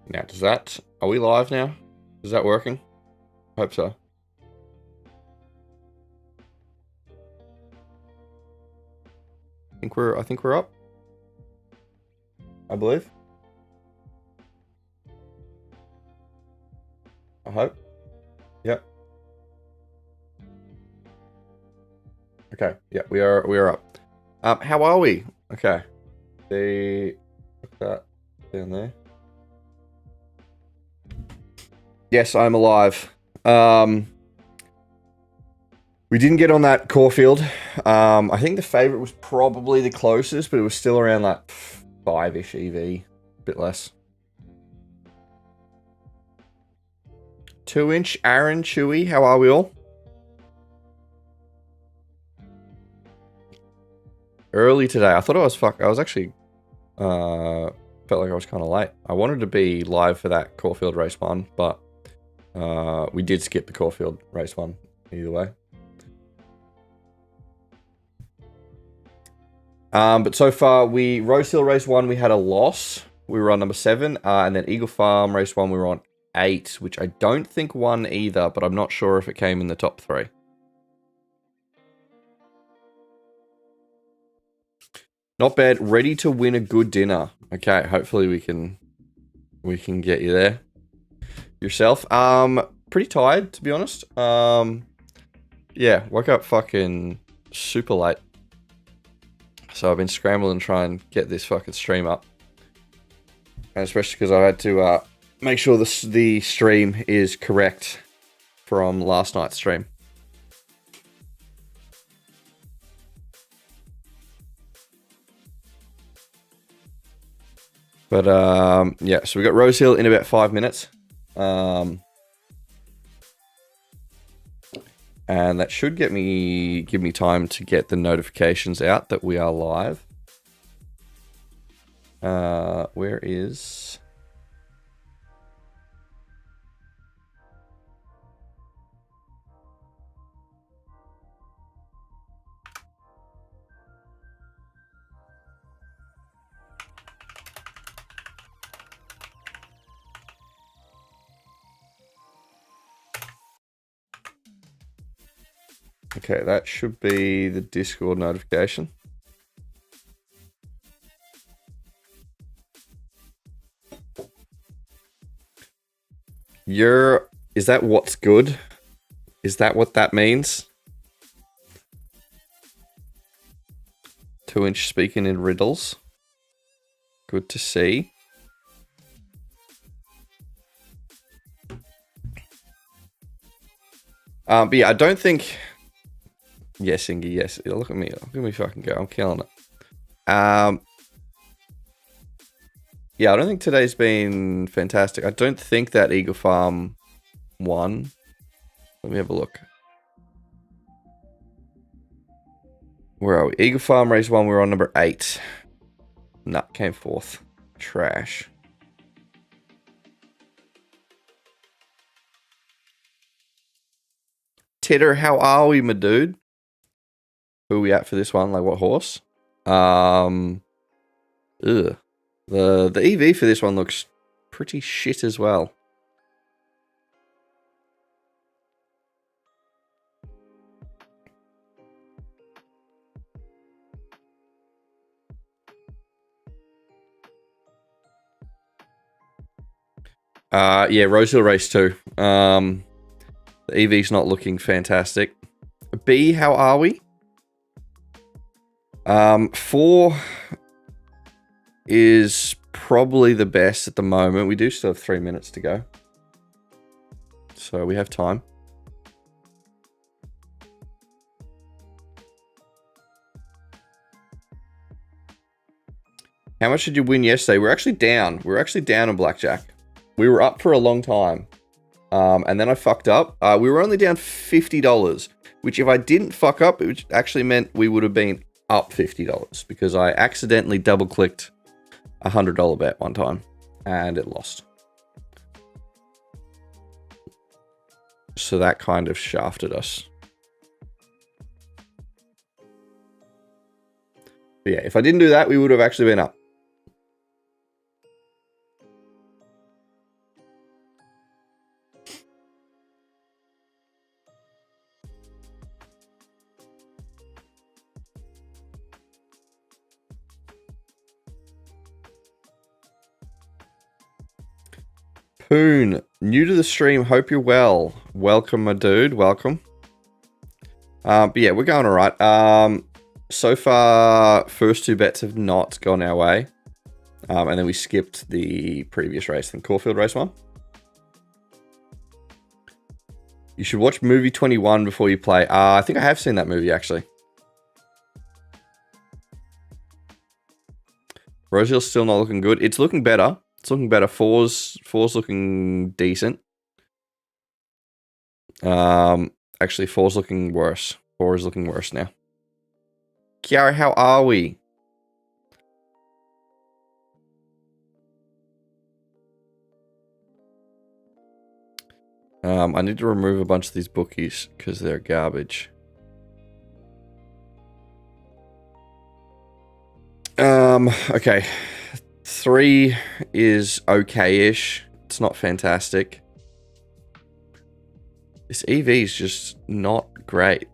Now, are we live now? Is that working? Hope so. I think we're up. I believe. I hope. Yep. Okay. Yeah, we are up. How are we? Okay. Look that down there. Yes, I'm alive. We didn't get on that Corfield. I think the favorite was probably the closest, but it was still around like 5-ish EV, a bit less. 2-inch Aaron Chewy, how are we all? Early today. I thought I was actually felt like I was kind of late. I wanted to be live for that Corfield race 1, but we did skip the Corfield race 1 either way. But so far, Rosehill race 1, we had a loss. We were on number 7, and then Eagle Farm race 1, we were on 8, which I don't think won either, but I'm not sure if it came in the top 3. Not bad. Ready to win a good dinner. Okay, hopefully we can get you there. Yourself? Pretty tired, to be honest. Yeah, woke up fucking super late. So I've been scrambling to try and get this fucking stream up. And especially because I had to make sure the stream is correct from last night's stream. But yeah, so we got Rosehill in about 5 minutes. And that should give me time to get the notifications out that we are live. Where is... Okay, that should be the Discord notification. Is that what's good? Is that what that means? 2-inch speaking in riddles. Good to see. But yeah, I don't think... Yes, Ingy, yes. Look at me. Look at me fucking go. I'm killing it. Yeah, I don't think today's been fantastic. I don't think that Eagle Farm won. Let me have a look. Where are we? Eagle Farm race 1, we're on number 8. Nah, came 4th. Trash. Titter, how are we, my dude? Who are we at for this one? Like, what horse? Ugh. The EV for this one looks pretty shit as well. Yeah, Rosehill race 2. The EV's not looking fantastic. B, how are we? 4 is probably the best at the moment. We do still have 3 minutes to go. So we have time. How much did you win yesterday? We're actually down. We're actually down on Blackjack. We were up for a long time. And then I fucked up. We were only down $50, which if I didn't fuck up, it actually meant we would have been up $50 because I accidentally double-clicked a $100 bet one time and it lost. So that kind of shafted us. But yeah, if I didn't do that, we would have actually been up. Poon, new to the stream. Hope you're well. Welcome, my dude. Welcome. But yeah, we're going all right. So far, first two bets have not gone our way. And then we skipped the previous race, the Corfield race one. You should watch movie 21 before you play. I think I have seen that movie, actually. Rosehill's still not looking good. It's looking better. It's looking better. Four's looking decent. Actually, four's looking worse. Four is looking worse now. Kiara, how are we? I need to remove a bunch of these bookies because they're garbage. Okay. 3 is okay-ish. It's not fantastic. This EV is just not great.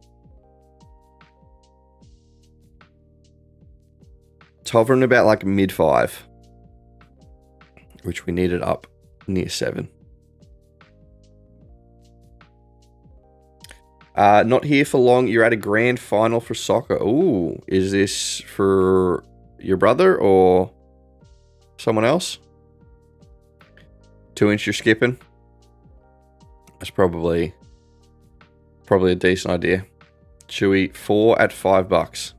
It's hovering about like mid-5, which we needed up near 7. Not here for long. You're at a grand final for soccer. Ooh, is this for your brother or someone else? 2-inch you're skipping. That's probably a decent idea. Chewy, 4 at $5.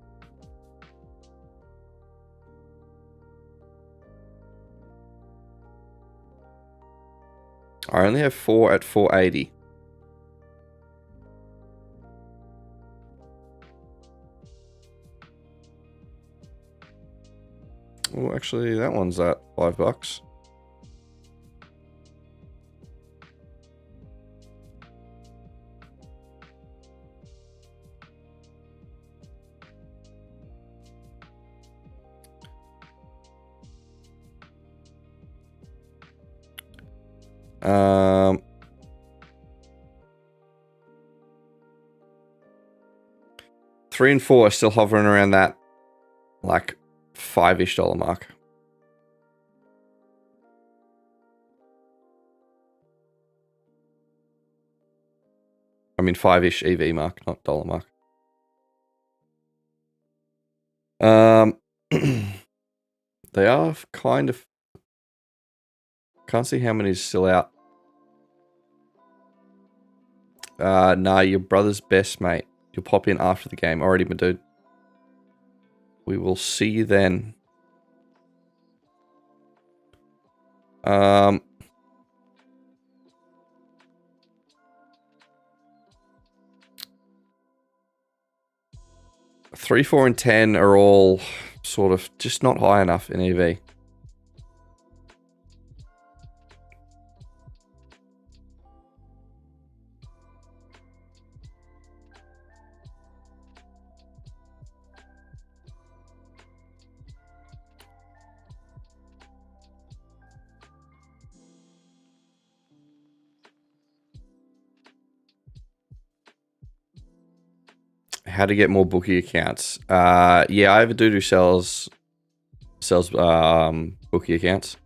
I only have 4 at $4.80. Oh, actually, that one's at $5. Three and 4 are still hovering around that, like, $5-ish mark. I mean, 5-ish EV mark, not dollar mark. They are kind of. Can't see how many is still out. Nah, your brother's best, mate. You'll pop in after the game. Alrighty, my dude. We will see you then. Three, 4, and 10 are all sort of just not high enough in EV. How to get more bookie accounts? Yeah, I have a dude who sells bookie accounts.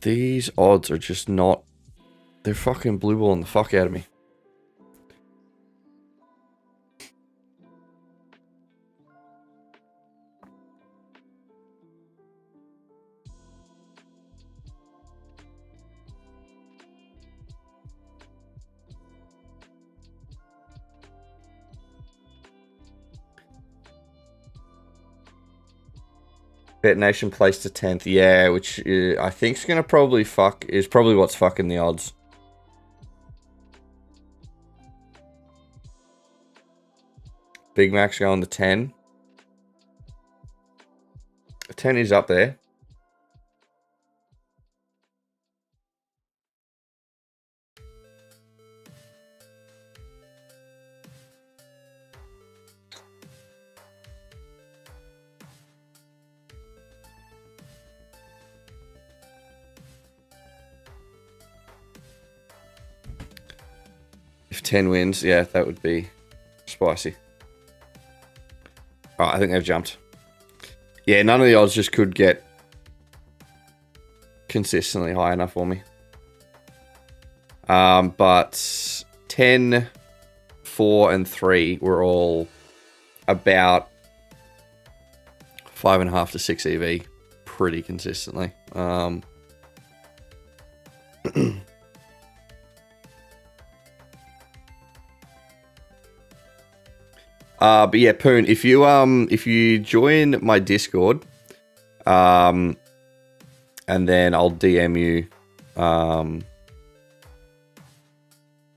These odds are just not. They're fucking blue balling the fuck out of me. Bet Nation placed to 10th, yeah, which I think is gonna probably is probably what's fucking the odds. Big Mac's going to 10. 10 is up there. If 10 wins, yeah, that would be spicy. Oh, I think they've jumped. Yeah, none of the odds just could get consistently high enough for me. But 10, 4, and 3 were all about 5.5 to 6 EV pretty consistently. But yeah, Poon, if you join my Discord, and then I'll DM you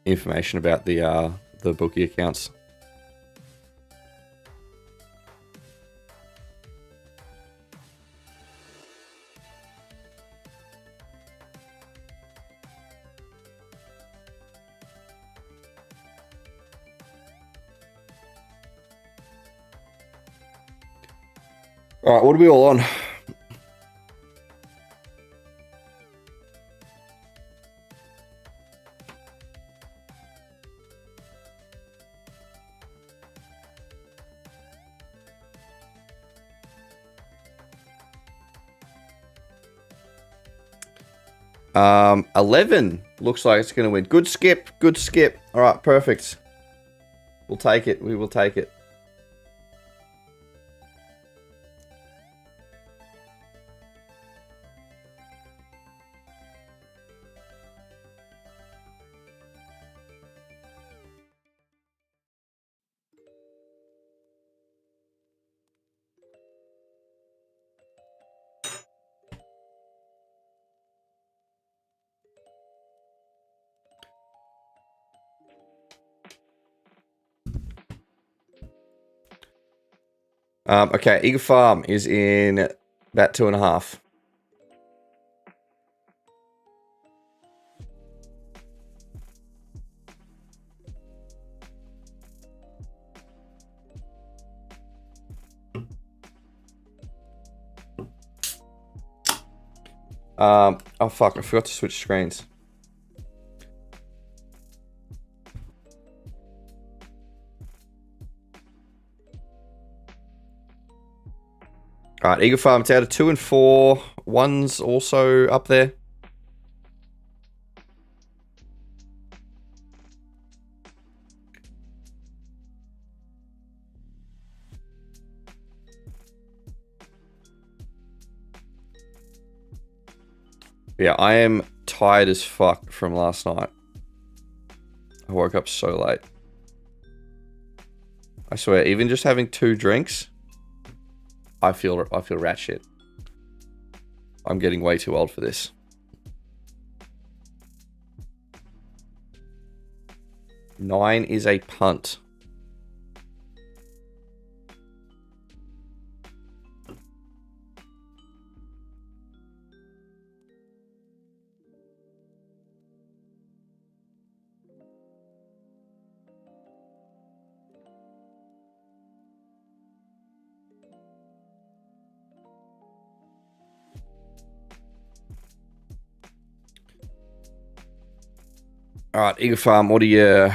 information about the bookie accounts. All right, what are we all on? Um, 11 looks like it's going to win. Good skip, good skip. All right, perfect. We'll take it. We will take it. Okay, Eagle Farm is in about 2.5. Oh fuck, I forgot to switch screens. Alright, Eagle Farm, it's out of 2 and 4. 1's also up there. Yeah, I am tired as fuck from last night. I woke up so late. I swear, even just having 2 drinks, I feel rat shit. I'm getting way too old for this. Nine is a punt. All right, Eagle Farm, what are you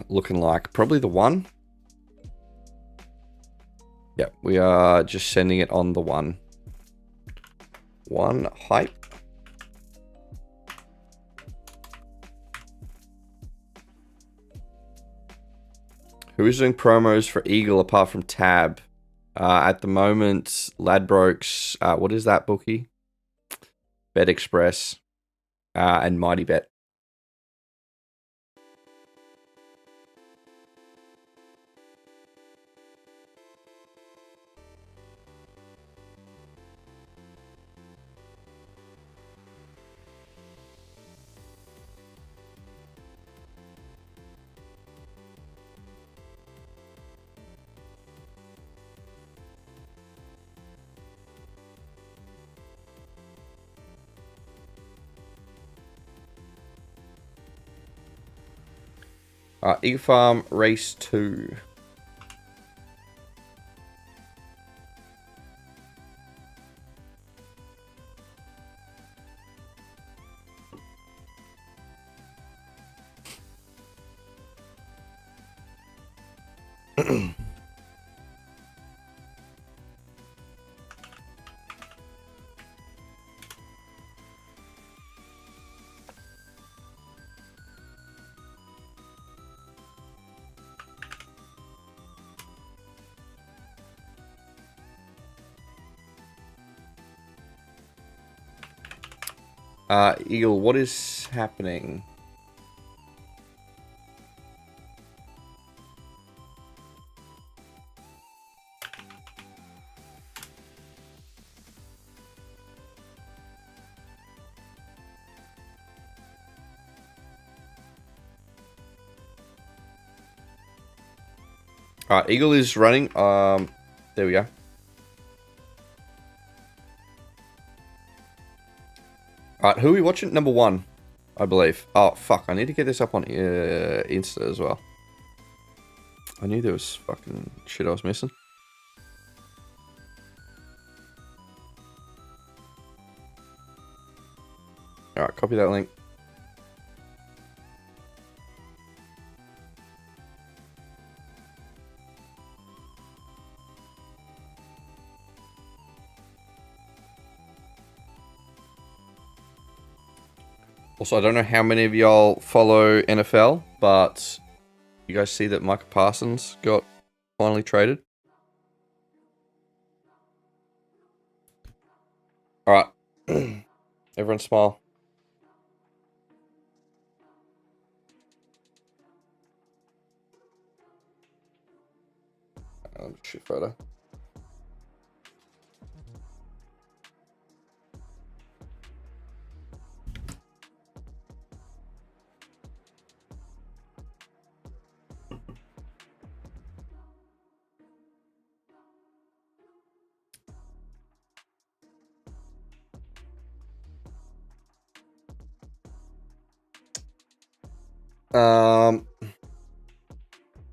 looking like? Probably the 1. Yep, we are just sending it on the 1. 1 hype. Who is doing promos for Eagle apart from Tab? At the moment, Ladbrokes, what is that bookie? Bet Express, and Mighty Bet. Eagle Farm Race 2. Eagle, what is happening? Alright, Eagle is running. There we go. Alright, who are we watching? Number 1, I believe. Oh, fuck. I need to get this up on Insta as well. I knew there was fucking shit I was missing. Alright, copy that link. Also, I don't know how many of y'all follow NFL, but you guys see that Micah Parsons got finally traded? Alright. Everyone smile. Shit photo.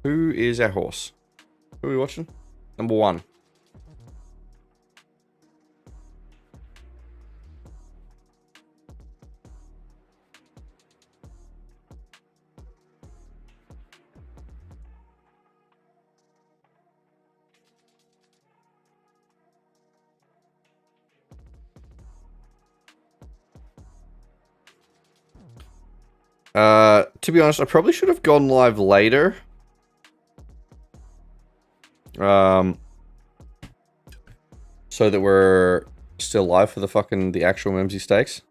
Who is our horse? Who are we watching? Number 1. To be honest, I probably should have gone live later. So that we're still live for the actual Memsie stakes.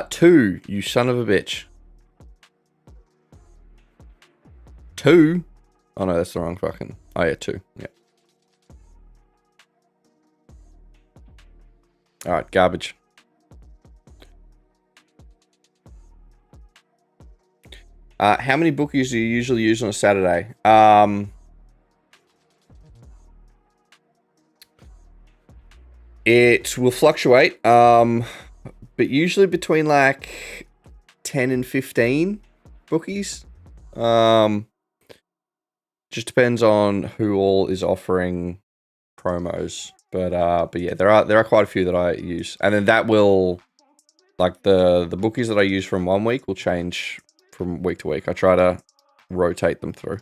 Two, you son of a bitch. 2? Oh no, that's the wrong fucking... Oh yeah, 2. Yeah. Alright, garbage. How many bookies do you usually use on a Saturday? It will fluctuate, but usually between like 10 and 15 bookies. Just depends on who all is offering promos. But yeah, there are quite a few that I use, and then that will, like the bookies that I use from 1 week will change from week to week. I try to rotate them through.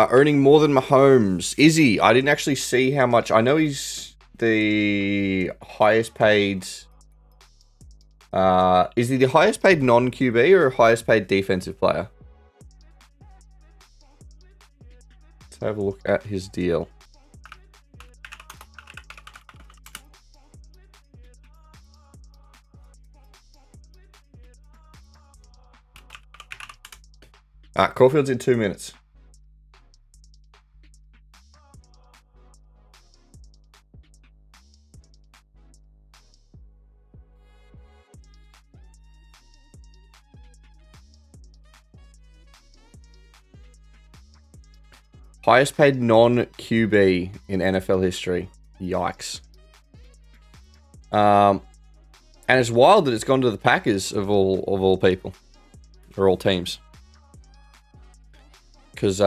Earning more than Mahomes. Izzy, I didn't actually see how much. I know he's the highest paid. Is he the highest paid non-QB or highest paid defensive player? Let's have a look at his deal. Corfield's in 2 minutes. Highest paid non-QB in NFL history. Yikes. And it's wild that it's gone to the Packers of all people. Or all teams. Because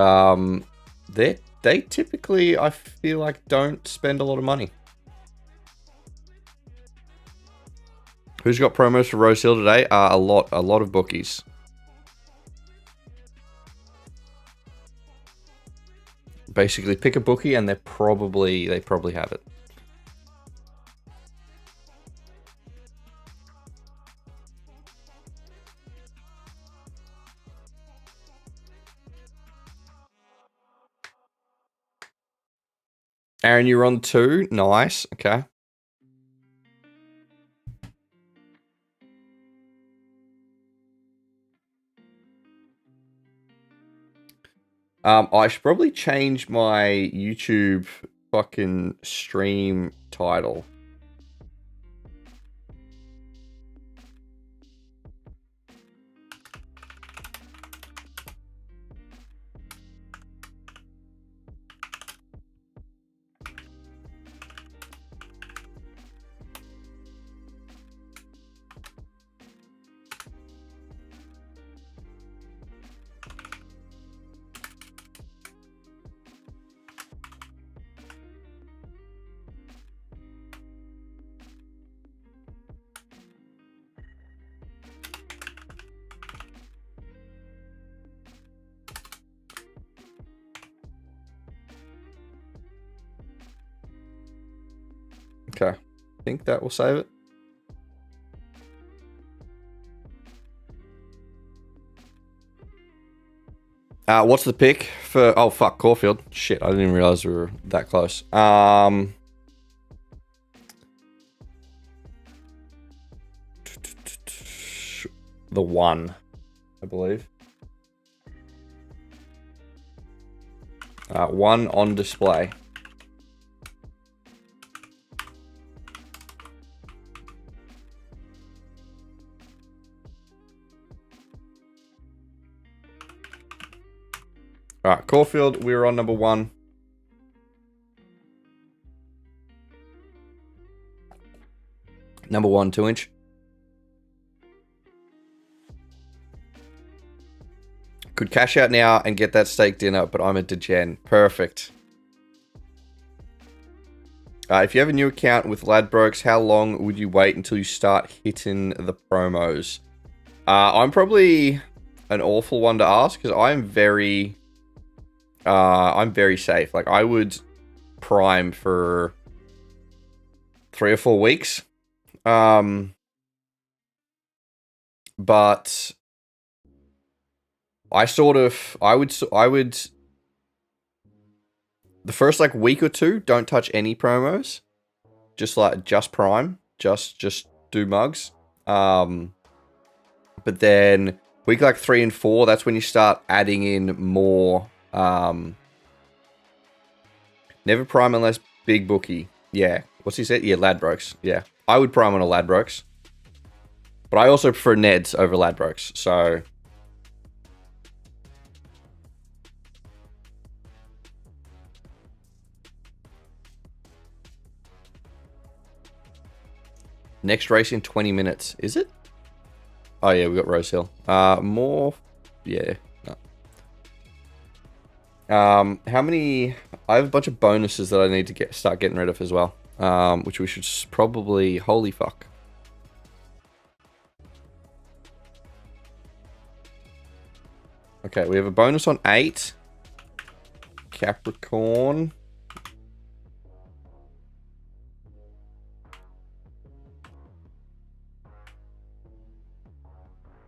they typically, I feel like, don't spend a lot of money. Who's got promos for Rosehill today? A lot of bookies. Basically, pick a bookie and they probably have it. Aaron, you're on 2. Nice. Okay. I should probably change my YouTube fucking stream title. Okay. I think that will save it. What's the pick for... Oh, fuck, Corfield. Shit, I didn't even realize we were that close. The 1, I believe. 1 on display. Alright, Corfield, we're on number 1. Number 1, 2-inch. Could cash out now and get that steak dinner, but I'm a degen. Perfect. If you have a new account with Ladbrokes, how long would you wait until you start hitting the promos? I'm probably an awful one to ask because I'm very safe. Like, I would prime for 3 or 4 weeks. But I would the first like week or 2, don't touch any promos. Just prime, just do mugs. But then week like 3 and 4, that's when you start adding in more. Never prime unless big bookie. Yeah. What's he said? Yeah, Ladbrokes. Yeah. I would prime on a Ladbrokes. But I also prefer Neds over Ladbrokes, so... Next race in 20 minutes. Is it? Oh, yeah, we got Rosehill. More... Yeah. No. How many... I have a bunch of bonuses that I need to start getting rid of as well. Which we should probably... Holy fuck. Okay, we have a bonus on 8. Capricorn.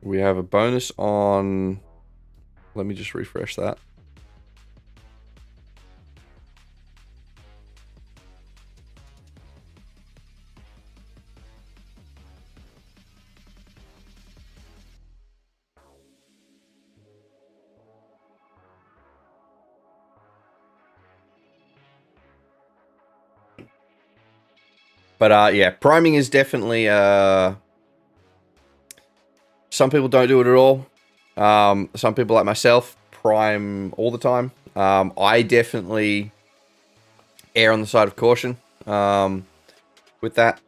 We have a bonus on... Let me just refresh that. But yeah, priming is definitely... Some people don't do it at all. Some people like myself prime all the time. I definitely err on the side of caution. With that,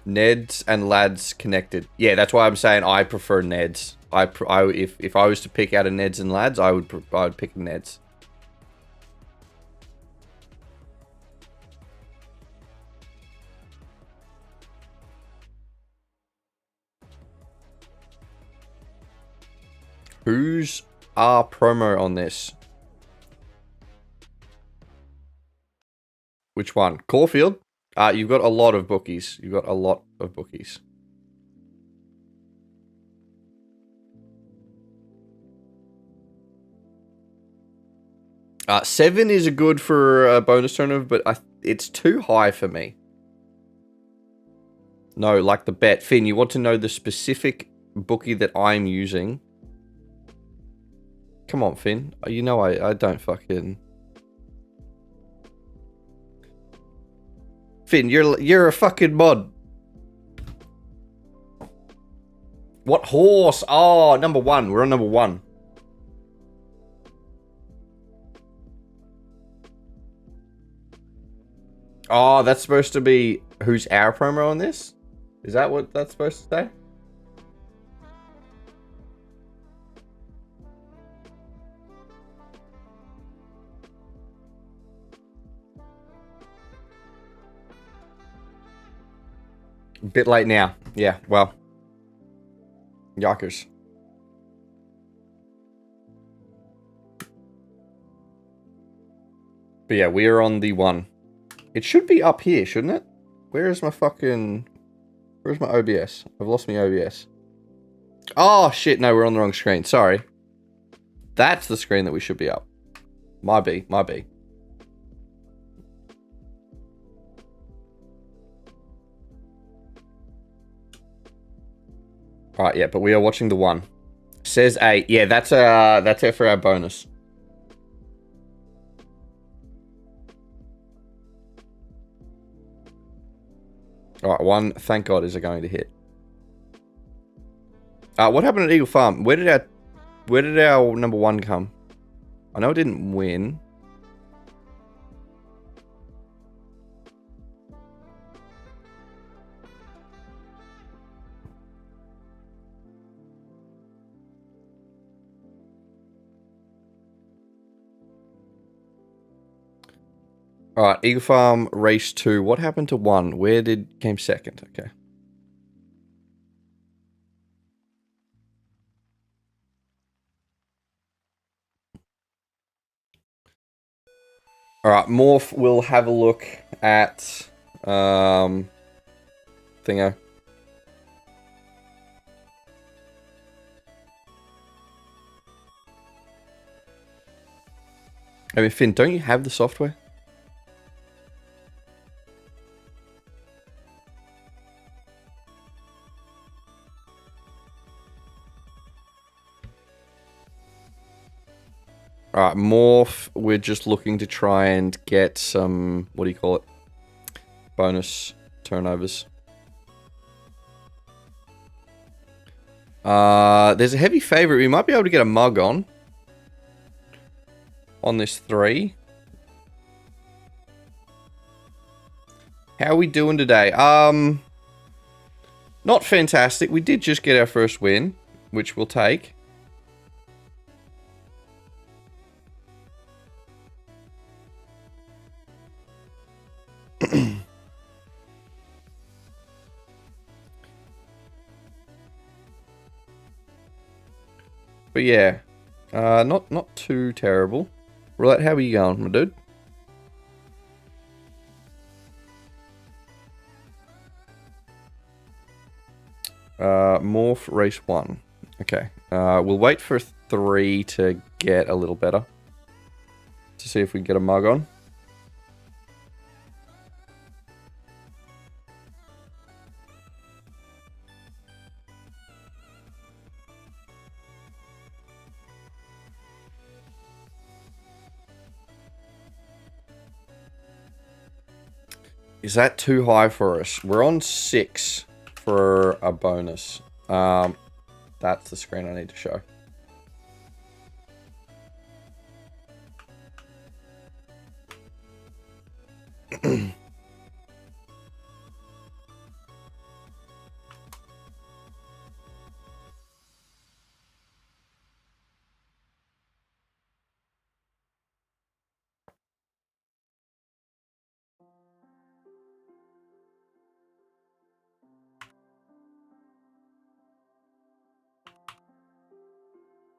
Neds and lads connected. Yeah, that's why I'm saying I prefer Neds. If I was to pick out a Neds and lads, I would pick Neds. Who's our promo on this? Which one? Corfield? You've got a lot of bookies. You've got a lot of bookies. Seven is a good for a bonus tournament, but it's too high for me. No, like the bet. Finn, you want to know the specific bookie that I'm using? Come on, Finn. You know I don't fucking... Finn, you're a fucking mod. What horse? Oh, number one. We're on number one. Oh, that's supposed to be who's our promo on this? Is that what that's supposed to say? A bit late now. Yeah, well. Yockers. But yeah, we are on the one. It should be up here, shouldn't it? Where's my OBS? I've lost my OBS. Oh, shit. No, we're on the wrong screen. Sorry. That's the screen that we should be up. My B. Alright, yeah, but we are watching the one. Says 8. Yeah, that's it for our bonus. Alright, one, thank God, is it going to hit. What happened at Eagle Farm? Where did our number one come? I know it didn't win. Alright, Eagle Farm race 2. What happened to 1? Came second? Okay. Alright, Morph will have a look at Thingo. I mean, Finn, don't you have the software? Alright, Morph, we're just looking to try and get some, what do you call it? Bonus turnovers. There's a heavy favorite. We might be able to get a mug on this 3. How are we doing today? Not fantastic. We did just get our first win, which we'll take. But yeah, not too terrible. Roulette, how are you going, my dude? Morph race 1. Okay. We'll wait for 3 to get a little better. To see if we can get a mug on. Is that too high for us? We're on 6 for a bonus. That's the screen I need to show.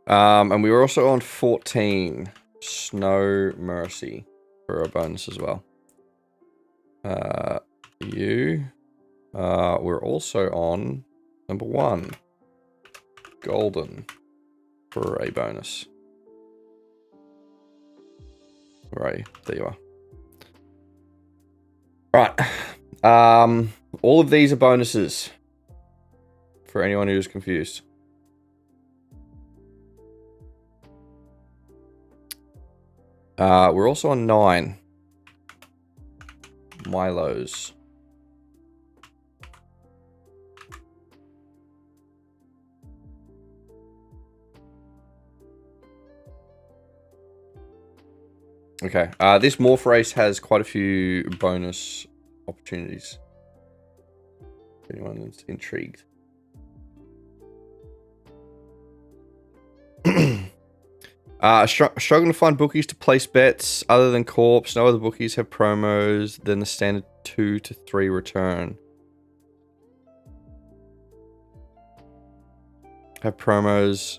And we were also on 14. Snow Mercy for a bonus as well. We're also on number 1. Golden for a bonus. Right, there you are. Right. All of these are bonuses. For anyone who's confused. We're also on 9. Milo's. Okay. This morph race has quite a few bonus opportunities. If anyone is intrigued. Struggling to find bookies to place bets other than Corpse. No other bookies have promos than the standard 2 to 3 return. Have promos.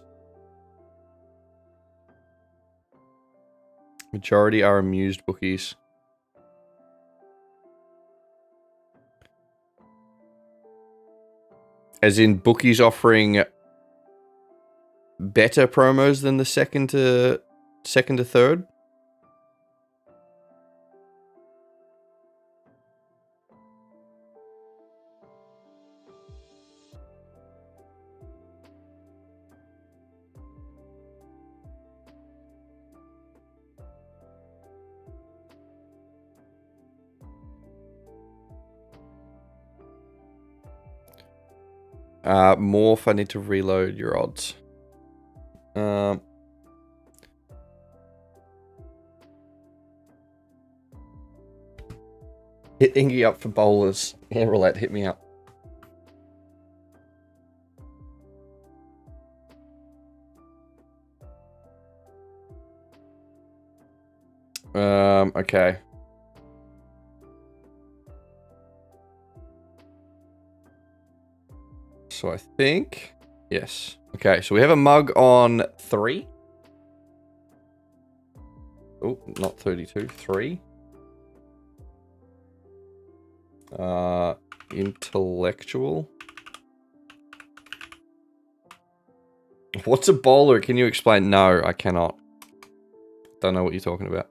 Majority are amused bookies. As in bookies offering better promos than the second to third. Morph, I need to reload your odds. Hit Ingy up for bowlers. Yeah, roulette, hit me up. Okay. So I think, yes. Okay, so we have a mug on 3. Oh, not 32, 3. Intellectual. What's a bowler? Can you explain? No, I cannot. Don't know what you're talking about.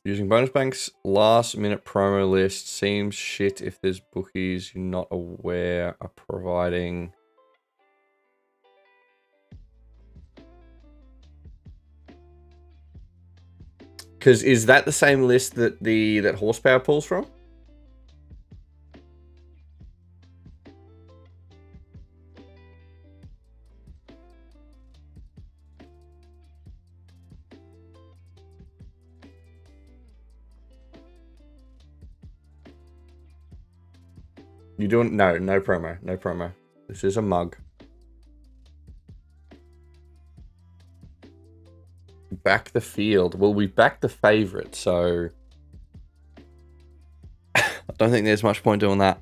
Using bonus banks, last minute promo list seems shit if there's bookies you're not aware are providing. Because is that the same list that that horsepower pulls from? You doing no promo, no promo. This is a mug. Back the field. Well, we backed the favorite, so I don't think there's much point doing that.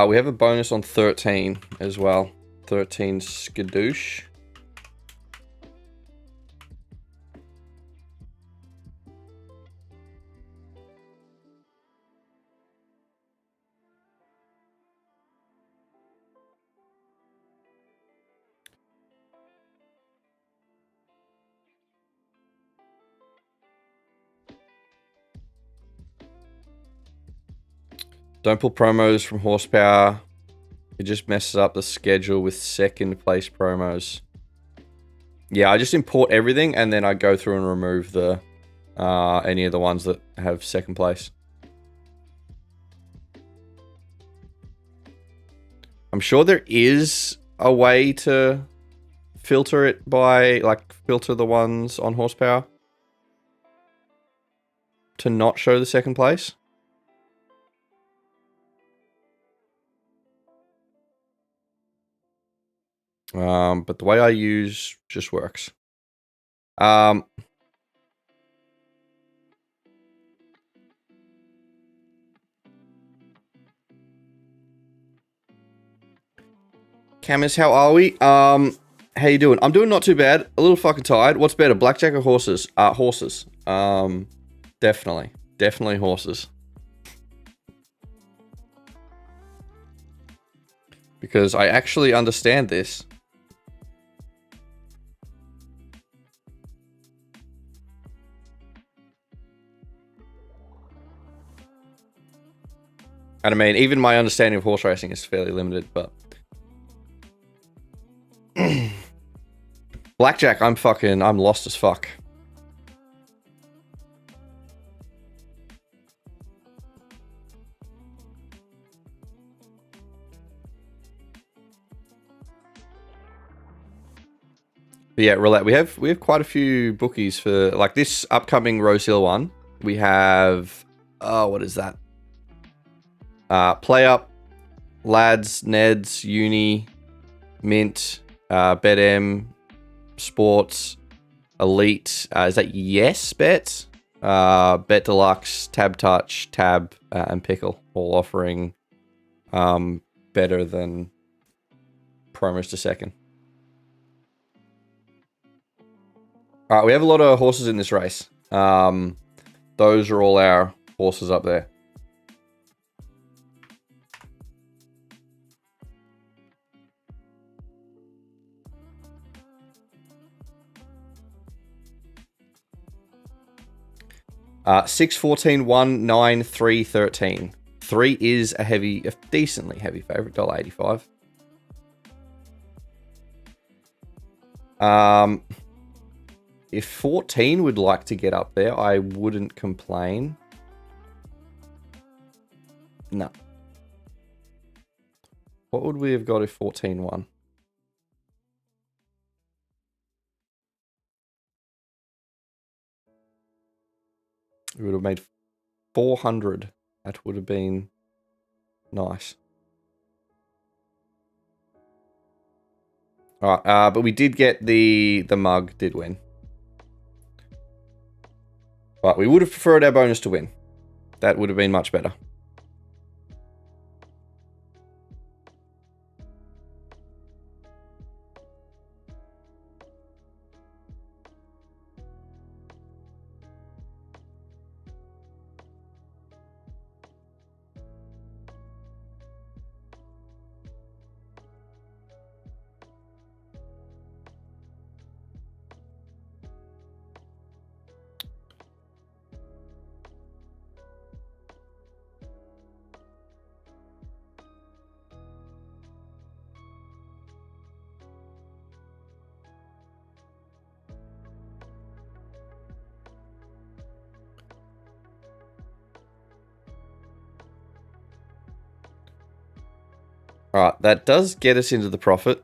We have a bonus on 13 as well. 13 skadoosh. Don't pull promos from horsepower. It just messes up the schedule with second place promos. Yeah, I just import everything and then I go through and remove the any of the ones that have second place. I'm sure there is a way to filter it by, like, filter the ones on horsepower. to not show the second place. But the way I use just works. Camus, how are we? How you doing? I'm doing not too bad. A little fucking tired. What's better, blackjack or horses? Horses. Definitely horses. Because I actually understand this. And I mean, even my understanding of horse racing is fairly limited, but... Blackjack, I'm lost as fuck. But yeah, roulette. We have quite a few bookies for like this upcoming Rosehill one. We have what is that? Play Up, Lads, Neds, Uni, Mint, BetM, Sports, Elite. Is that Yes Bet? Bet Deluxe, Tab Touch, Tab, and Pickle, all offering better than promos to second. All right, we have a lot of horses in this race. Those are all our horses up there. 6, 14, 1, 9, 3, 13. 3 is a decently heavy favorite, $1.85. If 14 would like to get up there, I wouldn't complain. No. What would we have got if 14 won? We would have made 400. That would have been nice. All right, but we did get the mug did win. But we would have preferred our bonus to win. That would have been much better. Alright, that does get us into the profit.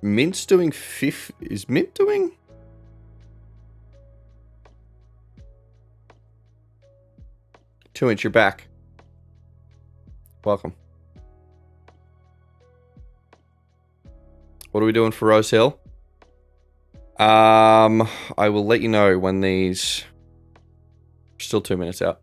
Mint's doing 5... Is Mint doing... Two-inch, you're back. Welcome. What are we doing for Rosehill? I will let you know when these... Still 2 minutes out.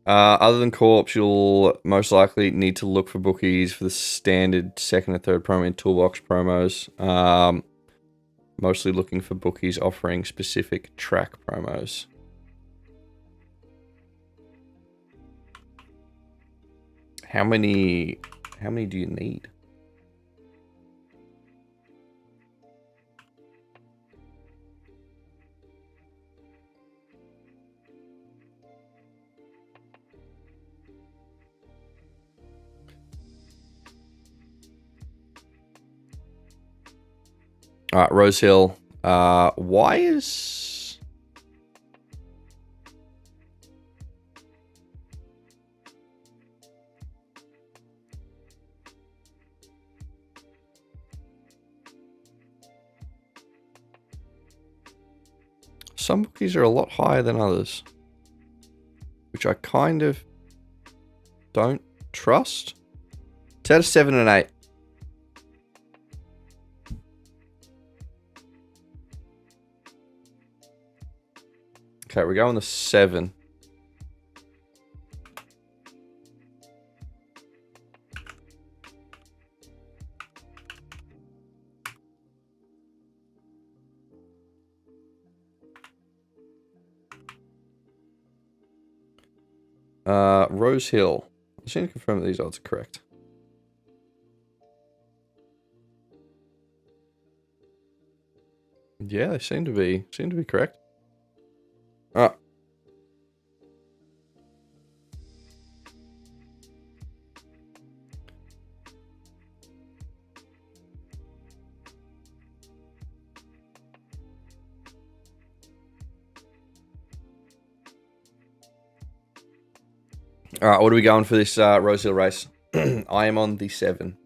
Other than co-ops, you'll most likely need to look for bookies for the standard second and third promo and toolbox promos. Mostly looking for bookies offering specific track promos. How many do you need? All right, Rosehill. Why is... Some bookies are a lot higher than others, which I kind of don't trust. It's out of 7 and 8. Okay, we're going to 7. Rosehill. I just need to confirm that these odds are correct. Yeah, they seem to be correct. Alright. Alright, what are we going for this Rosehill race? I am on the 7.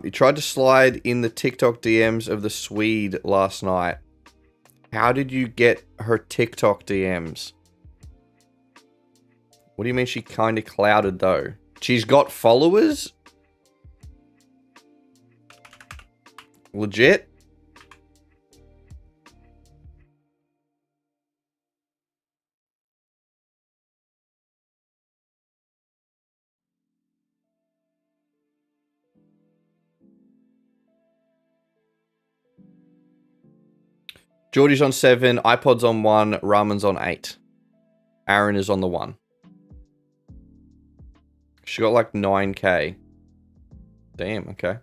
You tried to slide in the TikTok DMs of the Swede last night. How did you get her TikTok DMs? What do you mean she kind of clouded, though? She's got followers? Legit? Geordie's on 7, iPod's on 1, Ramen's on 8. Aaron is on the 1. She got like 9k. Damn, okay.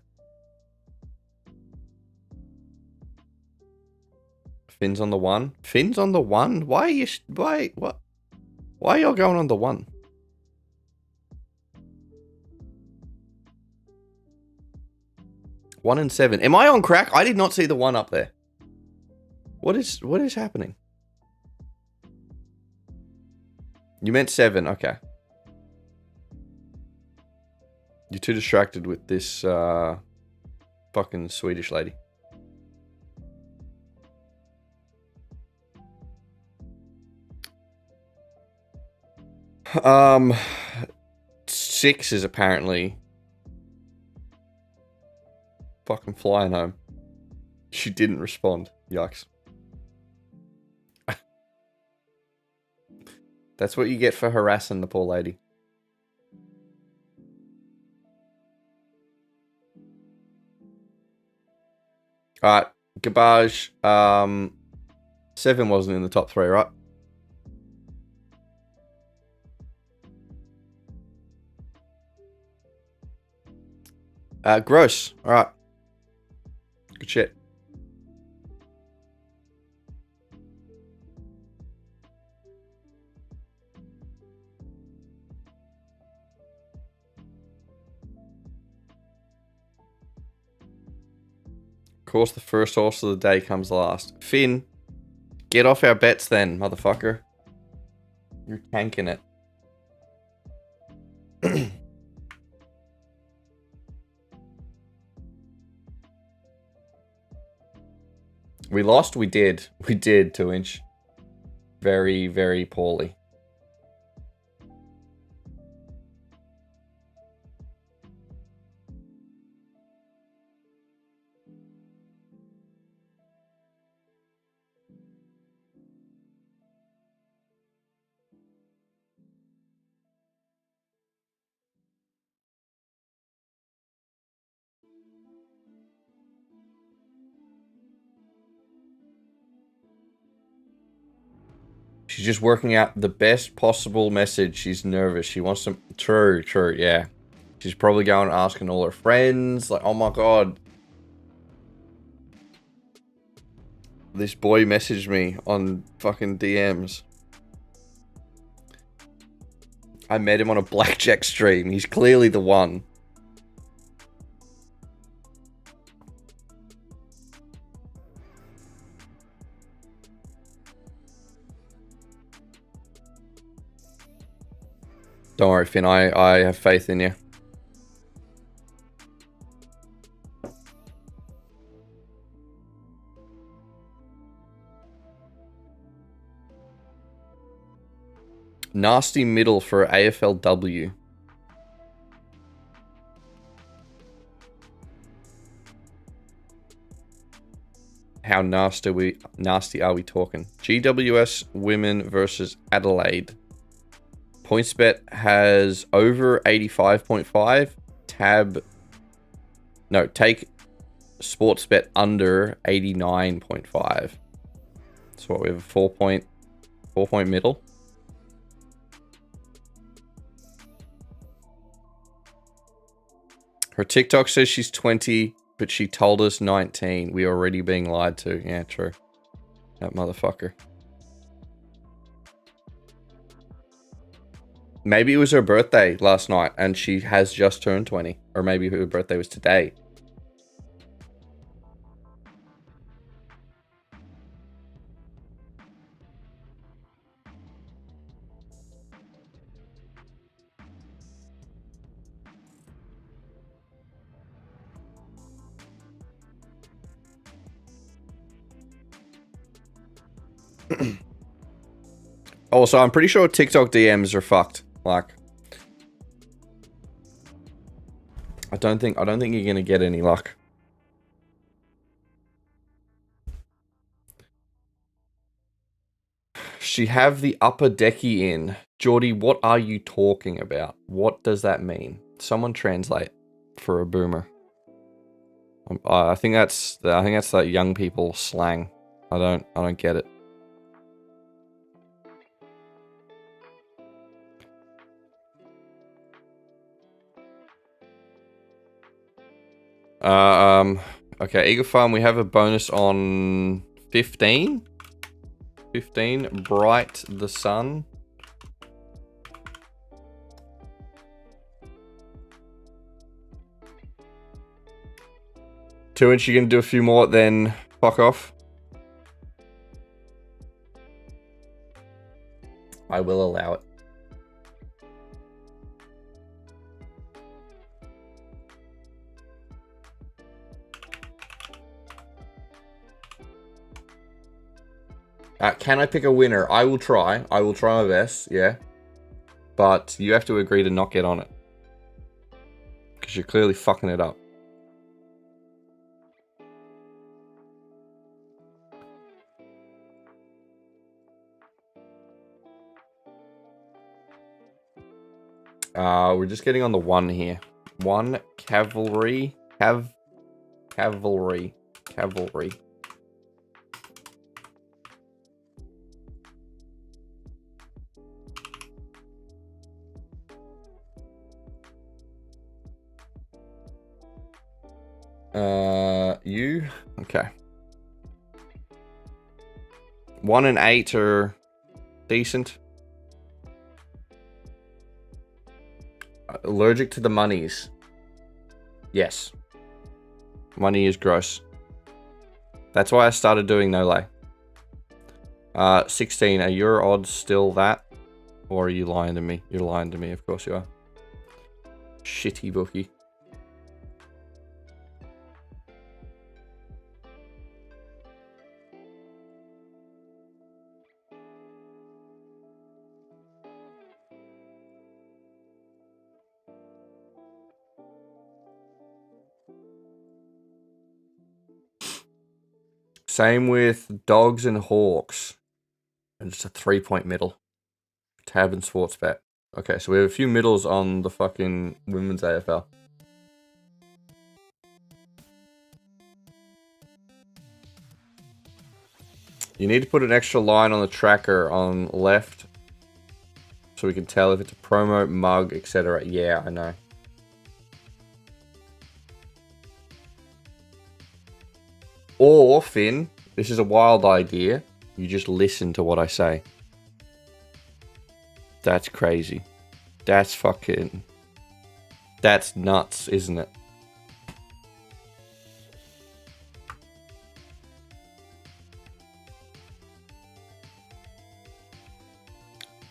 Finn's on the 1. Finn's on the 1? Why are you... Why are y'all going on the 1? One and 7. Am I on crack? I did not see the 1 up there. What is happening? You meant 7, okay. You're too distracted with this fucking Swedish lady. Six is apparently fucking flying home. She didn't respond. Yikes. That's what you get for harassing the poor lady. Alright, Garbage. 7 wasn't in the top 3, right? Gross. Alright. Good shit. Of course, the first horse of the day comes last. Finn, get off our bets then, motherfucker. You're tanking it. We lost? We did. We did, 2-inch. Very, very poorly. She's just working out the best possible message. She's nervous. She wants to... True, yeah. She's probably going and asking all her friends. Like, oh my god. This boy messaged me on fucking DMs. I met him on a Blackjack stream. He's clearly the one. Don't worry, Finn. I have faith in you. Nasty middle for AFLW. How nasty are we talking? GWS women versus Adelaide. PointsBet has over 85.5. Take Sportsbet under 89.5. So what, we have a 4-point middle. Her TikTok says she's 20, but she told us 19. We are already being lied to. Yeah, true. That motherfucker. Maybe it was her birthday last night and she has just turned 20. Or maybe her birthday was today. Also, I'm pretty sure TikTok DMs are fucked. Like, I don't think you're gonna get any luck. She have the upper decky in. Geordie, what are you talking about? What does that mean? Someone translate for a boomer. I think that's that young people slang. I don't get it. Okay, Eagle Farm, we have a bonus on 15. 15, Bright the Sun. Two inch, you gonna do a few more, then fuck off. I will allow it. Can I pick a winner? I will try. I will try my best, yeah. But you have to agree to not get on it. Because you're clearly fucking it up. We're just getting on the one here. One cavalry. Cavalry. You? Okay. 1 and 8 are decent. Allergic to the monies. Yes. Money is gross. That's why I started doing no lay. 16. Are your odds still that? Or are you lying to me? You're lying to me, of course you are. Shitty bookie. Same with Dogs and Hawks. And just a 3-point middle. Tab and Sportsbet. Okay, so we have a few middles on the fucking women's AFL. You need to put an extra line on the tracker on left so we can tell if it's a promo, mug, etc. Yeah, I know. Or, Finn, this is a wild idea. You just listen to what I say. That's crazy. That's fucking... That's nuts, isn't it?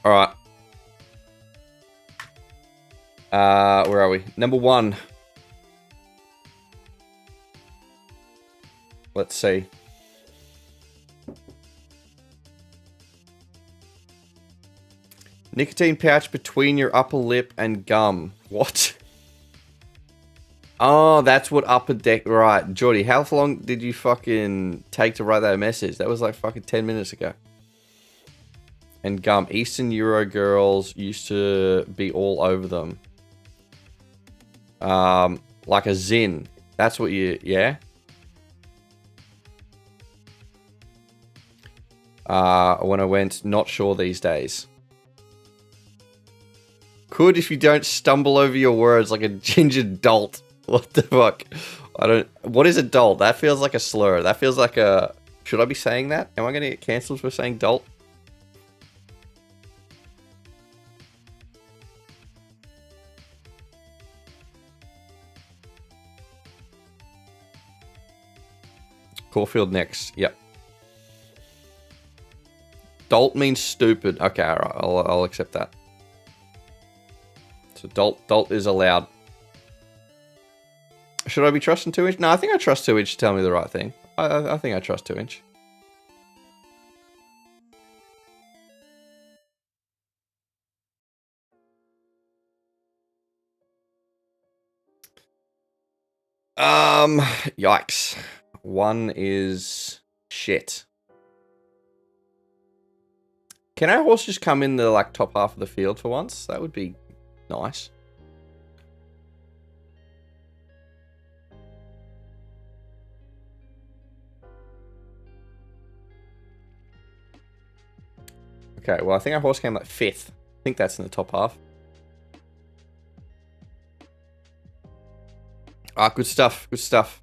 Alright. Where are we? Number 1. Let's see. Nicotine pouch between your upper lip and gum. What? Oh, that's what upper deck... Right. Jordy, how long did you fucking take to write that message? That was like fucking 10 minutes ago. And gum. Eastern Euro girls used to be all over them. Like a zin. That's what you... Yeah? When I went, not sure these days. Could if you don't stumble over your words like a ginger dolt. What the fuck? I don't... What is a dolt? That feels like a slur. That feels like a... Should I be saying that? Am I going to get cancelled for saying dolt? Corfield next. Yep. Dolt means stupid. Okay, alright. I'll accept that. So dolt is allowed. Should I be trusting 2 inch? No, I think I trust 2 inch to tell me the right thing. I think I trust 2 inch. Yikes. 1 is shit. Can our horse just come in the like top half of the field for once? That would be nice. Okay, well I think our horse came like 5th. I think that's in the top half. Ah, good stuff. Good stuff.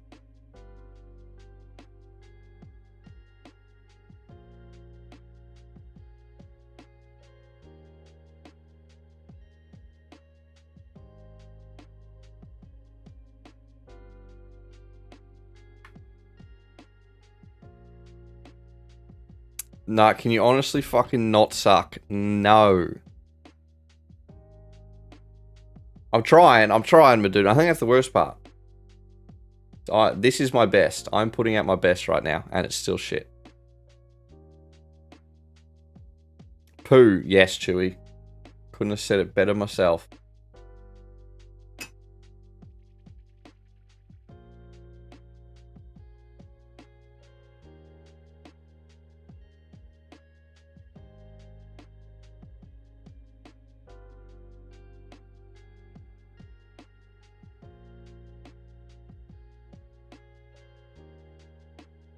Nah, can you honestly fucking not suck? No. I'm trying, my dude. I think that's the worst part. This is my best. I'm putting out my best right now, and it's still shit. Poo. Yes, Chewy. Couldn't have said it better myself.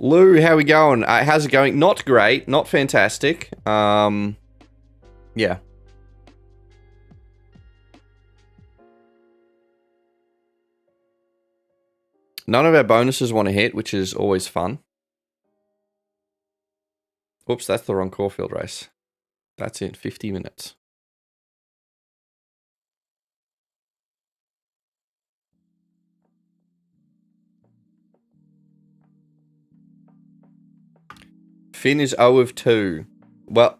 Lou, how we going? How's it going? Not great. Not fantastic. Yeah. None of our bonuses want to hit, which is always fun. Oops, that's the wrong Corfield race. That's in 50 minutes. Finn is 0 of 2. Well,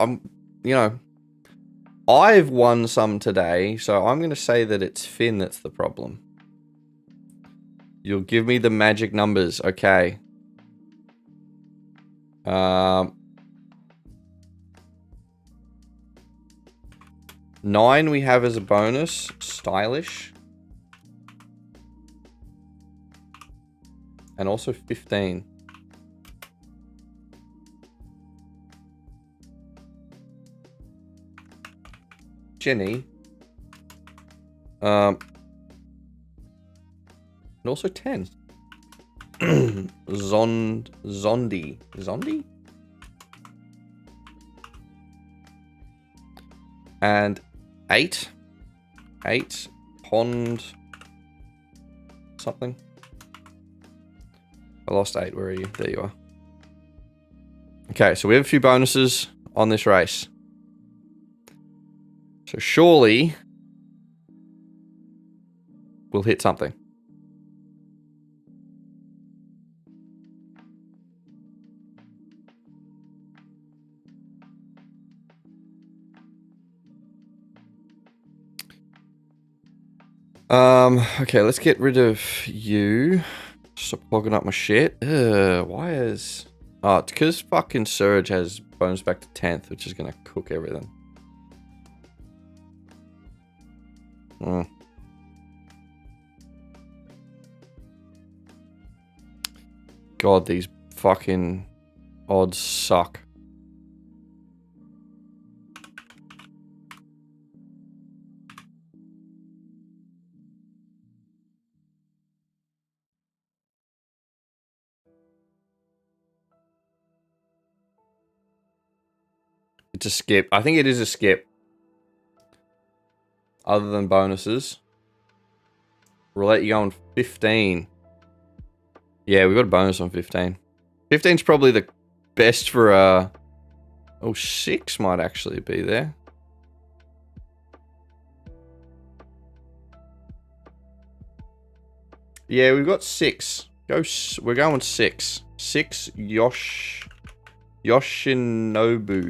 I've won some today, so I'm going to say that it's Finn that's the problem. You'll give me the magic numbers, okay. 9 we have as a bonus, stylish. And also 15. Jenny. And also 10. Zondi. Zondi? And 8. 8. Pond. Something. I lost 8. Where are you? There you are. Okay, so we have a few bonuses on this race. So surely we'll hit something. Okay, let's get rid of you. Stop clogging up my shit. Why is... Oh, it's because fucking Surge has bonus back to 10th, which is gonna cook everything. God, these fucking odds suck. It's a skip. I think it is a skip. Other than bonuses. We'll let you go on 15. Yeah, we got a bonus on 15. 15's probably the best for oh, 6 might actually be there. Yeah, we've got 6. We're going 6. 6 Yoshinobu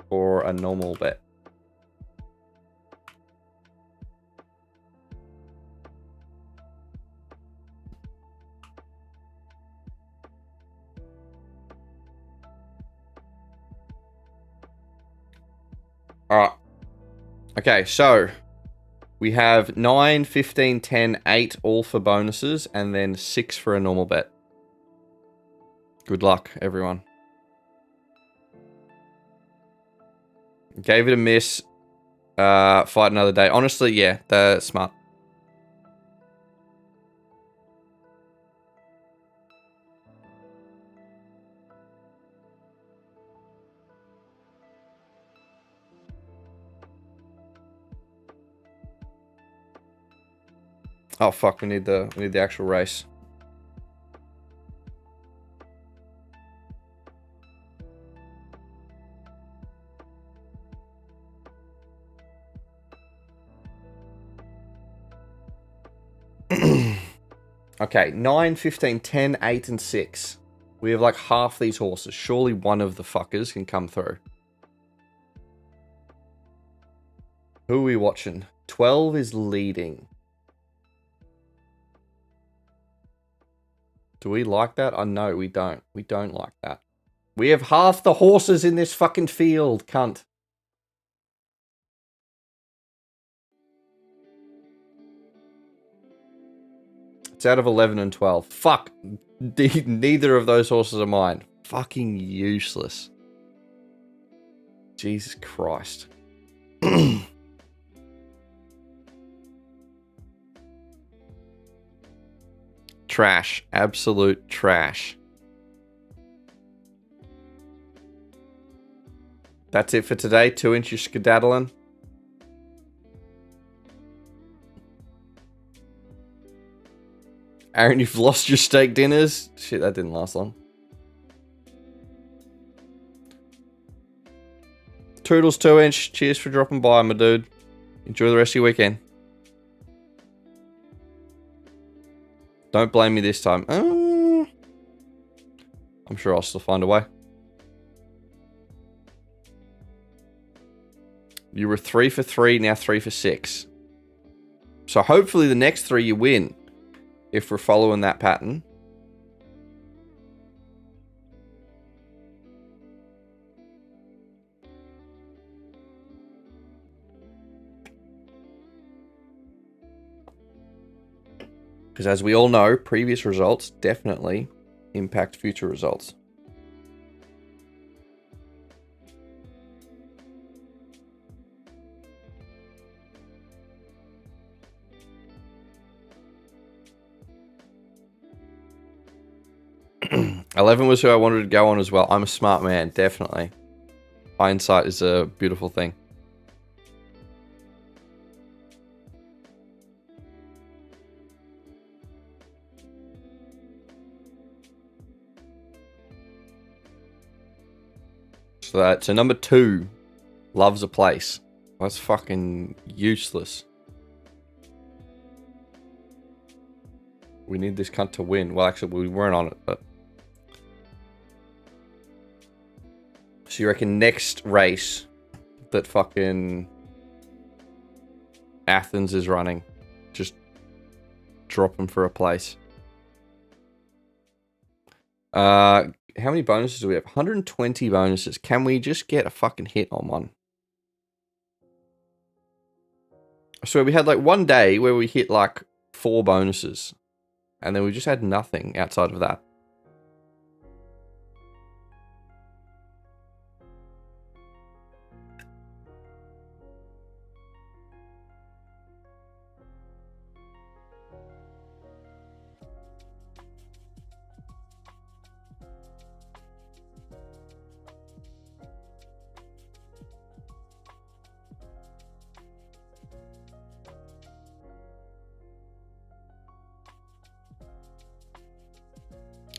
for a normal bet. Alright. Okay, so we have 9, 15, 10, 8 all for bonuses, and then 6 for a normal bet. Good luck, everyone. Gave it a miss. Fight another day. Honestly, yeah, that's smart. Oh fuck, we need the actual race. Okay, 9, 15, 10, 8, and 6. We have like half these horses. Surely one of the fuckers can come through. Who are we watching? 12 is leading. Do we like that? Oh, no, we don't. We don't like that. We have half the horses in this fucking field, cunt. It's out of 11 and 12. Fuck. Neither of those horses are mine. Fucking useless. Jesus Christ. Trash. Absolute trash. That's it for today. 2-inch skedaddling. Aaron, you've lost your steak dinners. Shit, that didn't last long. Toodles 2-inch. Cheers for dropping by, my dude. Enjoy the rest of your weekend. Don't blame me this time. I'm sure I'll still find a way. You were 3 for 3, now 3 for 6. So hopefully the next 3 you win. If we're following that pattern. Because as we all know, previous results definitely impact future results. $11 was who I wanted to go on as well. I'm a smart man, definitely. Hindsight is a beautiful thing. So number 2, Loves a Place. That's fucking useless. We need this cunt to win. Well, actually, we weren't on it, but... So you reckon next race that fucking Athens is running, just drop him for a place. How many bonuses do we have? 120 bonuses. Can we just get a fucking hit on one? So we had like one day where we hit like 4 bonuses. And then we just had nothing outside of that.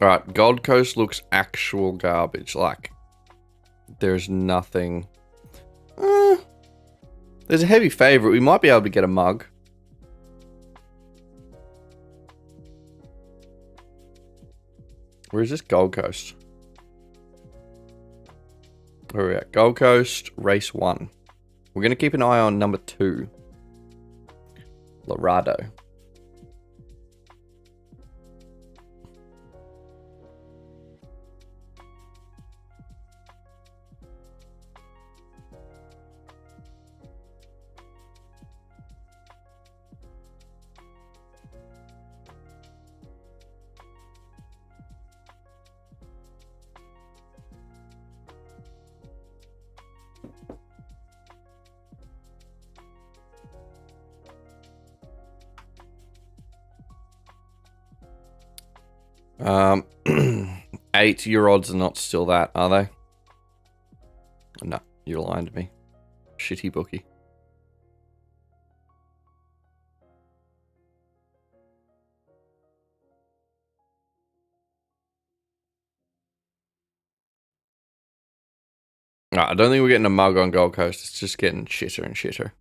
Alright, Gold Coast looks actual garbage. Like, there's nothing. There's a heavy favourite. We might be able to get a mug. Where is this? Gold Coast. Where are we at? Gold Coast, race 1. We're going to keep an eye on number 2. Laredo. Um, 8, your odds are not still that, are they? No, you're lying to me. Shitty bookie. No, I don't think we're getting a mug on Gold Coast. It's just getting shitter and shitter.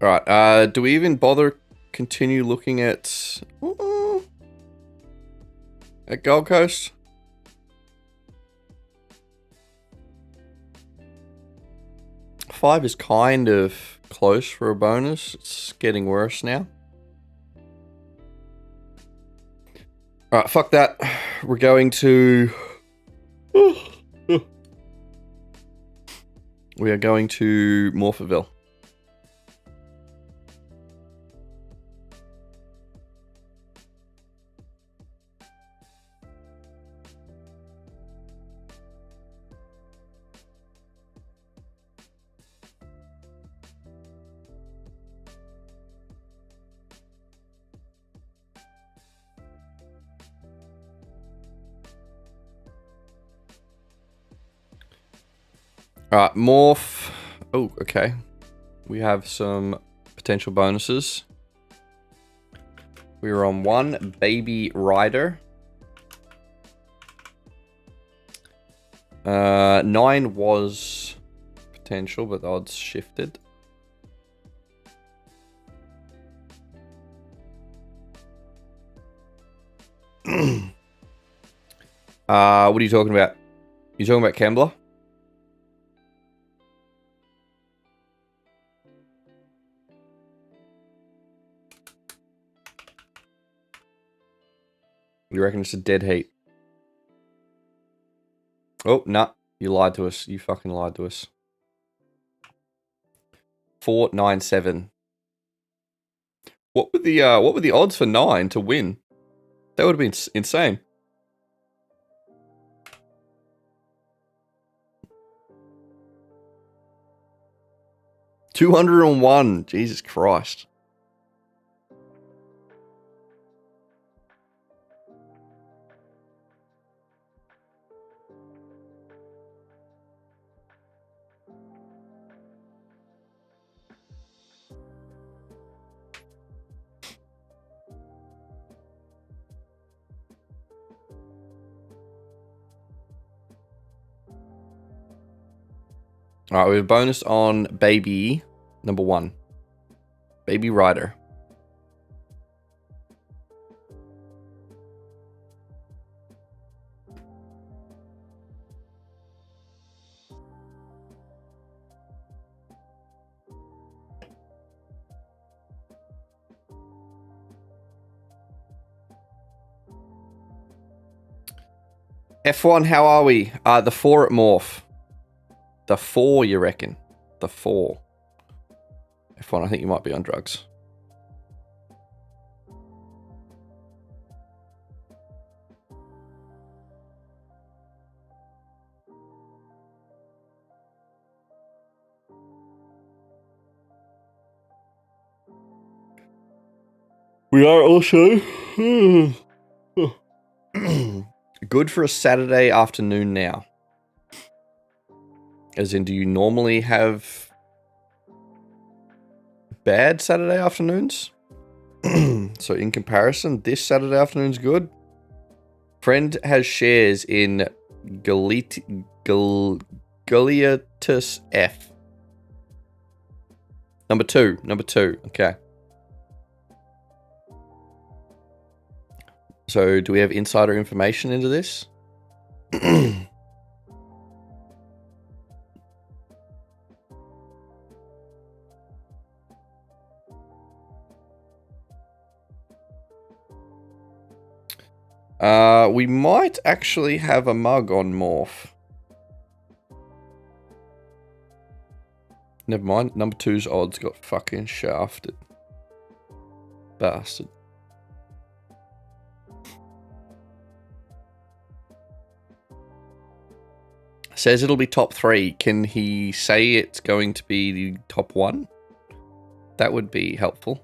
Alright, do we even bother continue looking at Gold Coast? Five is kind of close for a bonus. It's getting worse now. Alright, fuck that. We're going to... We are going to Morphettville. Alright, Morph. Oh, okay. We have some potential bonuses. We were on 1 Baby Rider. 9 was potential, but the odds shifted. What are you talking about? You talking about Kembler? You reckon it's a dead heat? Oh, nah. You lied to us. You fucking lied to us. 497. What were the odds for 9 to win? That would have been insane. $201. Jesus Christ. All right, we have a bonus on baby number 1. Baby Rider. F1, how are we? The 4 at Morph. The 4, you reckon? The 4. F1, I think you might be on drugs. We are also good for a Saturday afternoon now. As in, do you normally have bad Saturday afternoons? So in comparison, this Saturday afternoon's good. Friend has shares in Galeatus F. Number two. Okay. So do we have insider information into this? We might actually have a mug on Morph. Never mind. Number 2's odds got fucking shafted. Bastard. Says it'll be top 3. Can he say it's going to be the top 1? That would be helpful.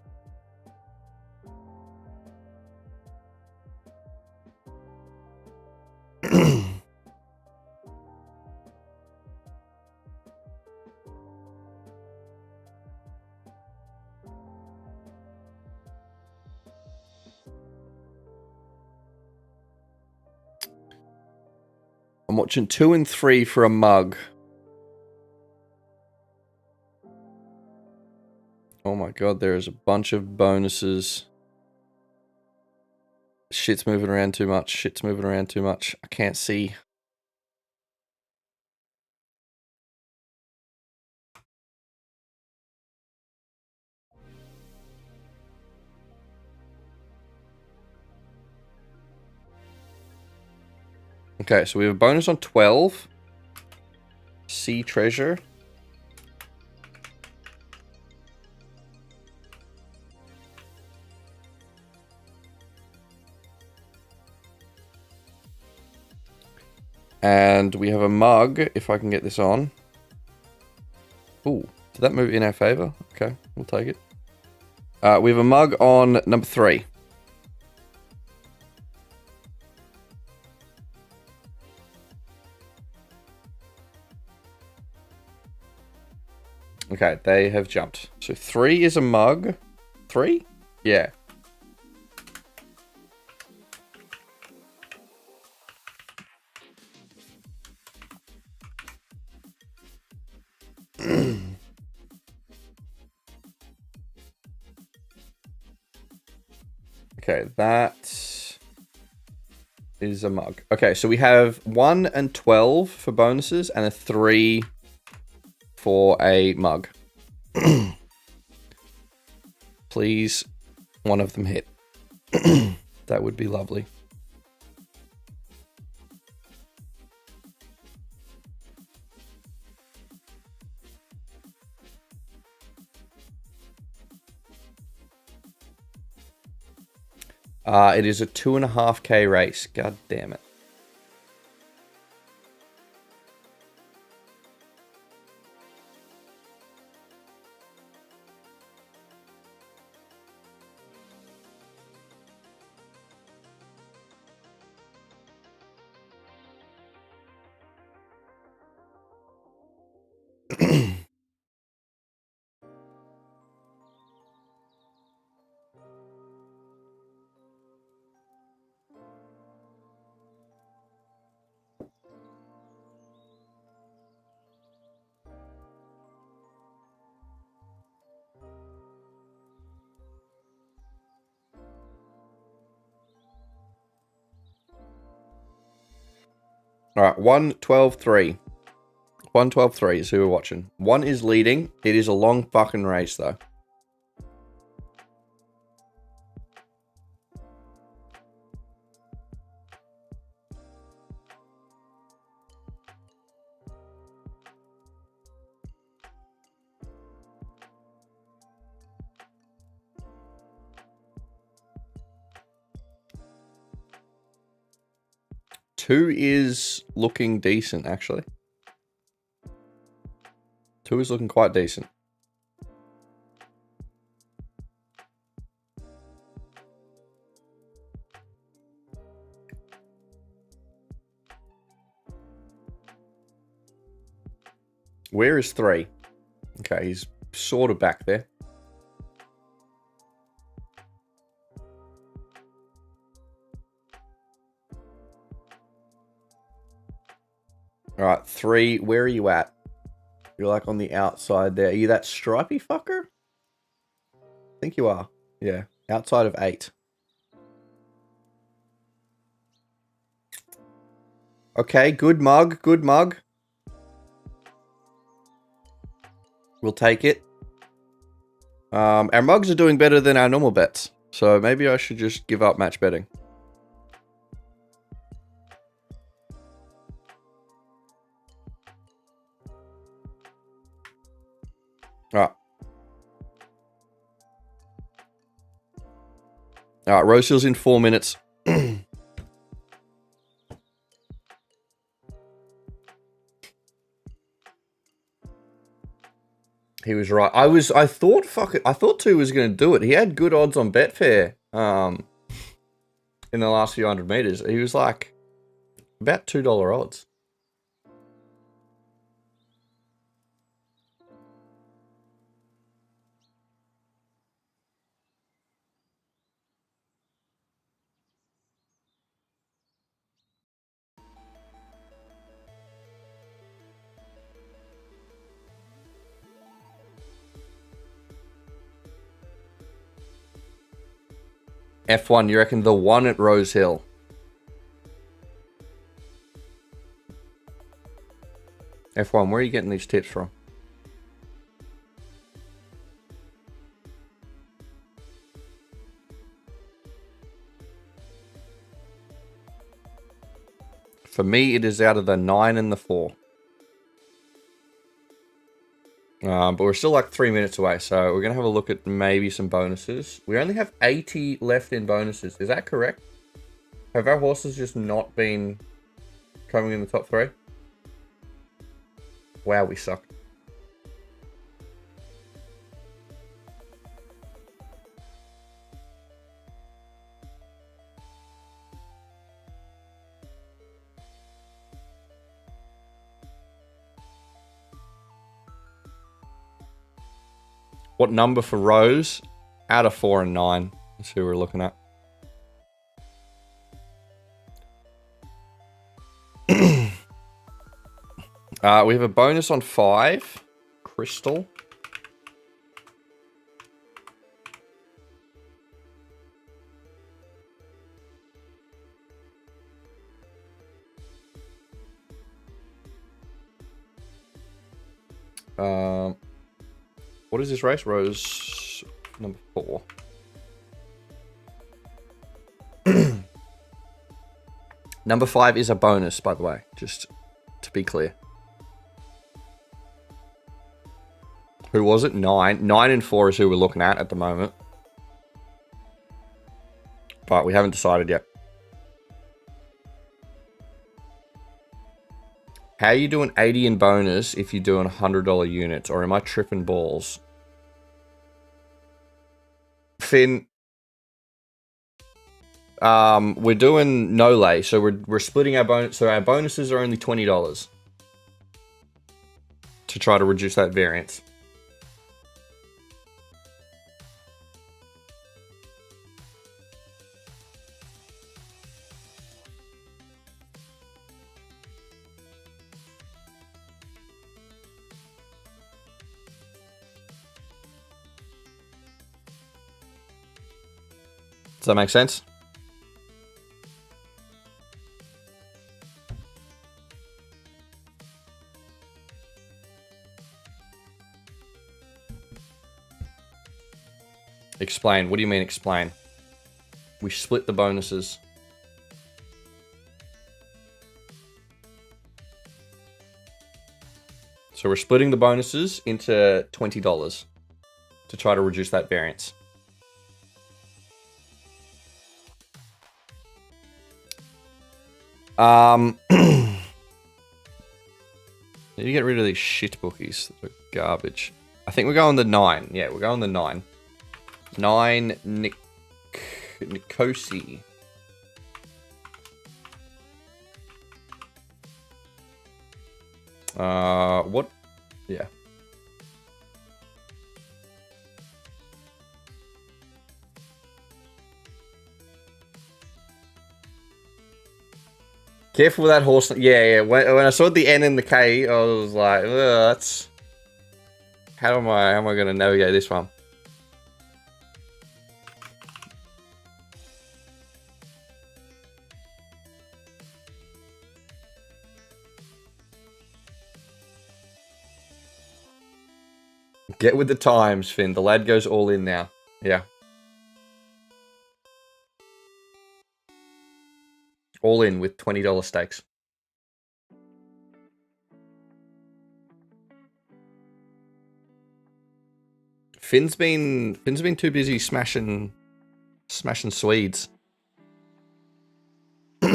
I'm watching 2 and 3 for a mug. Oh my god, there is a bunch of bonuses. Shit's moving around too much. I can't see. Okay, so we have a bonus on 12. Sea treasure. And we have a mug, if I can get this on. Ooh, did that move in our favor? Okay, we'll take it. We have a mug on number 3. Okay, they have jumped. So 3 is a mug. 3? Yeah. Okay, that is a mug. Okay, so we have 1 and 12 for bonuses and a 3 for a mug. Please, one of them hit. That would be lovely. It is a 2.5K race. God damn it. All right, 1-12-3. 1-12-3 is who we're watching. 1 is leading. It is a long fucking race, though. Two is looking decent, actually. 2 is looking quite decent. Where is 3? Okay, he's sort of back there. All right, 3, where are you at? You're like on the outside there. Are you that stripy fucker? I think you are. Yeah, outside of 8. Okay, good mug, good mug. We'll take it. Our mugs are doing better than our normal bets, so maybe I should just give up match betting. Alright. Alright, Rosehill's in 4 minutes. He was right. I thought 2 was gonna do it. He had good odds on Betfair. In the last few 100 meters. He was like about $2 odds. F1, you reckon the one at Rosehill? F1, where are you getting these tips from? For me, it is out of the 9 and the 4. But we're still like 3 minutes away, so we're going to have a look at maybe some bonuses. We only have 80 left in bonuses. Is that correct? Have our horses just not been coming in the top 3? Wow, we suck. What number for Rose? Out of 4 and 9. That's who we're looking at. We have a bonus on 5. Crystal. What is this race? Rose number 4. Number 5 is a bonus, by the way, just to be clear. Who was it? 9. 9 and 4 is who we're looking at the moment. But we haven't decided yet. How are you doing 80 in bonus if you're doing $100 units? Or am I tripping balls? Finn, we're doing no lay, so we're splitting our bonus. So our bonuses are only $20 to try to reduce that variance. Does that make sense? Explain. What do you mean explain? We split the bonuses. So we're splitting the bonuses into $20 to try to reduce that variance. You get rid of these shit bookies. They're garbage. I think we're going the 9. Yeah, we're going the 9. 9 Nikosi. What? Yeah. Careful with that horse. Yeah. When I saw the N and the K, I was like, that's... How am I going to navigate this one? Get with the times, Finn. The lad goes all in now. Yeah. All in with $20 stakes. Finn's been too busy smashing Swedes. All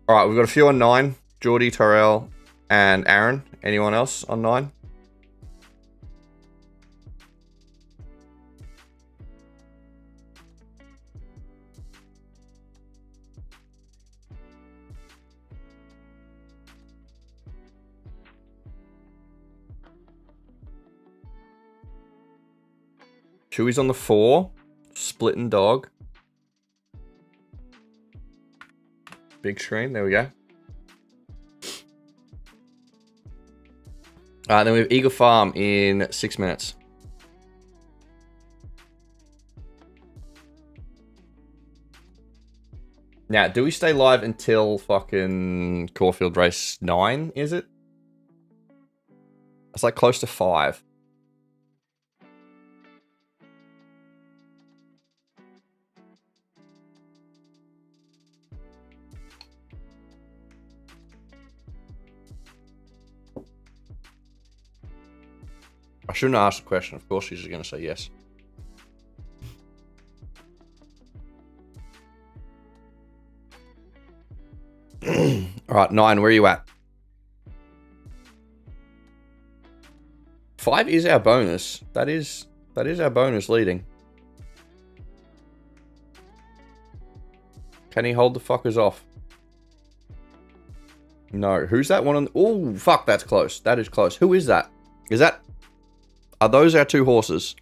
right, we've got a few on 9. Geordie, Terrell, and Aaron. Anyone else on 9? Chewy's on the 4. Splitting dog. Big screen. There we go. Then we have Eagle Farm in 6 minutes. Now, do we stay live until fucking Corfield race 9, is it? It's like close to 5. I shouldn't ask the question. Of course she's just going to say yes. All right, 9, where are you at? 5 is our bonus. That is our bonus leading. Can he hold the fuckers off? No. Who's that one on? Oh, fuck, that's close. That is close. Who is that? Are those our 2 horses?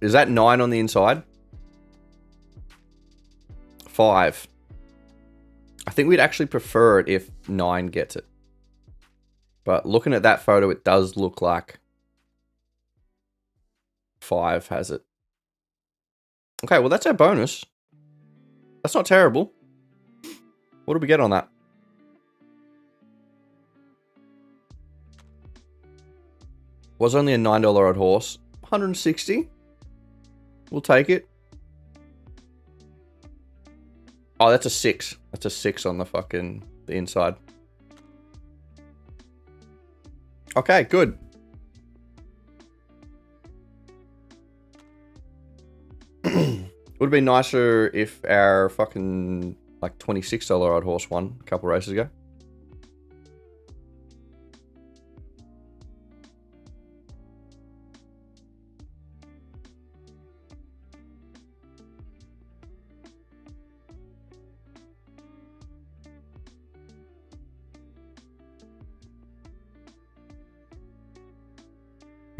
Is that 9 on the inside? 5. I think we'd actually prefer it if 9 gets it. But looking at that photo, it does look like 5 has it. Okay, well, that's our bonus. That's not terrible. What did we get on that? Was only a $9 odd horse. 160. We'll take it. Oh, that's a 6. That's a 6 on the inside. Okay, good. Would have been nicer if our fucking like $26 odd horse won a couple races ago.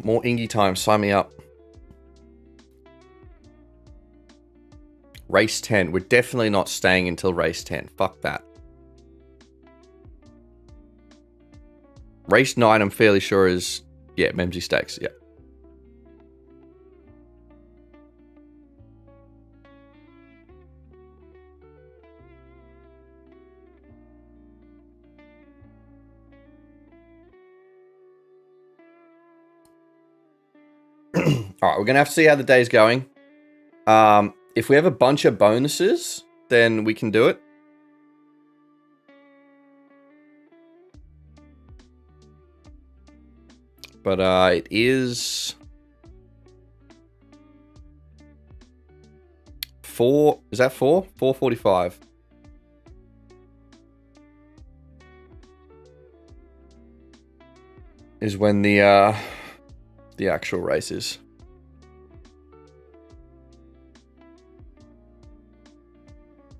More Ingy time, sign me up. Race 10. We're definitely not staying until race 10. Fuck that. Race 9, I'm fairly sure is... Yeah, Memsie Stakes. Yeah. All right, we're going to have to see how the day's going. If we have a bunch of bonuses, then we can do it. But it is 4. Is that 4? 4:45. Is when the actual race is.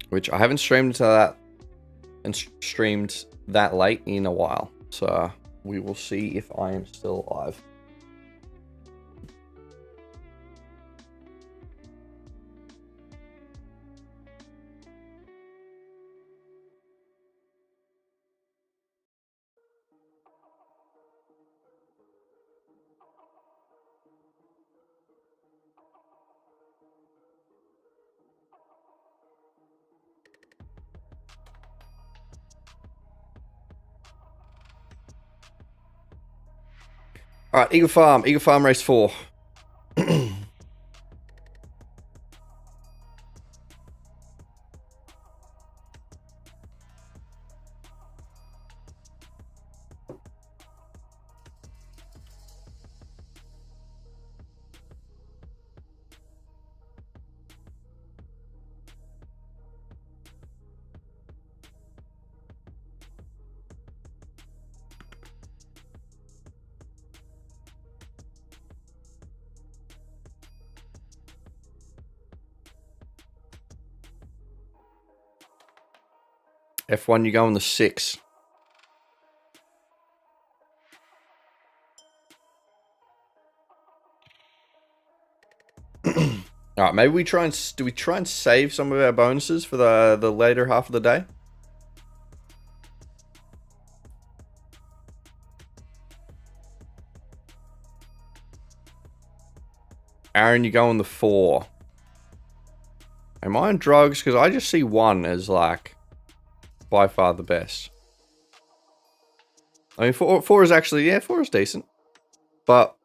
Which I haven't streamed that late in a while. So we will see if I am still alive. All right, Eagle Farm race 4. F1, you go on the 6. All right, maybe we try and save some of our bonuses for the later half of the day. Aaron, you go on the 4. Am I on drugs? Because I just see 1 as like by far the best. I mean, 4 is actually, yeah, 4 is decent. But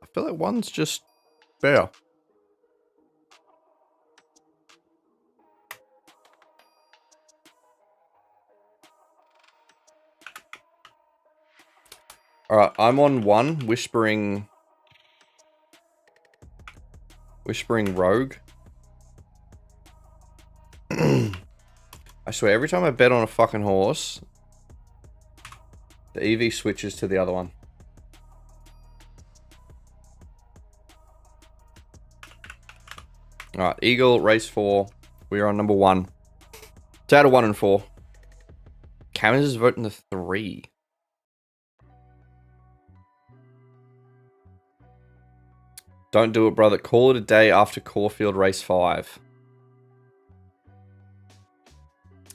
I feel like 1's just better. Alright, I'm on 1, Whispering Rogue. I swear, every time I bet on a fucking horse, the EV switches to the other one. Alright, Eagle, race 4. We are on number 1. It's out of 1 and 4. Cameron is voting the 3. Don't do it, brother. Call it a day after Corfield race 5.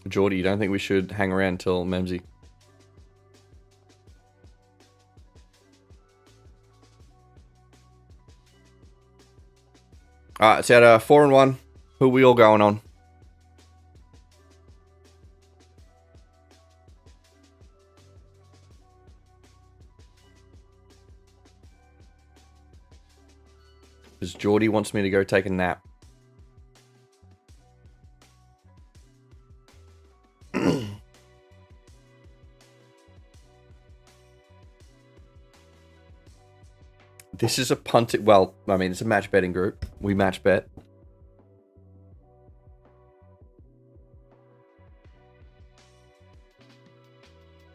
Geordie, you don't think we should hang around until Memsie? Alright, it's out 4 and 1. Who are we all going on? Because Geordie wants me to go take a nap. This is a punt. Well, I mean, it's a match betting group. We match bet.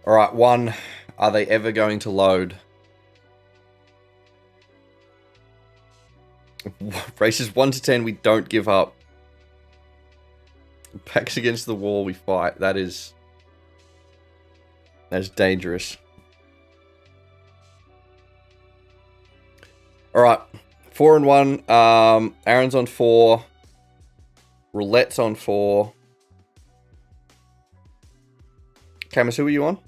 All right, 1. Are they ever going to load? Races 1 to 10, we don't give up. Backs against the wall, we fight. That's dangerous. All right, 4 and 1. Aaron's on 4. Roulette's on 4. Camus, who are you on?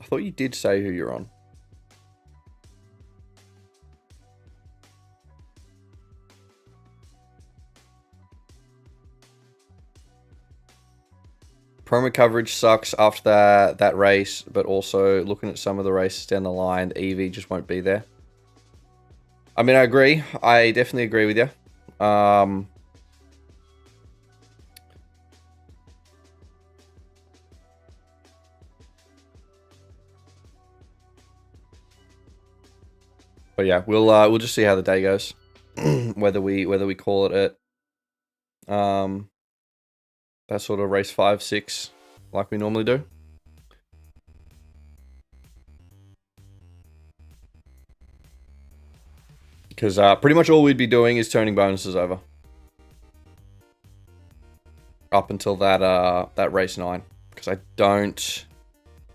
I thought you did say who you're on. Promo coverage sucks after that race, but also looking at some of the races down the line, Evie just won't be there. I mean, I agree. I definitely agree with you. But yeah, we'll just see how the day goes. whether we call it at that sort of race 5, 6 like we normally do. Because pretty much all we'd be doing is turning bonuses over. Up until that race 9. Because I don't...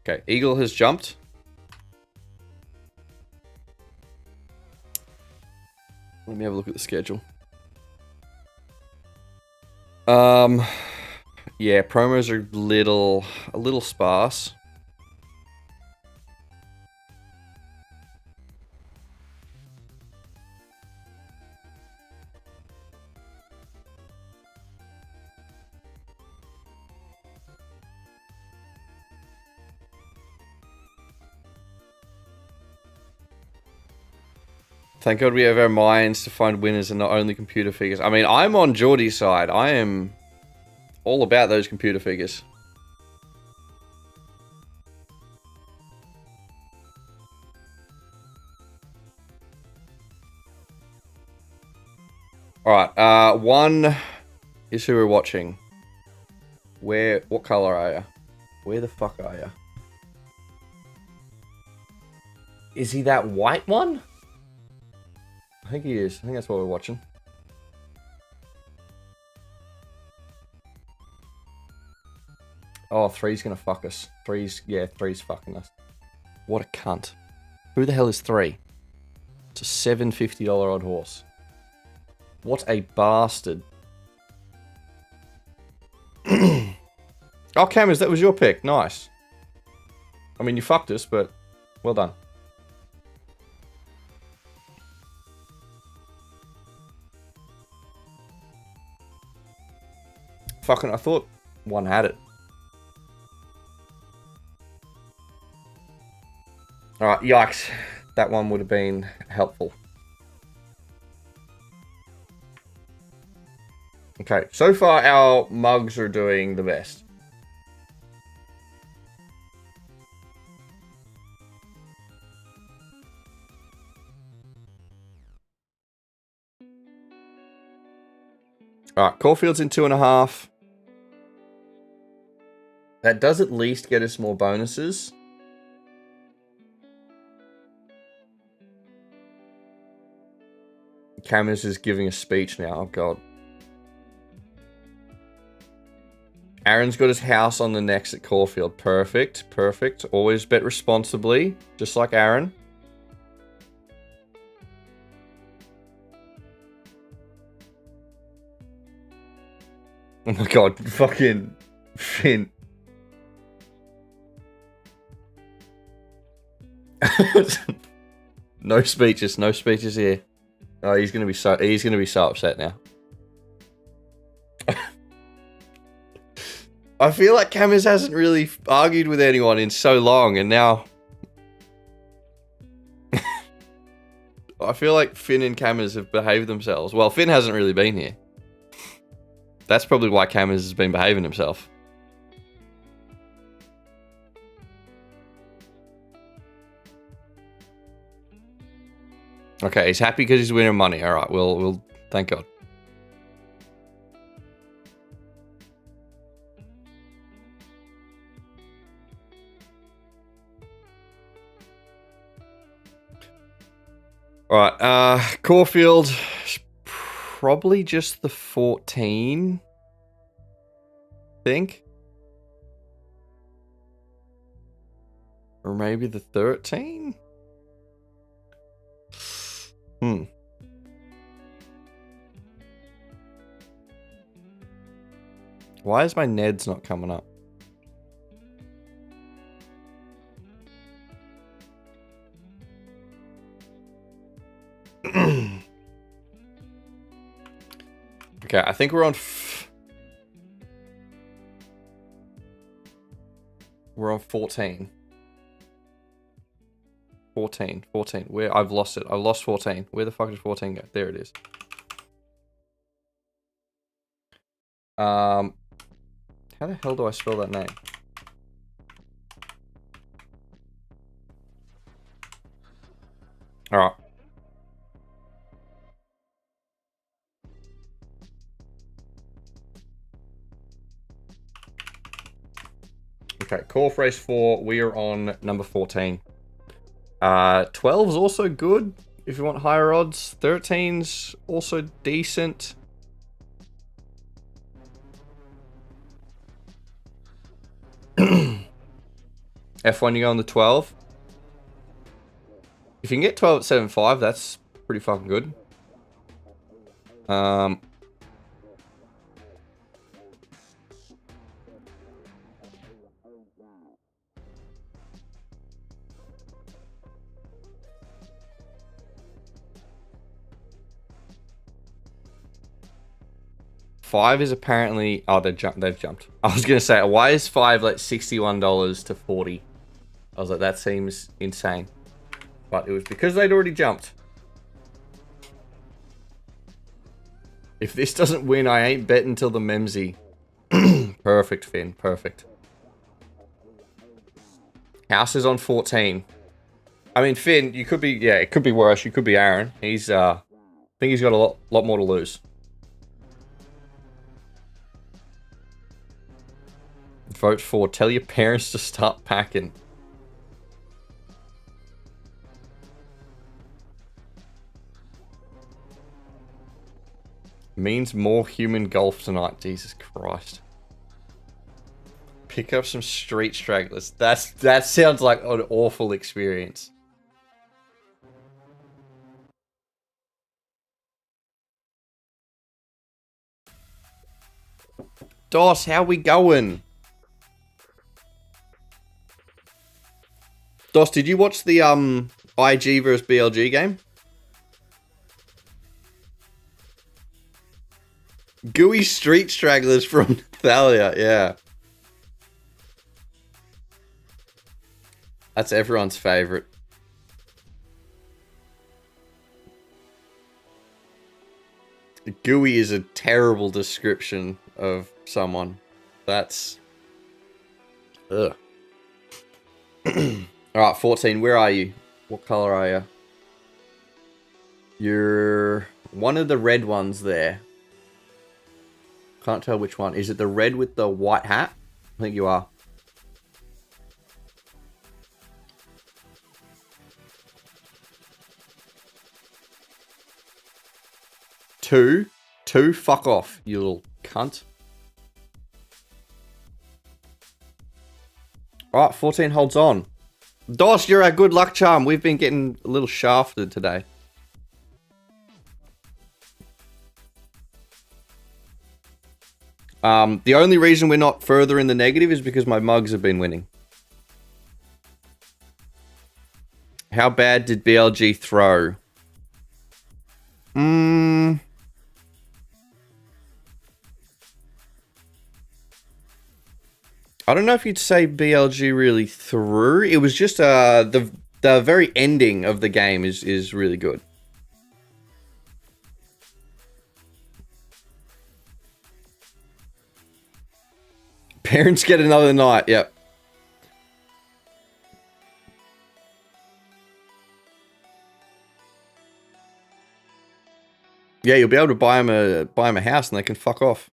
Okay, Eagle has jumped. Let me have a look at the schedule. Yeah, promos are a little sparse. Thank God we have our minds to find winners and not only computer figures. I mean, I'm on Geordie's side. I am all about those computer figures. Alright, 1 is who we're watching. What color are you? Where the fuck are you? Is he that white one? I think he is. I think that's what we're watching. Oh, 3's gonna fuck us. 3's fucking us. What a cunt. Who the hell is 3? It's a $750 odd horse. What a bastard. Oh, Cammers, that was your pick. Nice. I mean, you fucked us, but well done. Fucking, I thought one had it. Alright, yikes. That one would have been helpful. Okay, so far our mugs are doing the best. Alright, Corfield's in 2.5. That does at least get us more bonuses. Cameras is giving a speech now. Oh, God. Aaron's got his house on the next at Corfield. Perfect. Perfect. Always bet responsibly, just like Aaron. Oh, my God. Fucking Finn. No speeches. No speeches here. Oh, he's gonna be so upset now. I feel like Cammers hasn't really argued with anyone in so long, and now I feel like Finn and Cammers have behaved themselves. Well, Finn hasn't really been here. That's probably why Cammers has been behaving himself. Okay, he's happy because he's winning money. All right, we'll thank God. All right, Corfield, probably just the 14, I think. Or maybe the 13? Why is my Neds not coming up? Okay, I think we're on... We're on 14. 14. Where? I've lost it. I've lost 14. Where the fuck did 14 go? There it is. How the hell do I spell that name? Alright. Okay, Corf Race 4, we are on number 14. 12's also good if you want higher odds. 13's also decent. F1, you go on the 12. If you can get 12 at 7.5, that's pretty fucking good. 5 is apparently... Oh, they've jumped. I was going to say, why is 5 like $61 to 40? I was like, that seems insane. But it was because they'd already jumped. If this doesn't win, I ain't betting till the Memsie. Perfect, Finn. Perfect. House is on 14. I mean, Finn, you could be... Yeah, it could be worse. You could be Aaron. He's... I think he's got a lot more to lose. Vote for tell your parents to start packing. Means more human golf tonight. Jesus Christ. Pick up some street stragglers. That sounds like an awful experience. Doss, how we going? Doss, did you watch the IG versus BLG game? Gooey street stragglers from Thalia, yeah. That's everyone's favorite. Gooey is a terrible description of someone. That's... Ugh. Alright, 14, where are you? What color are you? You're one of the red ones there. Can't tell which one. Is it the red with the white hat? I think you are. Two? Fuck off, you little cunt. Alright, 14 holds on. Doss, you're our good luck charm. We've been getting a little shafted today. The only reason we're not further in the negative is because my mugs have been winning. How bad did BLG throw? I don't know if you'd say BLG really threw. It was just the very ending of the game is really good. Parents get another night, yep. Yeah, you'll be able to buy them a house and they can fuck off.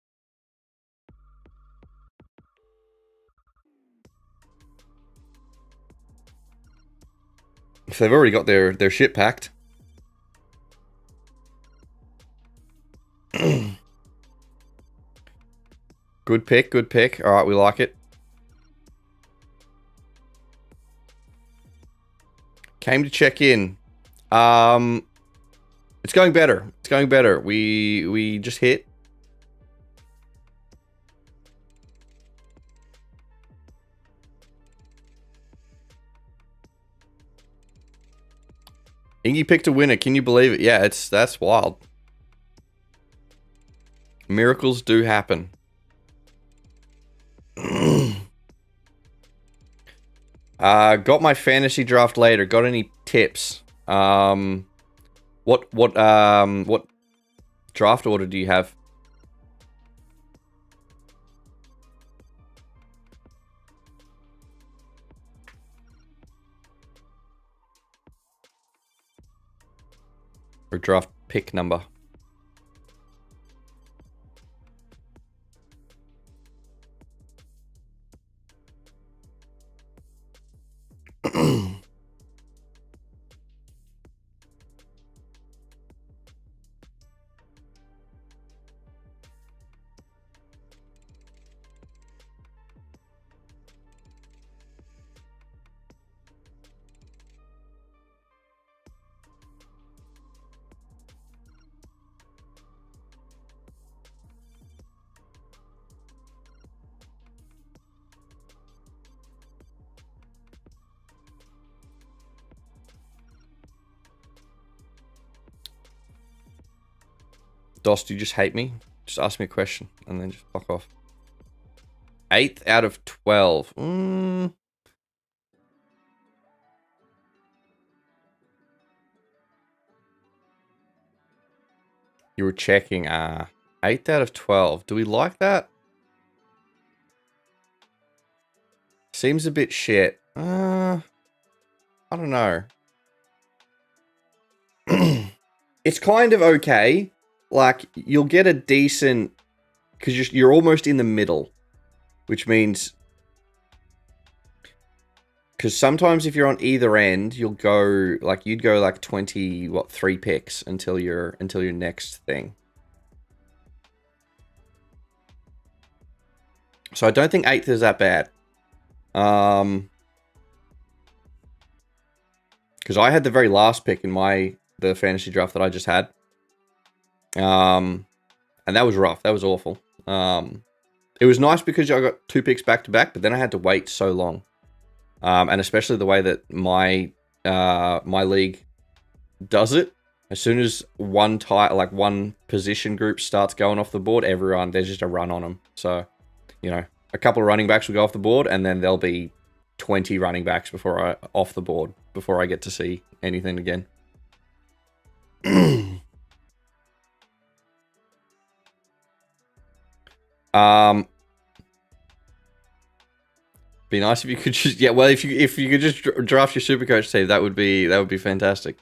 If they've already got their shit packed. Good pick, good pick. Alright, we like it. Came to check in. It's going better. It's going better. We just hit. Ingy picked a winner. Can you believe it? Yeah, that's wild. Miracles do happen. Got my fantasy draft later. Got any tips? What draft order do you have? Or draft pick number? Dos, do you just hate me? Just ask me a question and then just fuck off. 8th out of 12. You were checking. 8th out of 12. Do we like that? Seems a bit shit. I don't know. It's kind of okay. Like, you'll get a decent... Because you're almost in the middle. Which means... Because sometimes if you're on either end, you'll go... Like, you'd go like 20... What, 3 picks until your next thing. So I don't think 8th is that bad. Because I had the very last pick in the fantasy draft that I just had. And that was rough. That was awful. It was nice because I got 2 picks back to back, but then I had to wait so long. And especially the way that my league does it. As soon as one position group starts going off the board, there's just a run on them. So, you know, a couple of running backs will go off the board, and then there'll be 20 running backs off the board before I get to see anything again. Be nice if you could just if you could just draft your Supercoach team, that would be fantastic.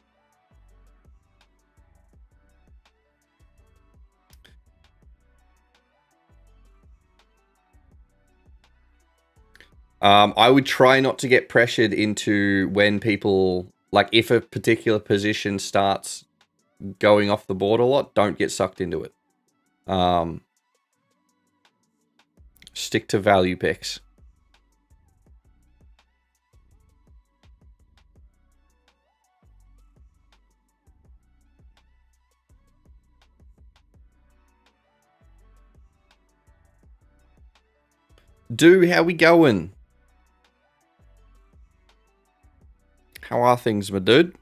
I would try not to get pressured into when people, like, if a particular position starts going off the board a lot, don't get sucked into it. Stick to value picks. How we going? How are things, my dude?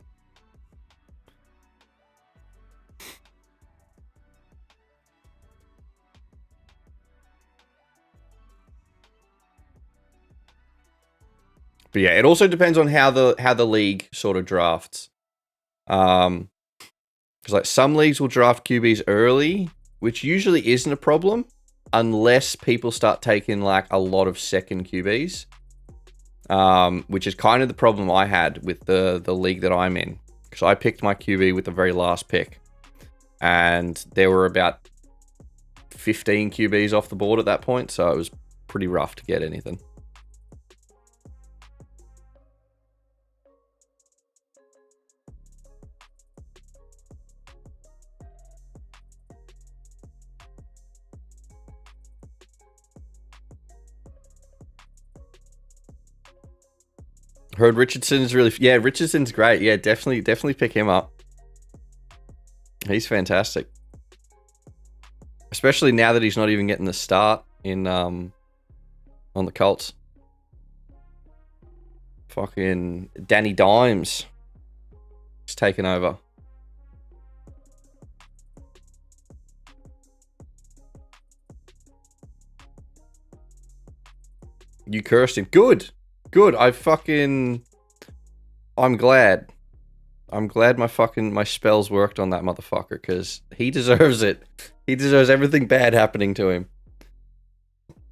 But yeah, it also depends on how the league sort of drafts. Because like some leagues will draft QBs early, which usually isn't a problem, unless people start taking like a lot of second QBs. Which is kind of the problem I had with the league that I'm in. Because I picked my QB with the very last pick. And there were about 15 QBs off the board at that point, so it was pretty rough to get anything. Heard Richardson's really... Yeah, Richardson's great. Yeah, definitely pick him up. He's fantastic. Especially now that he's not even getting the start in on the Colts. Fucking Danny Dimes is taking over. You cursed him. Good. Good. I'm glad. I'm glad my spells worked on that motherfucker, because he deserves it. He deserves everything bad happening to him.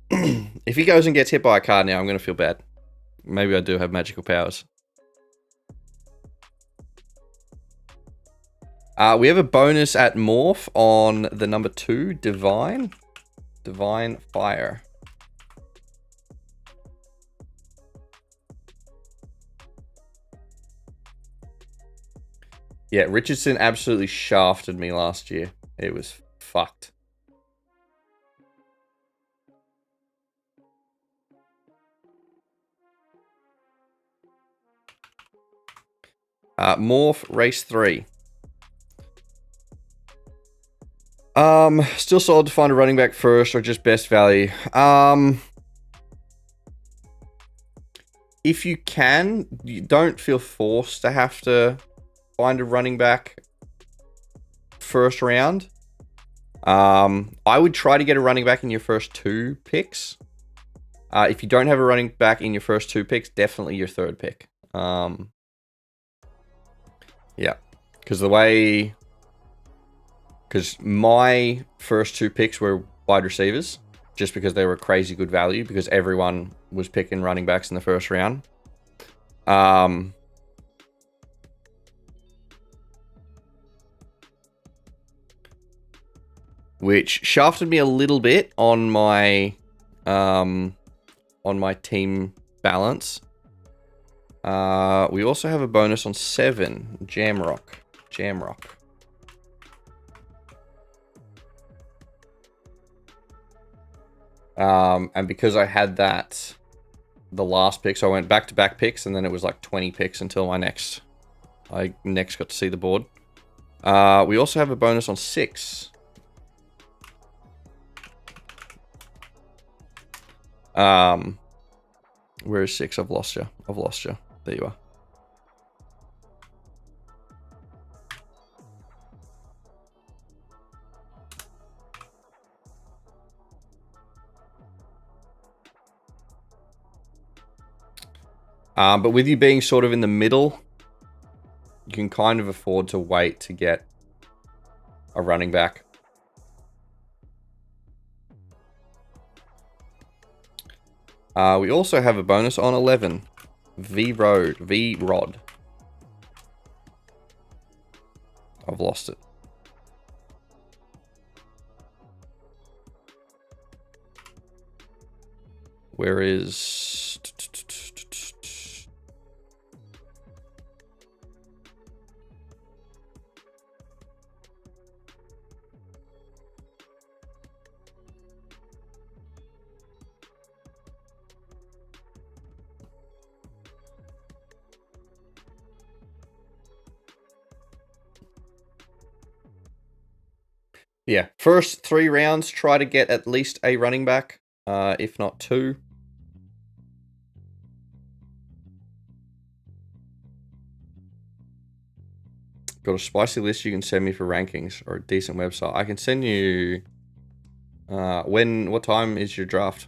If he goes and gets hit by a card now, I'm going to feel bad. Maybe I do have magical powers. We have a bonus at Morph on the number 2, Divine. Divine Fire. Yeah, Richardson absolutely shafted me last year. It was fucked. Morph, race 3. Still solid to find a running back first or just best value. If you can, you don't feel forced to have to find a running back first round. I would try to get a running back in your first 2 picks. If you don't have a running back in your first 2 picks, definitely your 3rd pick. Yeah, because my first 2 picks were wide receivers, just because they were crazy good value, because everyone was picking running backs in the first round. Which shafted me a little bit on my team balance. We also have a bonus on 7, Jamrock. And because I had that the last pick, so I went back-to-back picks, and then it was like 20 picks until I next got to see the board. We also have a bonus on 6. Where is 6? I've lost you. There you are. But with you being sort of in the middle, you can kind of afford to wait to get a running back. We also have a bonus on 11, V-Rod. I've lost it. Where is... Yeah, first 3 rounds, try to get at least a running back, if not 2. Got a spicy list you can send me for rankings, or a decent website. I can send you... what time is your draft?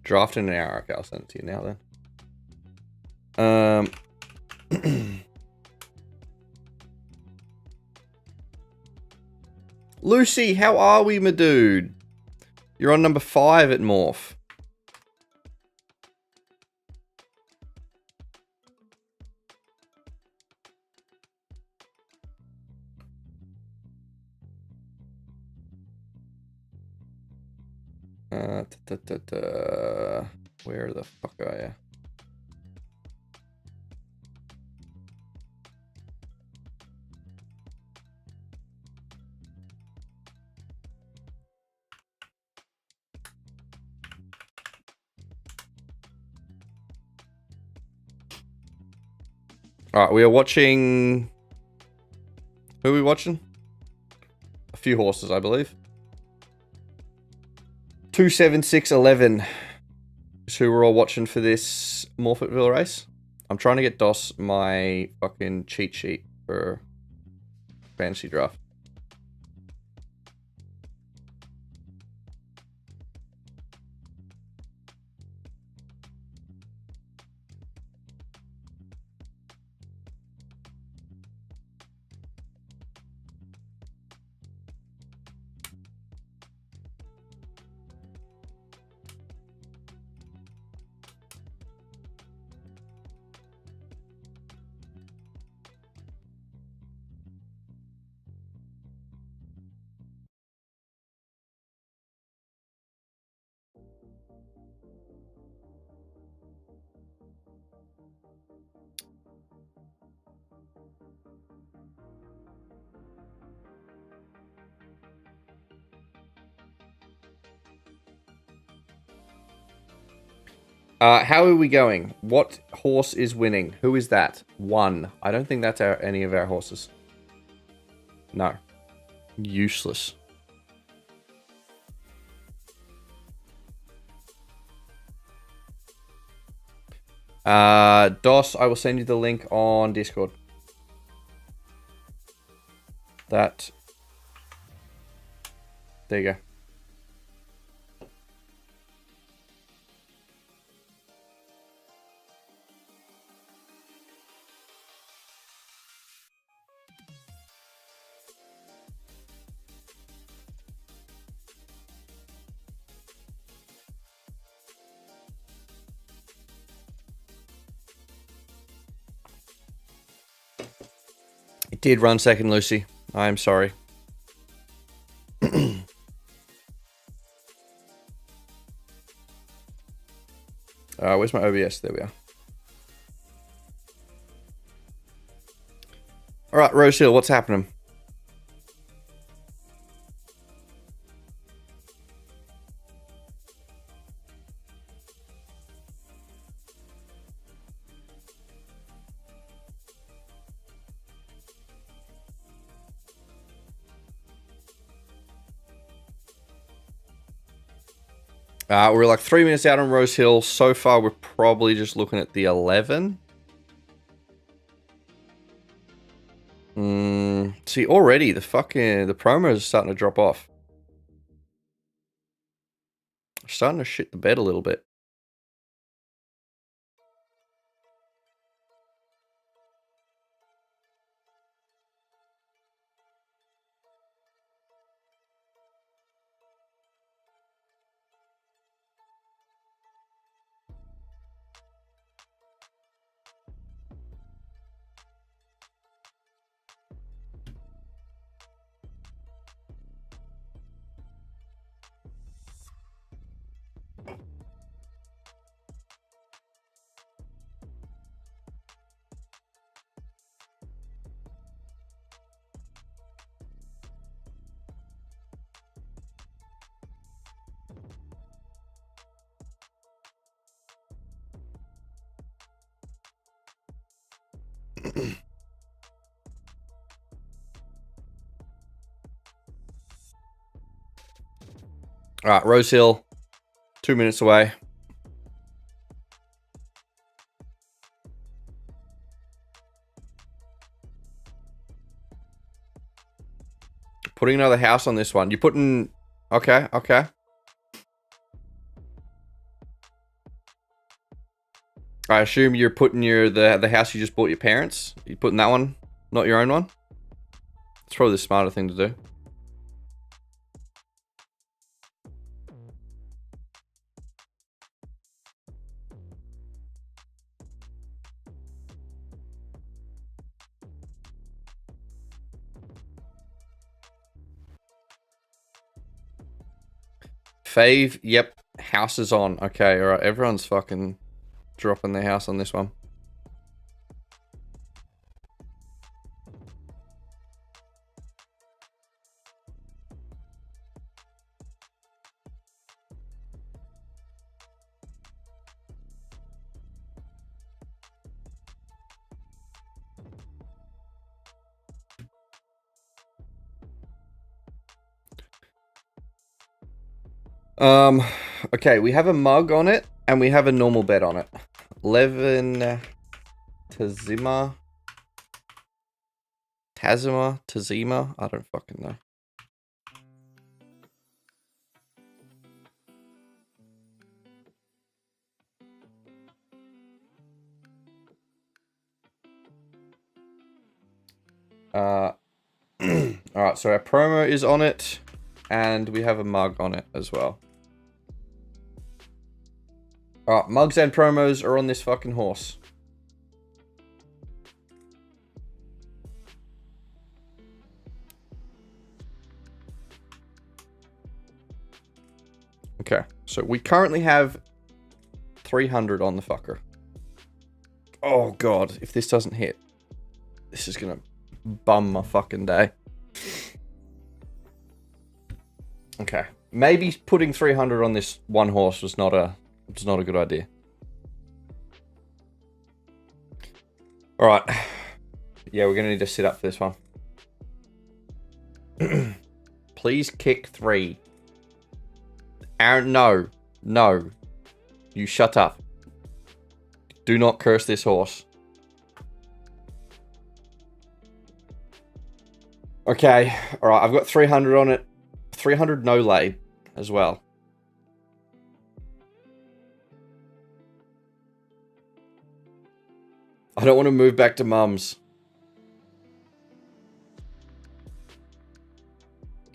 Draft in an hour. Okay, I'll send it to you now then. Lucy, how are we, my dude? You're on number 5 at Morph. Where the fuck are you? Alright, we are watching... Who are we watching? A few horses, I believe. 27611 is who we're all watching for this Morphettville race. I'm trying to get DOS my fucking cheat sheet for fantasy draft. How are we going? What horse is winning? Who is that? 1. I don't think that's any of our horses. No. Useless. DOS, I will send you the link on Discord. There you go. It did run second, Lucy. I'm sorry. Where's my OBS? There we are. All right, Rosehill, what's happening? We're like 3 minutes out on Rosehill. So far, we're probably just looking at the 11. See, already the promos are starting to drop off. Starting to shit the bed a little bit. All right, Rosehill, 2 minutes away. Putting another house on this one. You putting... Okay. I assume you're putting the house you just bought your parents? You putting that one, not your own one? It's probably the smarter thing to do. Fave, yep. House is on. Okay, alright. Everyone's fucking dropping their house on this one. Okay, we have a mug on it, and we have a normal bet on it. 11 Tazima, I don't fucking know. Alright, so our promo is on it, and we have a mug on it as well. Alright, mugs and promos are on this fucking horse. Okay, so we currently have 300 on the fucker. Oh god, if this doesn't hit, this is gonna bum my fucking day. Okay, maybe putting 300 on this one horse was not a good idea. All right. Yeah, we're gonna need to sit up for this one. Please kick 3. Aaron, no. No. You shut up. Do not curse this horse. Okay. All right. I've got 300 on it. 300 no lay as well. I don't want to move back to mum's.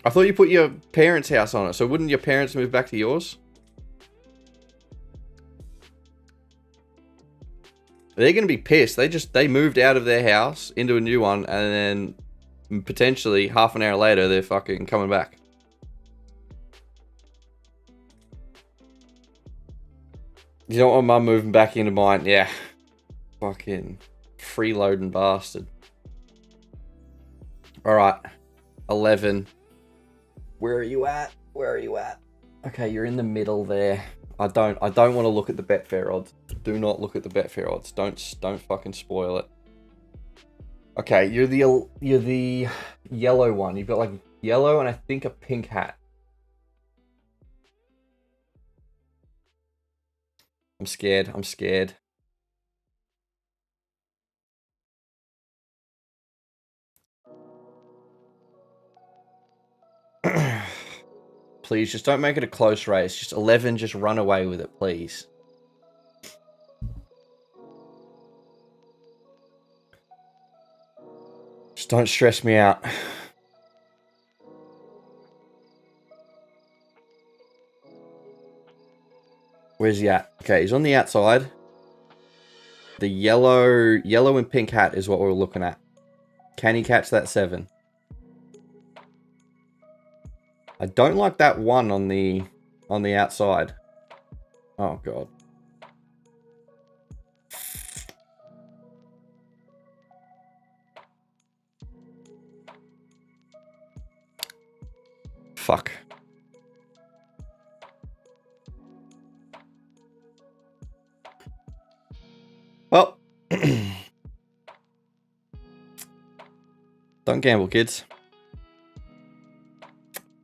I thought you put your parents' house on it, so wouldn't your parents move back to yours? They're going to be pissed. They moved out of their house into a new one, and then potentially half an hour later, they're fucking coming back. You don't want mum moving back into mine? Yeah. Fucking freeloading bastard. Alright. 11. Where are you at? Where are you at? Okay, you're in the middle there. I don't want to look at the Betfair odds. Do not look at the Betfair odds. Don't fucking spoil it. Okay, you're the yellow one. You've got like yellow and I think a pink hat. I'm scared. I'm scared. Please, just don't make it a close race. Just 11, just run away with it, please. Just don't stress me out. Where's he at? Okay, he's on the outside. The yellow and pink hat is what we're looking at. Can he catch that 7? I don't like that 1 on the outside. Oh god. Fuck. Well, don't gamble, kids.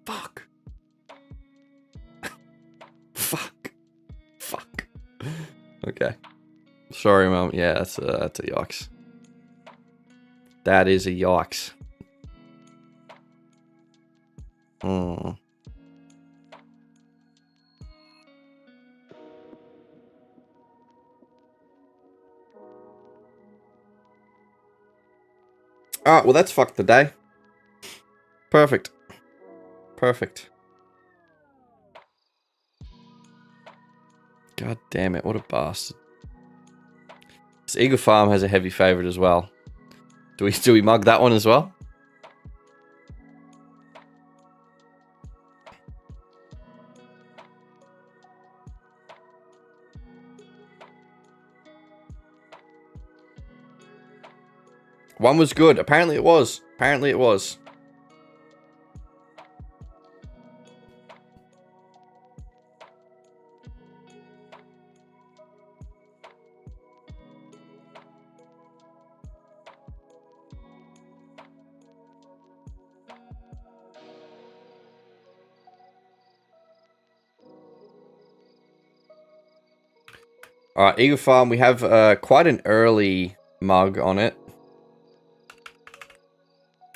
Fuck. Fuck. Okay. Sorry, Mum. Yeah, that's a yikes. That is a yikes. Hmm. Alright, well that's fucked the day. Perfect. Perfect. God damn it, what a bastard. This Eagle Farm has a heavy favourite as well. Do we mug that one as well? One was good. Apparently it was. Apparently it was. Alright, Eagle Farm, we have quite an early mug on it.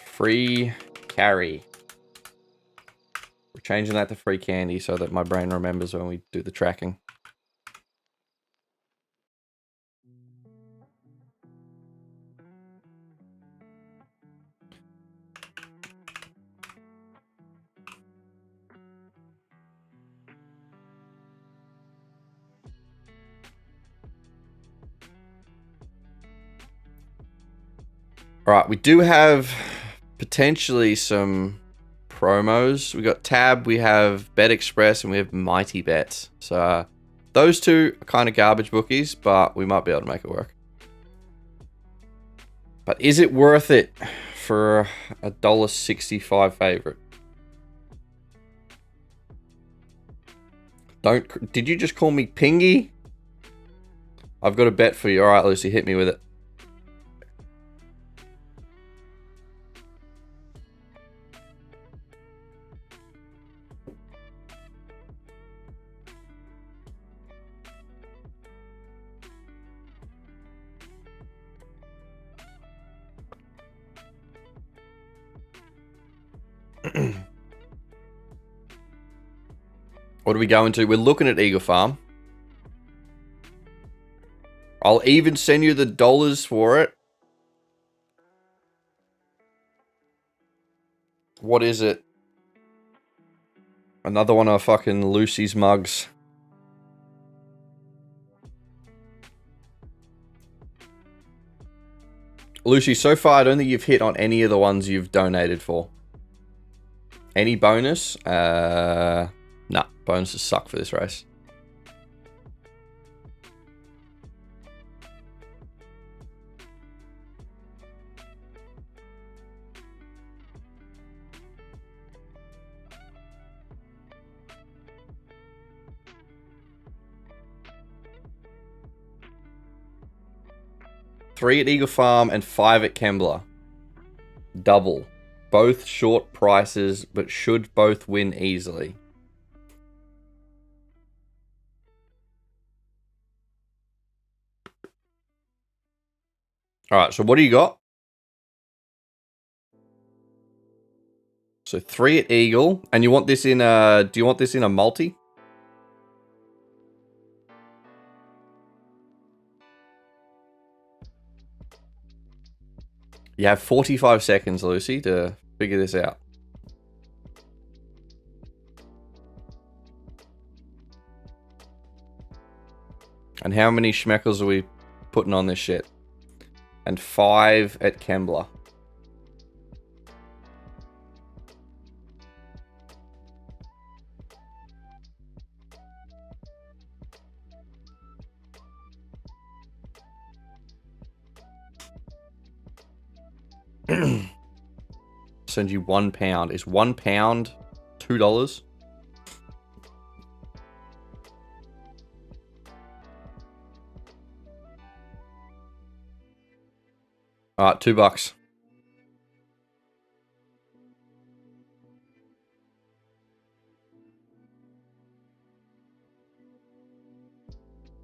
Free carry. We're changing that to free candy so that my brain remembers when we do the tracking. Alright, we do have potentially some promos. We got Tab, we have Bet Express, and we have Mighty Bet. So those two are kind of garbage bookies, but we might be able to make it work. But is it worth it for a $1.65 favorite? Did you just call me Pingy? I've got a bet for you. Alright, Lucy, hit me with it. What are we going to? We're looking at Eagle Farm. I'll even send you the dollars for it. What is it? Another one of fucking Lucy's mugs. Lucy, so far I don't think you've hit on any of the ones you've donated for. Any bonus? Nah, bonuses suck for this race. Three at Eagle Farm and 5 at Kembla. Double. Both short prices, but should both win easily. Alright, so what do you got? So 3 at Eagle. And you want this in a... Do you want this in a multi? You have 45 seconds, Lucy, to figure this out. And how many schmeckles are we putting on this shit? And 5 at Kembla. Send you £1. Is £1 $2? Alright, $2.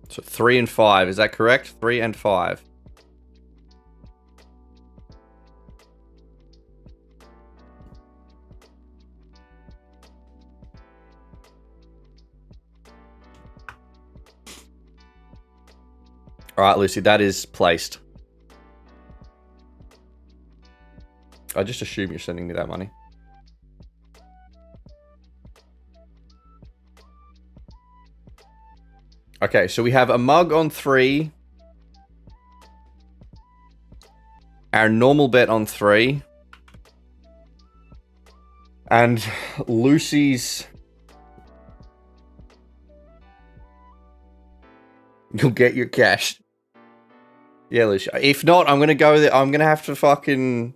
So 3 and 5, is that correct? 3 and 5. Alright, Lucy, that is placed. I just assume you're sending me that money. Okay, so we have a mug on 3. Our normal bet on 3. And Lucy's... You'll get your cash. Yeah, Lucy. If not, I'm gonna go there. I'm gonna have to fucking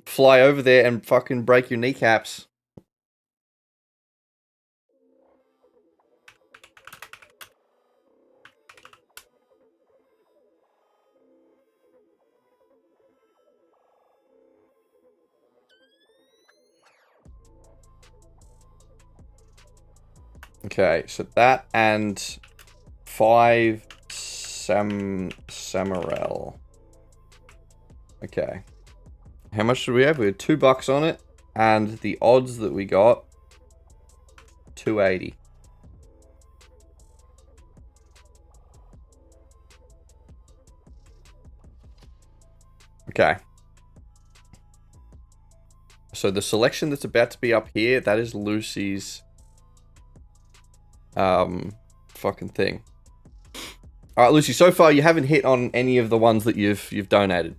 fly over there and fucking break your kneecaps. Okay, so that and 5 Samarel. Okay. How much did we have? We had $2 on it, and the odds that we got 280. Okay. So the selection that's about to be up here, that is Lucy's fucking thing. All right, Lucy, so far you haven't hit on any of the ones that you've donated.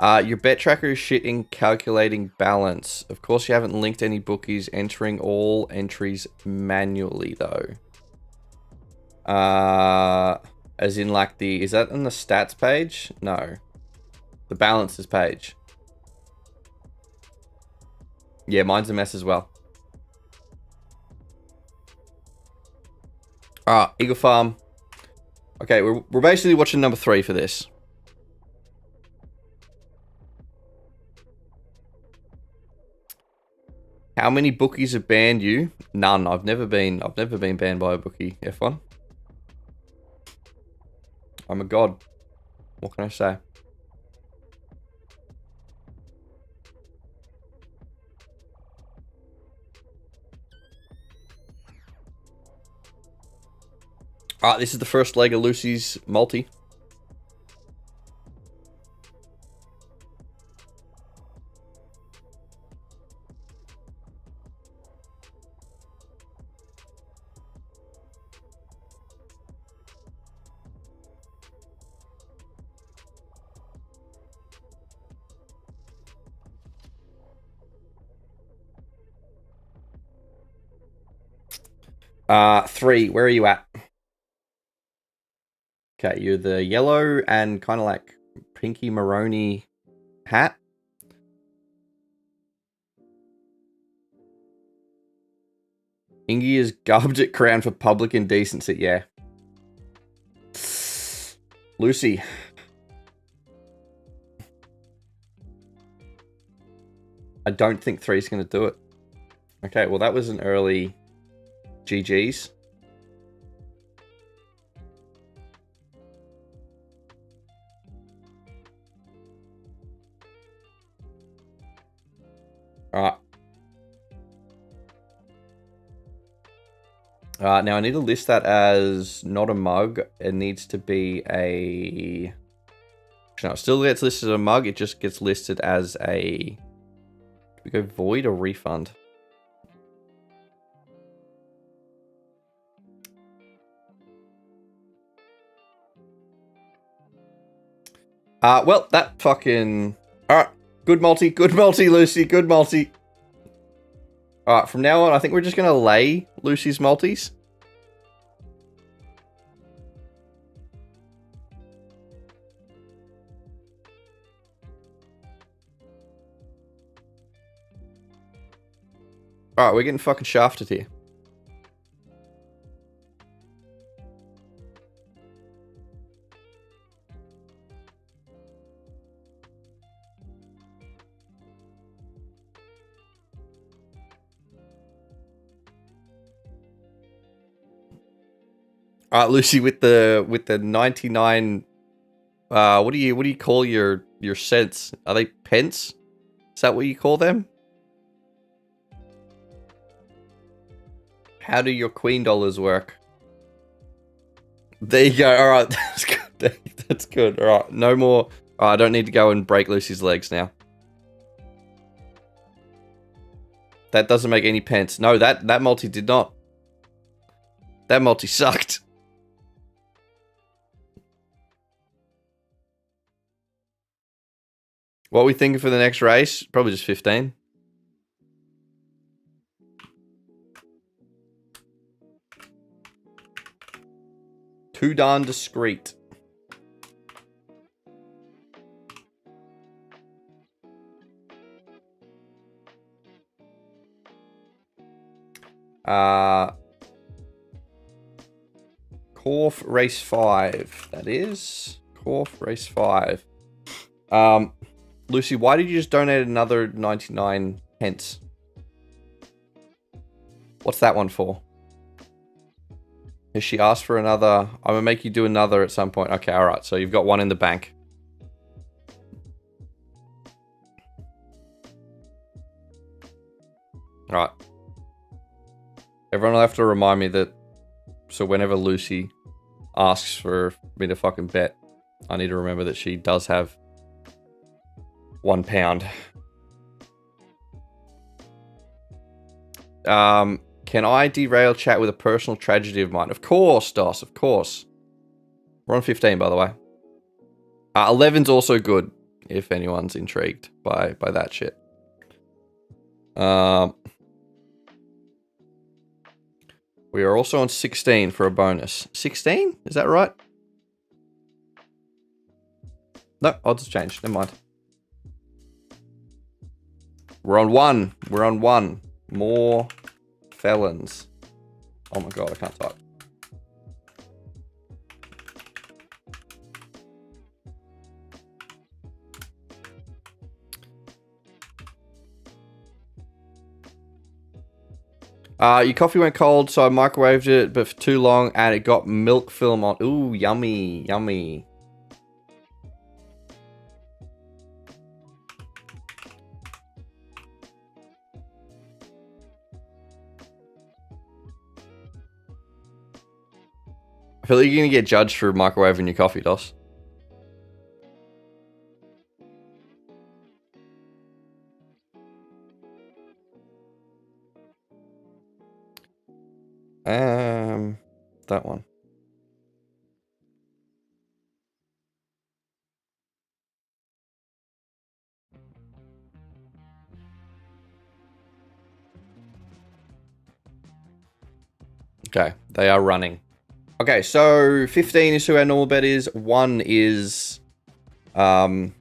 Your bet tracker is shit in calculating balance. Of course, you haven't linked any bookies, entering all entries manually, though. As in, like, is that on the stats page? No. The balances page. Yeah, mine's a mess as well. Eagle Farm. Okay, we're basically watching number 3 for this. How many bookies have banned you? None. I've never been banned by a bookie. F1. I'm a god. What can I say? Alright, this is the first leg of Lucy's multi. Three, where are you at? Okay, you're the yellow and kind of like pinky maroni hat. Ingy is garbage at crown for public indecency, yeah. Lucy. I don't think three's going to do it. Okay, well that was an early GG's. Alright. Now I need to list that as not a mug. It needs to be a... No, it still gets listed as a mug. It just gets listed as a... We go void or refund? Well, that fucking... Alright. Good multi, Lucy. Good multi. Alright, from now on, I think we're just going to lay Lucy's multis. Alright, we're getting fucking shafted here. Alright, Lucy, with the 99 what do you call your cents? Are they pence? Is that what you call them? How do your queen dollars work? There you go. Alright, that's good. That's good. Alright, no more. I don't need to go and break Lucy's legs now. That doesn't make any pence. No, that multi did not. That multi sucked. What are we thinking for the next race? Probably just 15. Too darn discreet. Corf race 5. That is Corf race 5. Lucy, why did you just donate another 99 pence? What's that one for? Has she asked for another? I'm going to make you do another at some point. Okay, alright. So you've got one in the bank. Alright. Everyone will have to remind me that... So whenever Lucy asks for me to fucking bet, I need to remember that she does have £1. Can I derail chat with a personal tragedy of mine? Of course, Dos, of course. We're on 15, by the way. 11's also good, if anyone's intrigued by that shit. We are also on 16 for a bonus. 16? Is that right? No, odds changed. Never mind. We're on 1. We're on 1. More felons. Oh my god, I can't type. Your coffee went cold, so I microwaved it, but for too long, and it got milk film on. Ooh, yummy, yummy. I feel like you're going to get judged for microwaving your coffee, Dos. That one. Okay, they are running. Okay, so 15 is who our normal bet is. 1 is our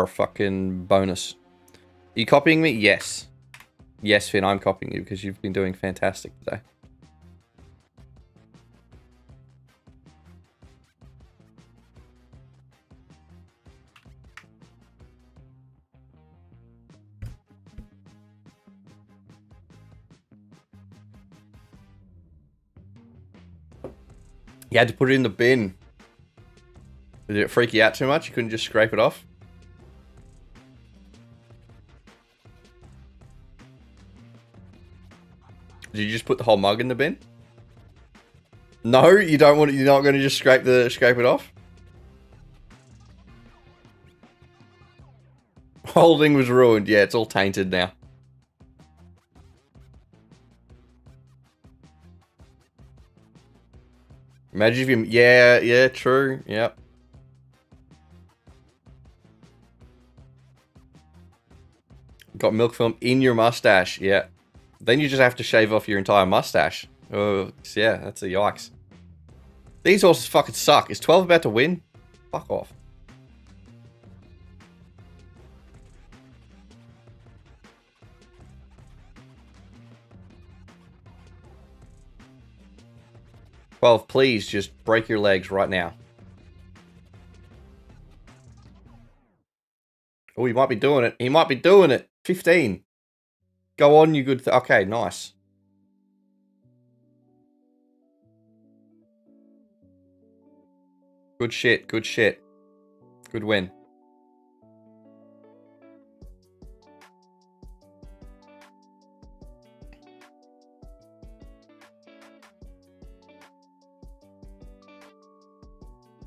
fucking bonus. Are you copying me? Yes. Yes, Finn, I'm copying you because you've been doing fantastic today. You had to put it in the bin. Did it freak you out too much? You couldn't just scrape it off? Did you just put the whole mug in the bin? No, you don't want it. You're not going to just scrape it off? Holding was ruined. Yeah, it's all tainted now. Imagine if you... Yeah, true. Yep. Got milk film in your mustache. Yeah. Then you just have to shave off your entire mustache. Oh, yeah, that's a yikes. These horses fucking suck. Is 12 about to win? Fuck off. Well, please just break your legs right now. Oh, he might be doing it. He might be doing it. 15. Go on, you good... Okay, nice. Good shit, good shit. Good win.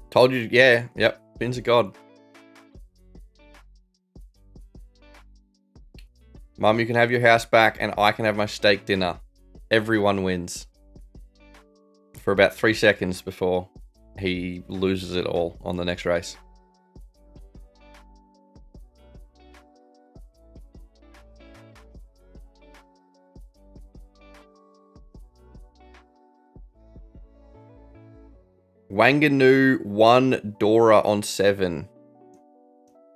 Told you, yeah, yep. Fins of God. Mum, you can have your house back and I can have my steak dinner. Everyone wins. For about 3 seconds before he loses it all on the next race. Wanganoo 1 Dora on 7.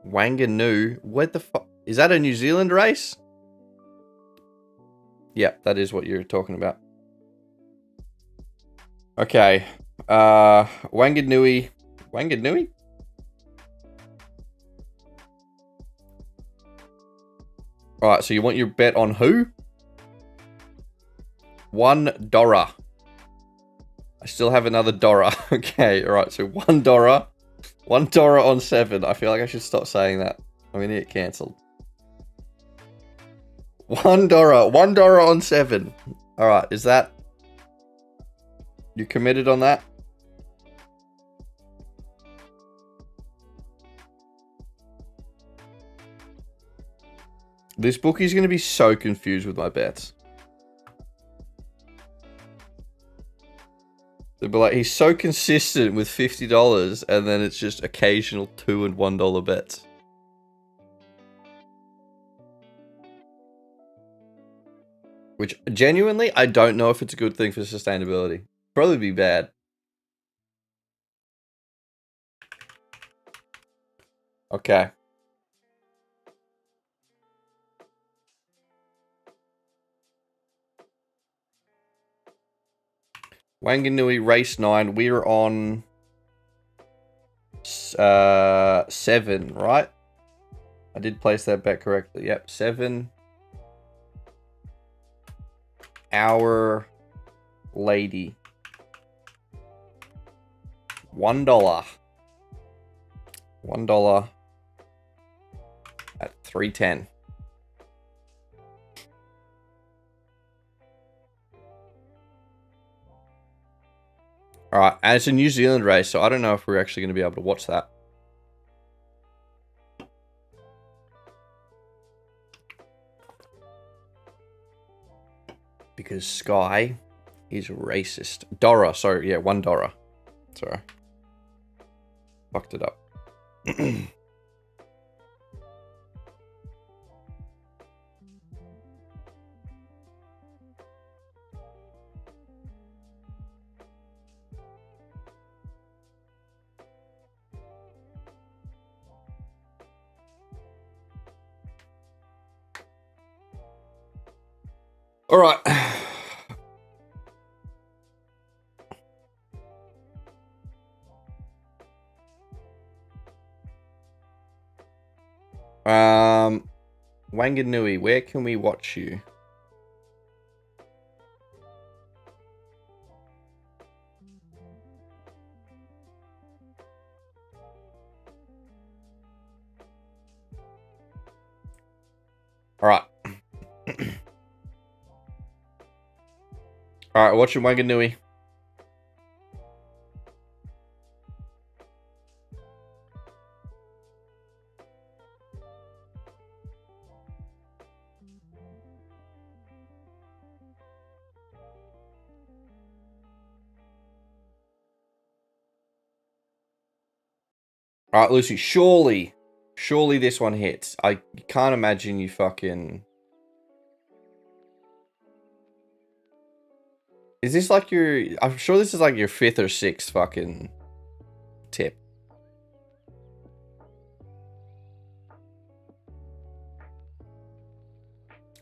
Wanganoo? What the fuck? Is that a New Zealand race? Yep, that is what you're talking about. Okay. Wanganui. Wanganui? Alright, so you want your bet on who? 1 Dora. I still have another Dora. Okay, alright, so 1 Dora. 1 Dora on 7. I feel like I should stop saying that. I'm gonna get cancelled. 1 Dora. 1 Dora on 7. Alright, is that... You committed on that? This bookie's going to be so confused with my bets. They'll be like, he's so consistent with $50, and then it's just occasional $2 and $1 bets. Which, genuinely, I don't know if it's a good thing for sustainability. Probably be bad. Okay. Wanganui race 9. We're on 7, right? I did place that bet correctly. Yep, 7. Our Lady. $1. $1 at 310. All right, and it's a New Zealand race, so I don't know if we're actually going to be able to watch that. Because Sky is racist. Dora, sorry, yeah, $1. Sorry. Fucked it up. All right. Wanganui, where can we watch you? All right. All right, watch your Wanganui. All right, Lucy, surely this one hits. I can't imagine you fucking... Is this like your... I'm sure this is like your 5th or 6th fucking tip.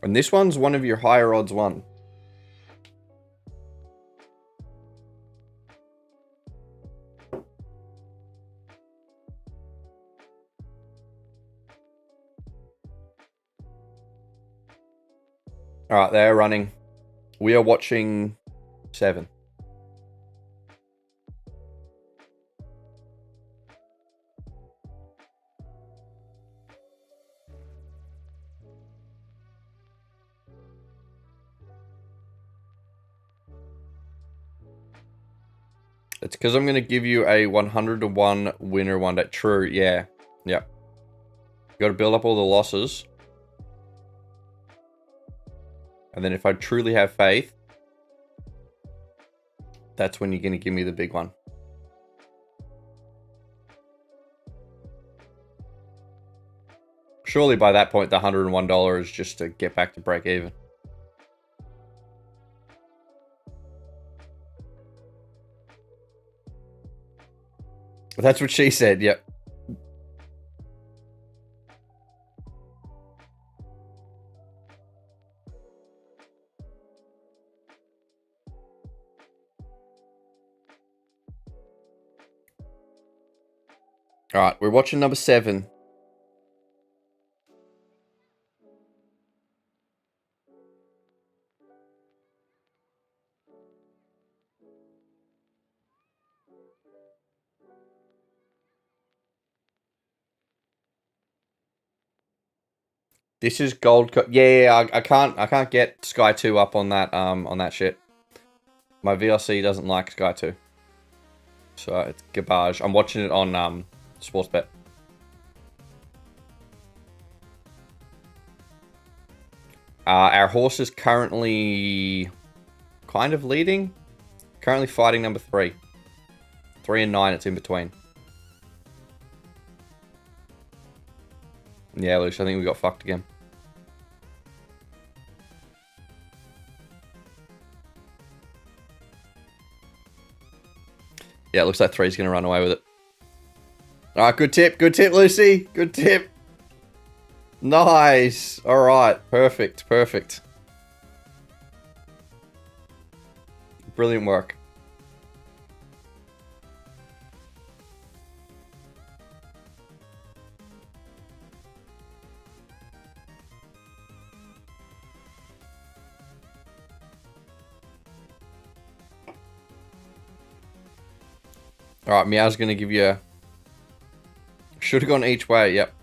And this one's one of your higher odds one. All right, they're running. We are watching 7. It's because I'm going to give you a 100 to 1 winner one day. True, yeah. Yep. You got to build up all the losses. And then if I truly have faith, that's when you're going to give me the big one. Surely by that point, the $101 is just to get back to break even. That's what she said, yep. All right, we're watching number 7. This is gold. Yeah, I can't get Sky 2 up on that shit. My VLC doesn't like Sky 2, so it's garbage. I'm watching it on Sportsbet. Our horse is currently kind of leading. Currently fighting number 3. 3 and 9. It's in between. Yeah, Luce, I think we got fucked again. Yeah, it looks like 3's going to run away with it. All right, good tip, Lucy. Good tip. Nice. All right, perfect. Brilliant work. All right, Meow's going to give you a... Should have gone each way, yep.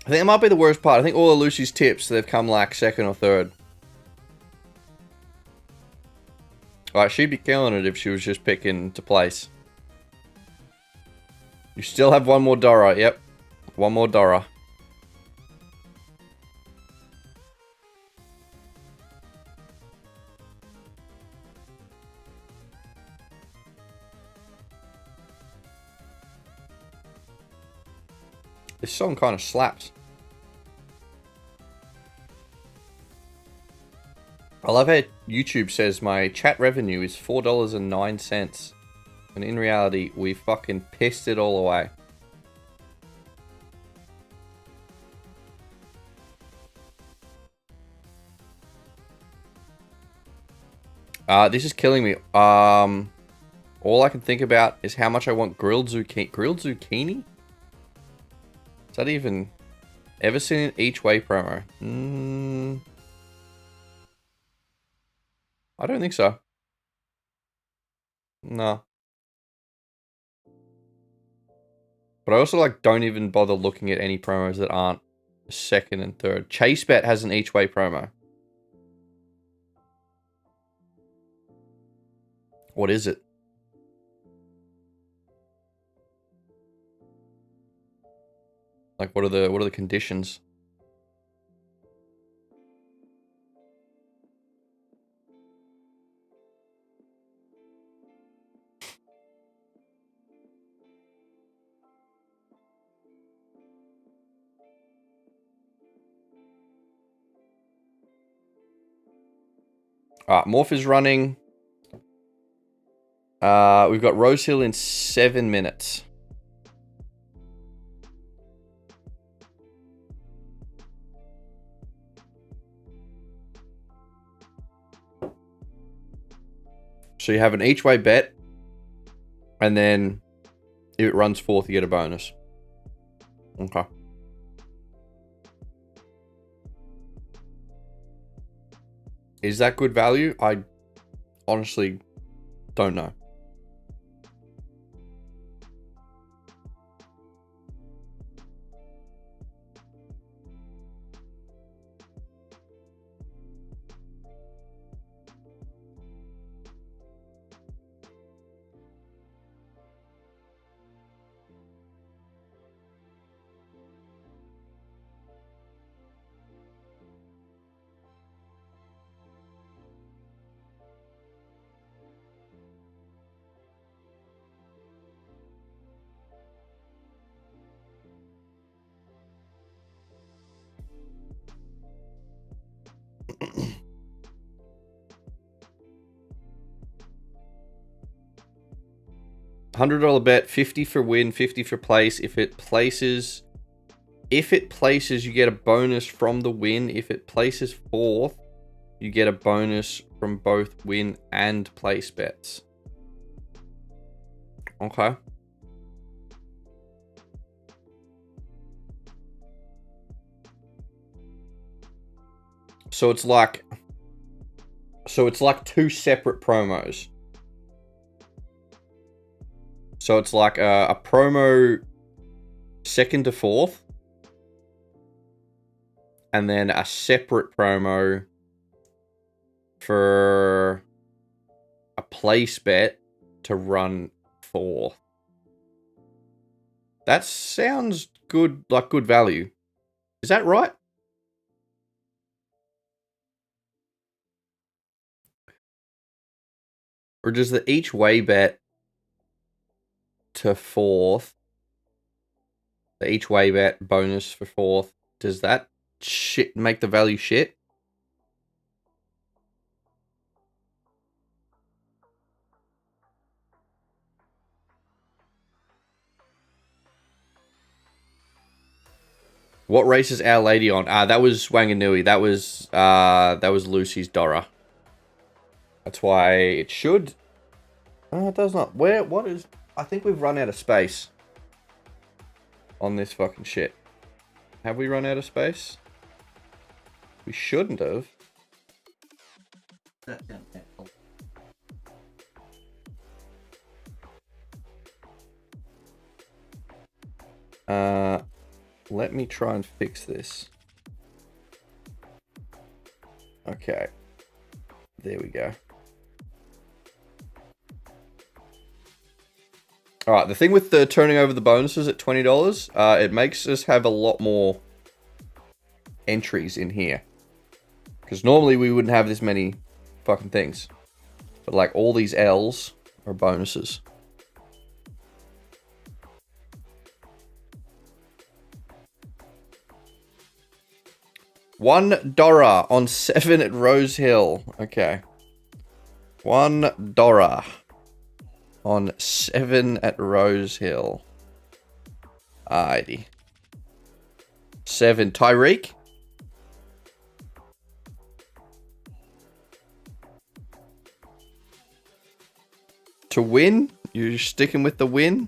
I think that might be the worst part. I think all of Lucy's tips, they've come like second or third. Alright, she'd be killing it if she was just picking to place. You still have one more Dora. Yep. One more Dora. This song kind of slaps. I love how YouTube says my chat revenue is $4.09. And in reality, we fucking pissed it all away. This is killing me. All I can think about is how much I want grilled zucchini. Grilled zucchini? Is that even ever seen an each way promo? I don't think so. No. But I also like don't even bother looking at any promos that aren't second and third. Chase Bet has an each way promo. What is it? Like what are the conditions? Alright, Morph is running. We've got Rosehill in 7 minutes. So you have an each way bet, and then if it runs fourth, you get a bonus. Okay. Is that good value? I honestly don't know. $100 bet, 50 for win, 50 for place. If it places, you get a bonus from the win. If it places fourth, you get a bonus from both win and place bets. Okay. So it's like two separate promos. So it's like a promo second to fourth, and then a separate promo for a place bet to run fourth. That sounds good, like good value. Is that right? Or does the each way bet to fourth, the each way bet bonus for fourth, does that shit make the value shit? What race is Our Lady on? That was Wanganui. That was Lucy's Dora. That's why it should. Oh, it does not. What is? I think we've run out of space on this fucking shit. Have we run out of space? We shouldn't have. Let me try and fix this. Okay. There we go. Alright, the thing with the turning over the bonuses at $20, it makes us have a lot more entries in here. Because normally we wouldn't have this many fucking things. But like all these L's are bonuses. $1 on 7 at Rosehill. Okay. $1 on 7 at Rosehill. Alrighty. 7. Tyreek. To win? You're sticking with the win?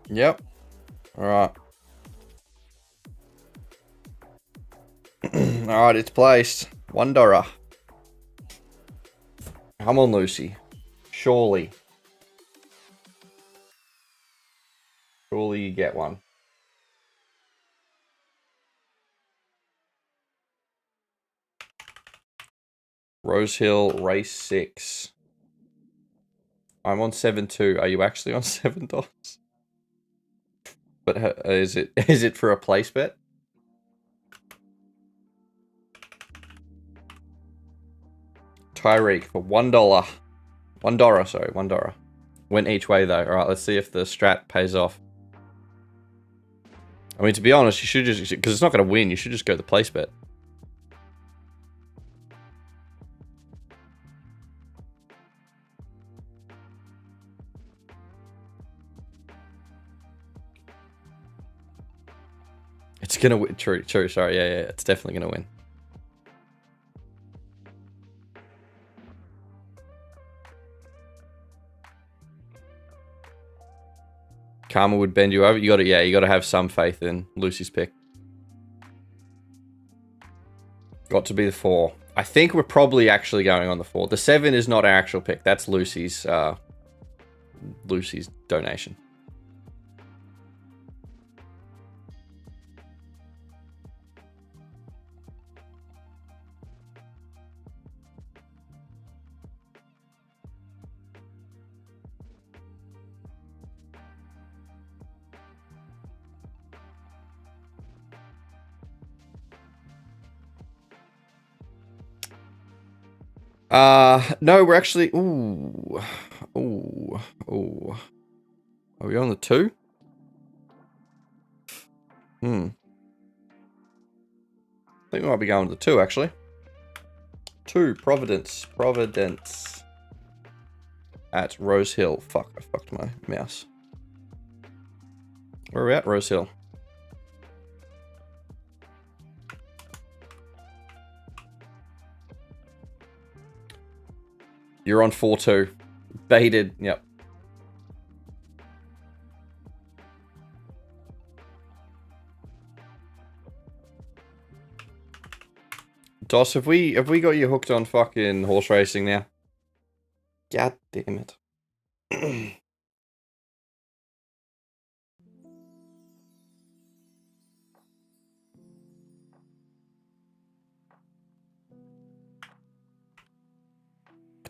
Yep. Alright. Alright, it's placed. $1. Come on, Lucy. Surely. Surely you get one. Rosehill, race 6. I'm on 7 too. Are you actually on $7? But is it for a place bet? Tyreek for $1. $1, sorry, $1. Went each way though. Alright, let's see if the strat pays off. I mean, to be honest, you should just, because it's not going to win, you should just go the place bet. It's gonna win. True, sorry, yeah, it's definitely gonna win. Karma would bend you over. You gotta have some faith in Lucy's pick. Got to be the 4. I think we're probably actually going on the 4. The 7 is not our actual pick. That's Lucy's donation. No, we're actually, ooh. Are we on the 2? I think we might be going to the 2, actually. 2, Providence. At Rosehill. Fuck, I fucked my mouse. Where are we at, Rosehill? You're on 4-2. Baited, yep. Dos, have we got you hooked on fucking horse racing now? God damn it.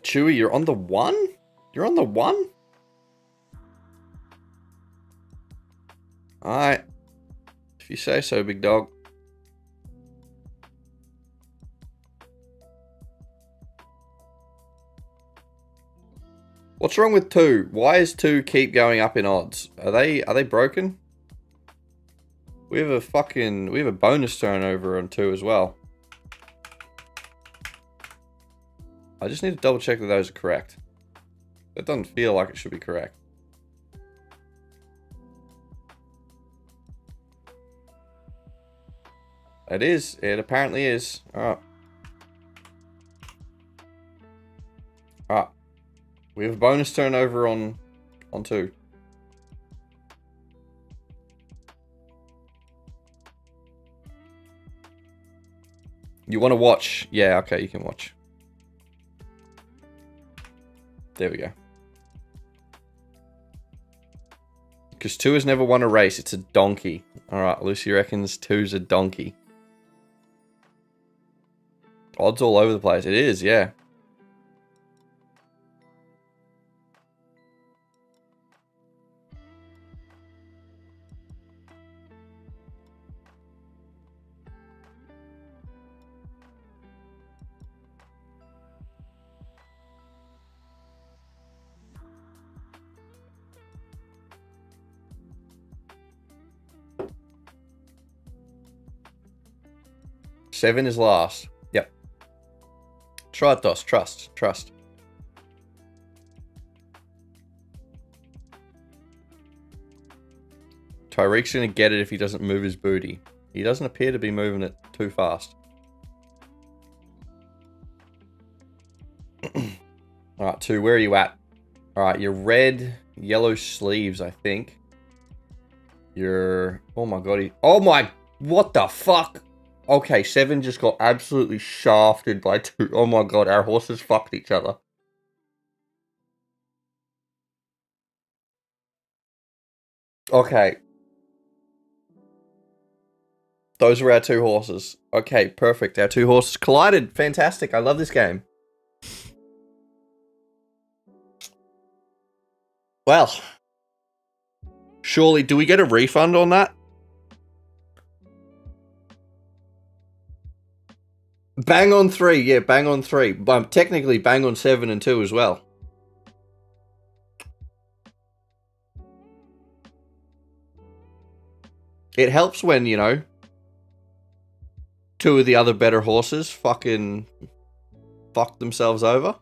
Chewy, you're on the 1? You're on the 1? Alright. If you say so, big dog. What's wrong with 2? Why is 2 keep going up in odds? Are they broken? We have a bonus turnover on 2 as well. I just need to double check that those are correct. That doesn't feel like it should be correct. It is. It apparently is. Alright. Alright. We have a bonus turnover on 2. You want to watch? Yeah, okay, you can watch. There we go. Because 2 has never won a race. It's a donkey. Alright, Lucy reckons 2's a donkey. Odds all over the place. It is, yeah. Seven is last. Yep. Try it, Dos. Trust. Tyreek's going to get it if he doesn't move his booty. He doesn't appear to be moving it too fast. Alright, 2, where are you at? Alright, you're red, yellow sleeves, I think. You're... Oh my god, oh my... What the fuck? Okay, 7 just got absolutely shafted by 2. Oh my god, our horses fucked each other. Okay. Those were our 2 horses. Okay, perfect. Our 2 horses collided. Fantastic. I love this game. Well. Surely, do we get a refund on that? Bang on 3. Yeah, bang on 3. But technically, bang on 7 and 2 as well. It helps when, you know, 2 of the other better horses fucking fucked themselves over.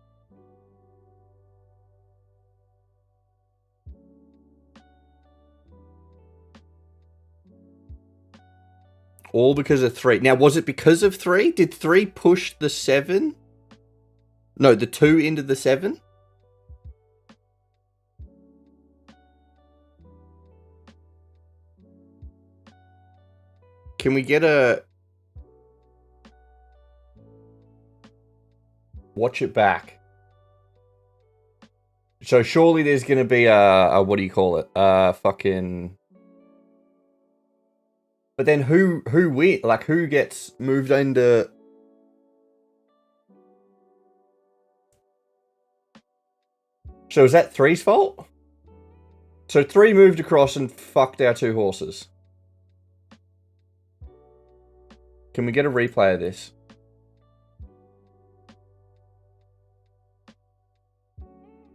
All because of 3. Now, was it because of 3? Did 3 push the 7? No, the 2 into the 7? Can we get a... Watch it back. So surely there's going to be a... What do you call it? Fucking... But then who wins? Like, who gets moved into... So is that 3's fault? So 3 moved across and fucked our 2 horses. Can we get a replay of this?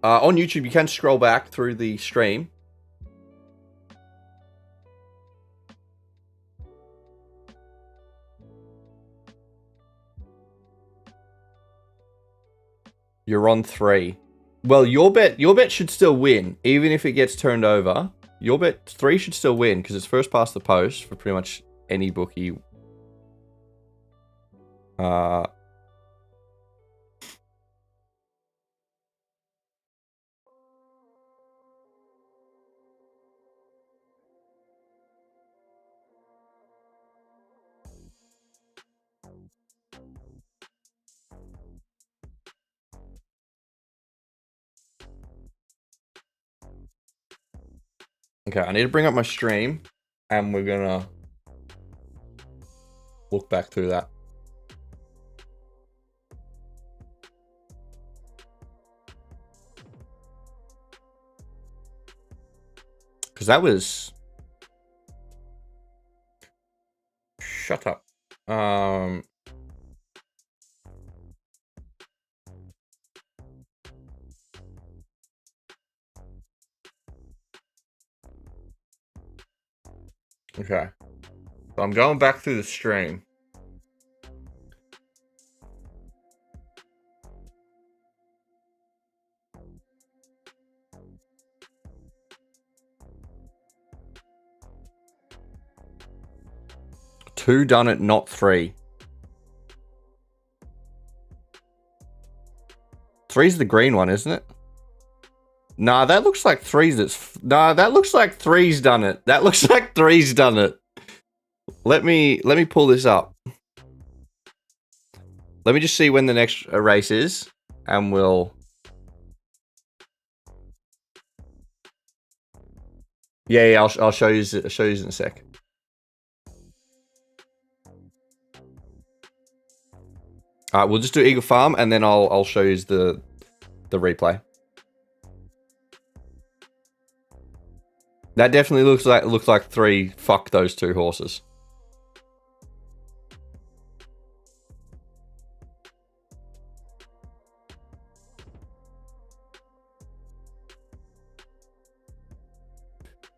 On YouTube, you can scroll back through the stream. You're on 3. Well, your bet should still win, even if it gets turned over. Your bet 3 should still win because it's first past the post for pretty much any bookie. Okay, I need to bring up my stream, and we're gonna look back through that. Because that was... Shut up. Okay. So I'm going back through the stream. Two done it, not 3. 3's the green one, isn't it? Nah, that looks like 3's. Nah, that looks like 3's done it. That looks like 3's done it. Let me pull this up. Let me just see when the next race is, and we'll... Yeah, I'll show you in a sec. All right, we'll just do Eagle Farm, and then I'll show you the replay. That definitely looks like 3. Fuck those 2 horses.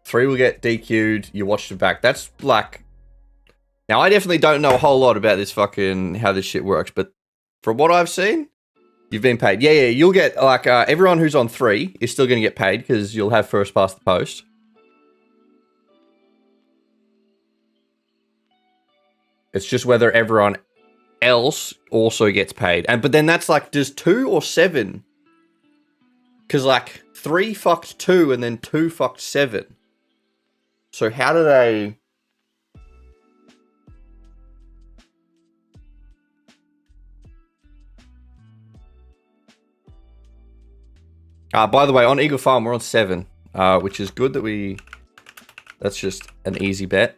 Three will get DQ'd. You watched it back. That's like. Now I definitely don't know a whole lot about this fucking how this shit works, but from what I've seen, you've been paid. Yeah, you'll get like everyone who's on 3 is still going to get paid because you'll have first past the post. It's just whether everyone else also gets paid, but then that's like, does 2 or 7? Because like 3 fucked 2 and then 2 fucked 7. So how do they? By the way, on Eagle Farm, we're on 7, which is good that we... That's just an easy bet.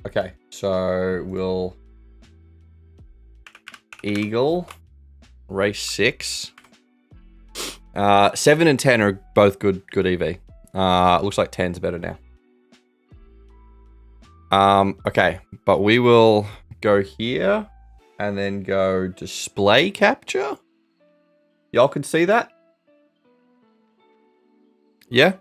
Okay, so we'll... Eagle, race 6. 7 and 10 are both good EV. Looks like 10's better now. Okay, but we will go here and then go display capture. Y'all can see that? Yeah?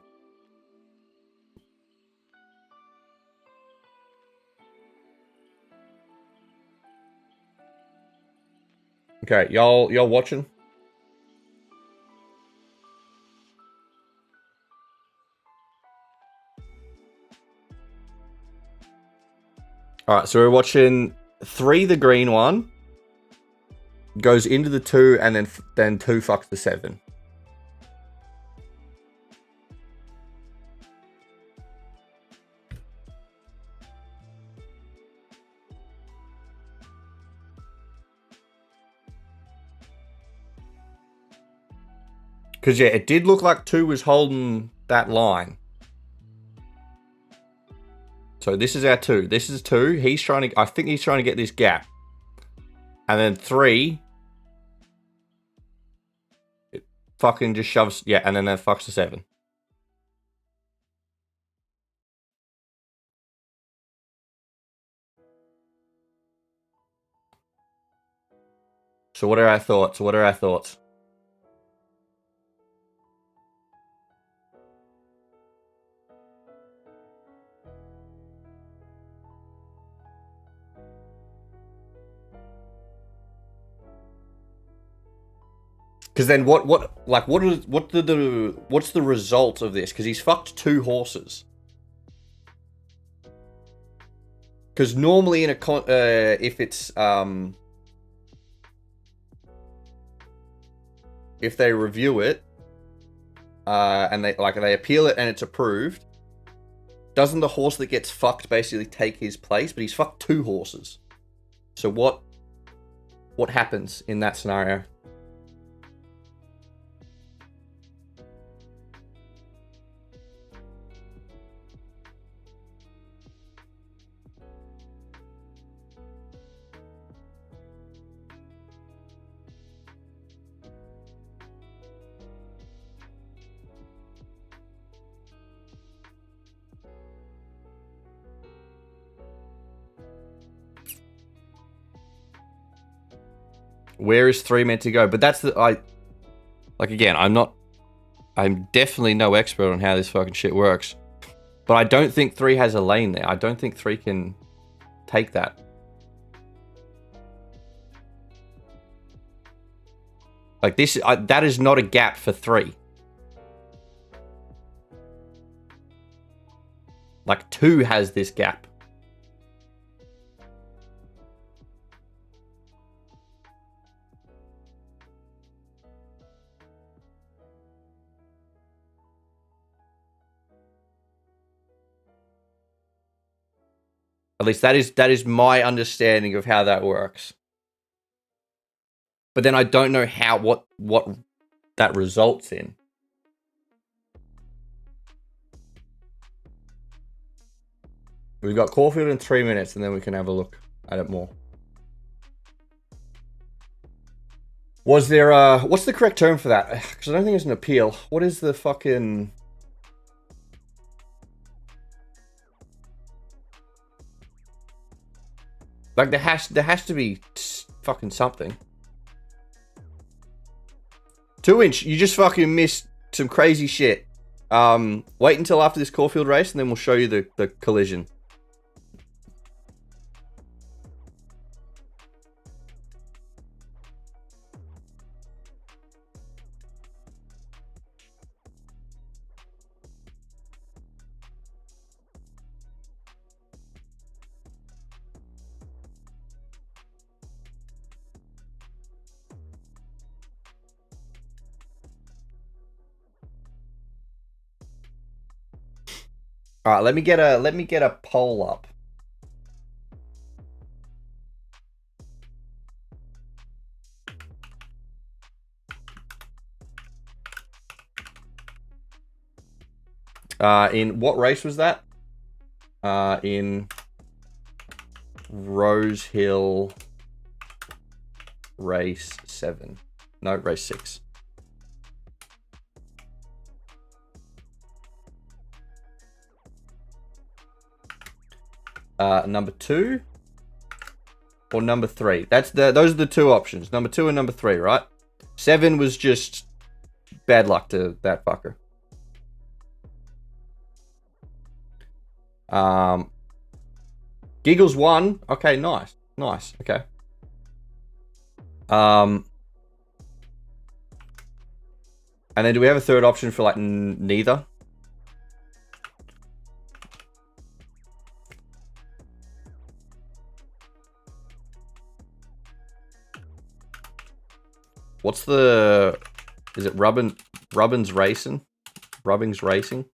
Okay, y'all watching? All right, so we're watching 3, the green one, goes into the 2, and then 2 fucks the 7. Because, yeah, it did look like 2 was holding that line. So this is our 2. This is 2. I think he's trying to get this gap. And then 3. It fucking just shoves... Yeah, and then that fucks the 7. So what are our thoughts? Because then what's the result of this? Because he's fucked 2 horses. Because normally in a if it's if they review it and they appeal it and it's approved, doesn't the horse that gets fucked basically take his place? But he's fucked 2 horses. So what happens in that scenario? Where is 3 meant to go? But that's again, I'm definitely no expert on how this fucking shit works. But I don't think 3 has a lane there. I don't think 3 can take that. Like this, that is not a gap for 3. Like 2 has this gap. At least that is my understanding of how that works. But then I don't know what that results in. We've got Corfield in 3 minutes, and then we can have a look at it more. Was there what's the correct term for that? Because I don't think it's an appeal. What is the fucking... Like, there has to be fucking something. 2-inch, you just fucking missed some crazy shit. Wait until after this Corfield race, and then we'll show you the collision. All right, let me get a poll up. In what race was that? In Rosehill race 7. No, race 6. Number 2 or number 3. Those are the two options. Number 2 and number 3, right? 7 was just bad luck to that fucker. Giggles 1. Okay, nice. Nice. Okay. And then do we have a third option for like neither? What's the... Is it Rubbins Racing? Rubbings Racing?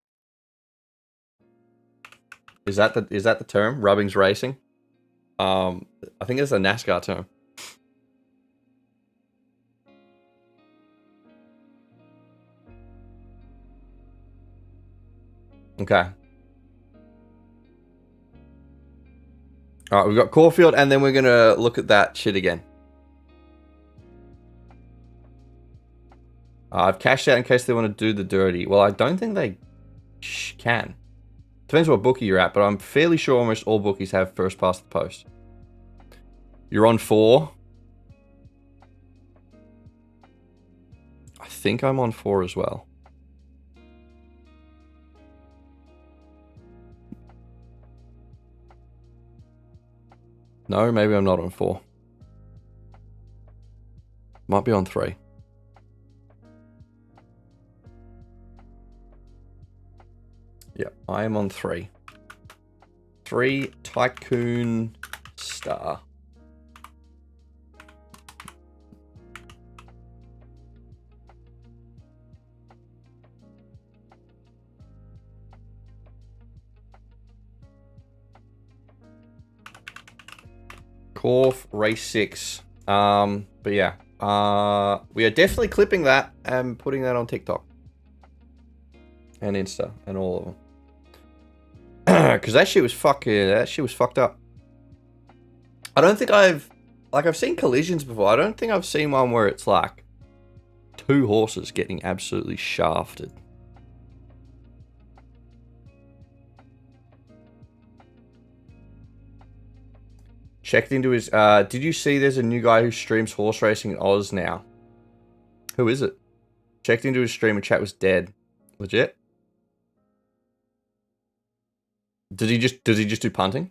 Is that the term? Rubbings Racing? I think it's a NASCAR term. Okay. All right, we've got Corfield, and then we're gonna look at that shit again. I've cashed out in case they want to do the dirty. Well, I don't think they can. Depends what bookie you're at, but I'm fairly sure almost all bookies have first past the post. You're on 4. I think I'm on 4 as well. No, maybe I'm not on 4. Might be on 3. Yeah, I am on 3. 3 Tycoon Star. Corf race 6. But yeah, we are definitely clipping that and putting that on TikTok and Insta and all of them. Because that shit was fucked up. I don't think I've seen collisions before. I don't think I've seen one where it's like 2 horses getting absolutely shafted. Checked into his... did you see there's a new guy who streams horse racing in Oz now? Who is it? Checked into his stream and chat was dead. Legit? Does he just do punting?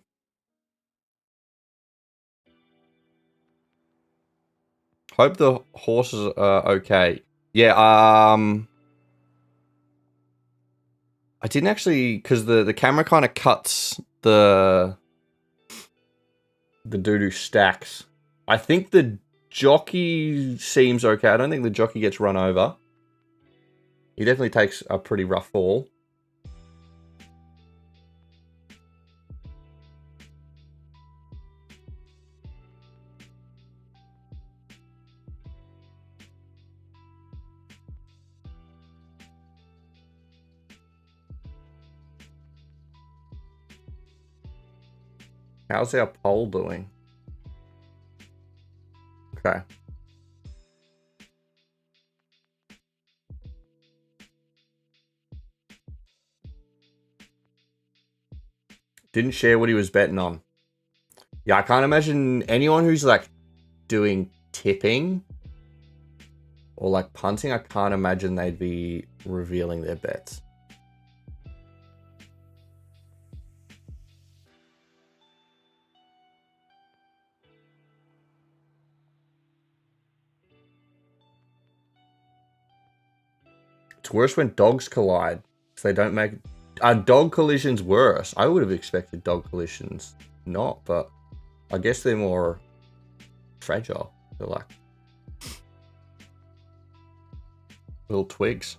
Hope the horses are okay. Yeah, I didn't actually... Because the camera kind of cuts the doo-doo stacks. I think the jockey seems okay. I don't think the jockey gets run over. He definitely takes a pretty rough fall. How's our poll doing? Okay. Didn't share what he was betting on. Yeah, I can't imagine anyone who's like doing tipping or like punting. I can't imagine they'd be revealing their bets. It's worse when dogs collide. Because they don't make... Are dog collisions worse? I would have expected dog collisions not, but I guess they're more fragile. They're like little twigs.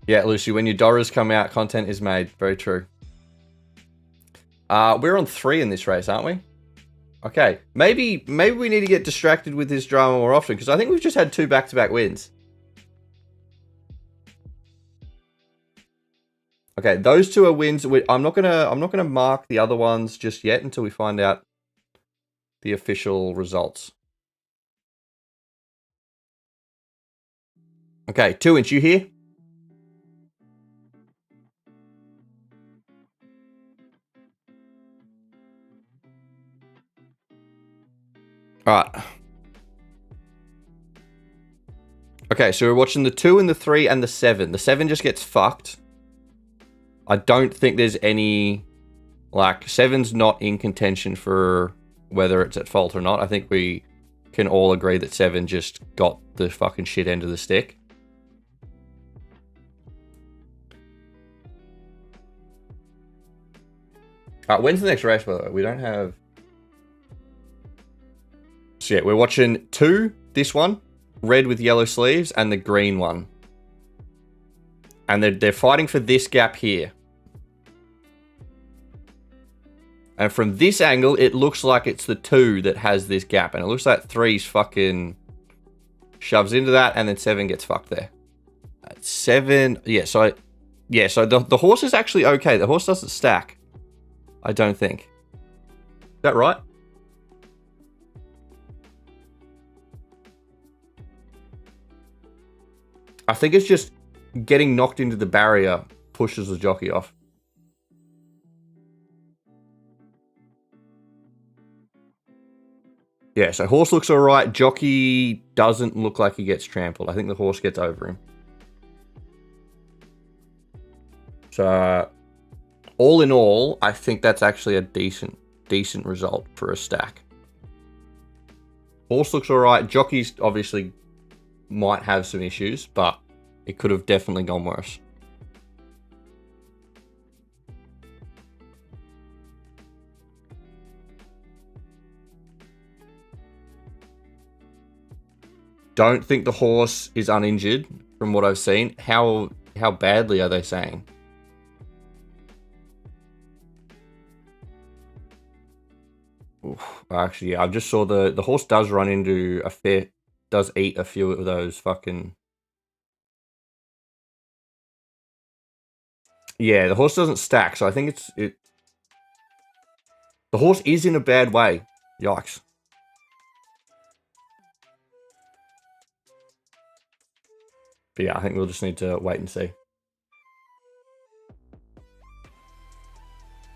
Yeah, Lucy, when your Doras come out, content is made. Very true. We're on 3 in this race, aren't we? Okay, maybe we need to get distracted with this drama more often, because I think we've just had 2 back-to-back wins. Okay, those 2 are wins. I'm not gonna mark the other ones just yet until we find out the official results. Okay, 2-inch, you here? All right. Okay, so we're watching the 2 and the 3 and the 7. The 7 just gets fucked. I don't think there's any... Like, 7's not in contention for whether it's at fault or not. I think we can all agree that 7 just got the fucking shit end of the stick. When's the next race, by the way? We don't have... So yeah, we're watching 2, this one, red with yellow sleeves, and the green one. And they're fighting for this gap here. And from this angle, it looks like it's the 2 that has this gap. And it looks like 3's fucking shoves into that, and then 7 gets fucked there. 7, yeah, so the horse is actually okay. The horse doesn't stack, I don't think. Is that right? I think it's just getting knocked into the barrier pushes the jockey off. Yeah, so horse looks all right. Jockey doesn't look like he gets trampled. I think the horse gets over him. So, all in all, I think that's actually a decent result for a stack. Horse looks all right. Jockey's obviously might have some issues, but it could have definitely gone worse. Don't think the horse is uninjured from what I've seen. How badly are they saying? Oof. Actually, yeah, I just saw the horse does run into does eat a few of those fucking... Yeah, the horse doesn't stack, so I think the horse is in a bad way. Yikes. But yeah, I think we'll just need to wait and see.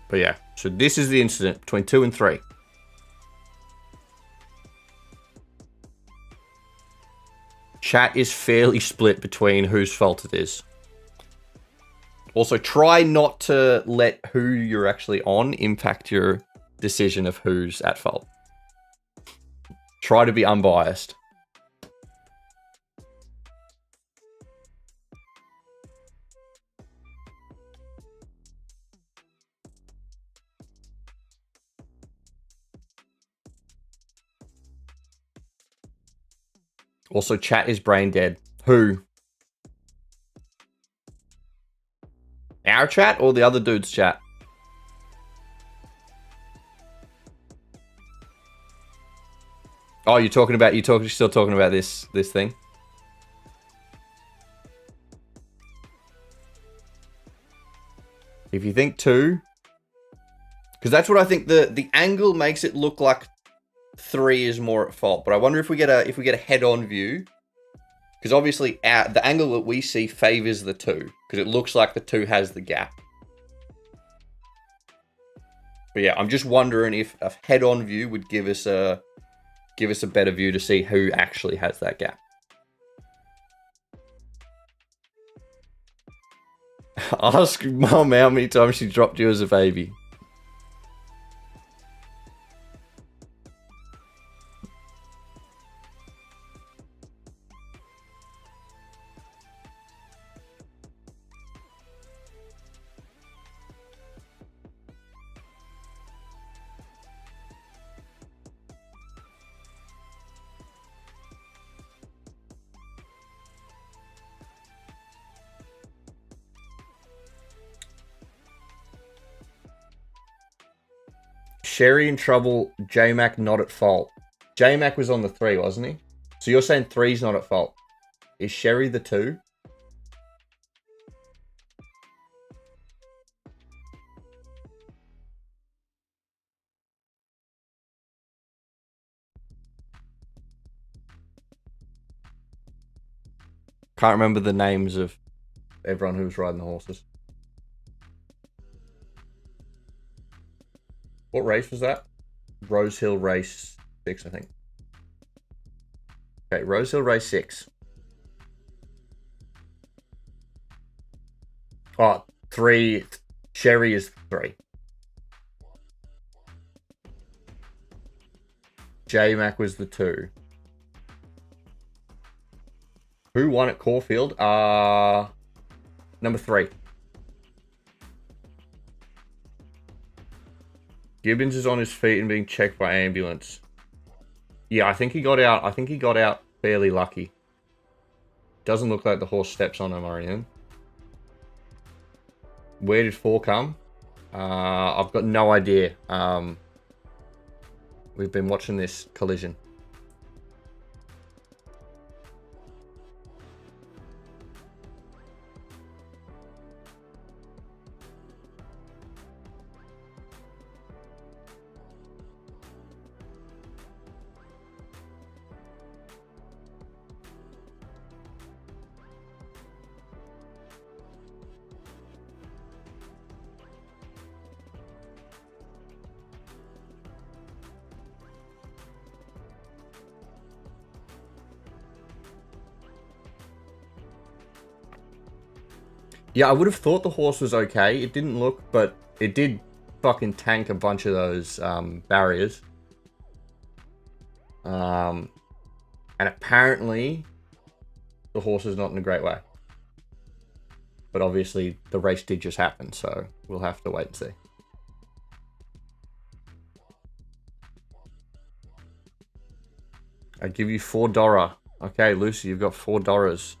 But yeah, so this is the incident between 2 and 3. Chat is fairly split between whose fault it is. Also, try not to let who you're actually on impact your decision of who's at fault. Try to be unbiased. Also, chat is brain dead. Who? Our chat or the other dude's chat? Oh, you're still talking about this thing? If you think 2, because that's what I think the angle makes it look like 3 is more at fault. But I wonder if we get a head-on view, because obviously the angle that we see favors the 2, because it looks like the 2 has the gap. But yeah, I'm just wondering if a head-on view would give us a better view to see who actually has that gap. Ask Mum how many times she dropped you as a baby. Sherry in trouble, J-Mac not at fault. J-Mac was on the 3, wasn't he? So you're saying 3's not at fault. Is Sherry the 2? Can't remember the names of everyone who was riding the horses. What race was that? Rosehill race 6, I think. Okay, Rosehill race 6. Oh, 3. Sherry is 3. J-Mac was the 2. Who won at Corfield? Number 3. Gibbons is on his feet and being checked by ambulance. Yeah, I think he got out. I think he got out fairly lucky. Doesn't look like the horse steps on him or anything. Where did 4 come? I've got no idea. We've been watching this collision. Yeah, I would have thought the horse was okay. It didn't look, but it did fucking tank a bunch of those barriers. And apparently, the horse is not in a great way. But obviously, the race did just happen, so we'll have to wait and see. I give you $4. Okay, Lucy, you've got $4.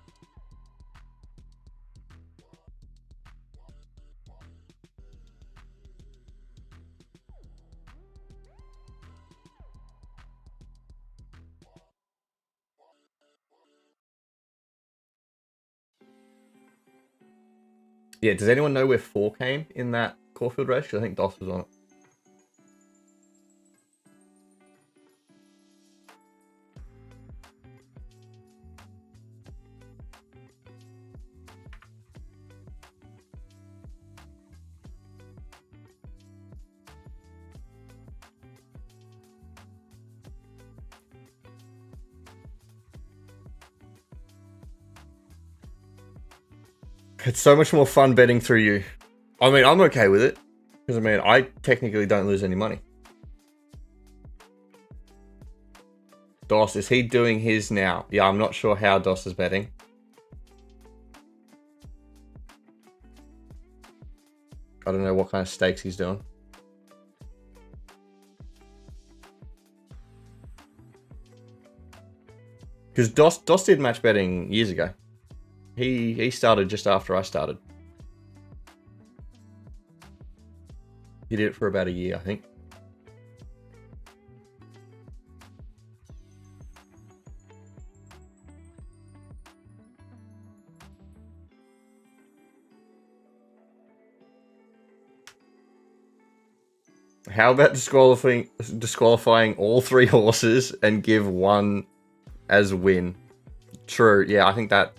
Yeah, does anyone know where 4 came in that Corfield race? 'Cause I think Doss was on it. It's so much more fun betting through you. I mean, I'm okay with it. Because, I mean, I technically don't lose any money. Doss, is he doing his now? Yeah, I'm not sure how Doss is betting. I don't know what kind of stakes he's doing. Because Doss did match betting years ago. He started just after I started. He did it for about a year, I think. How about disqualifying all 3 horses and give one as win? True. Yeah, I think that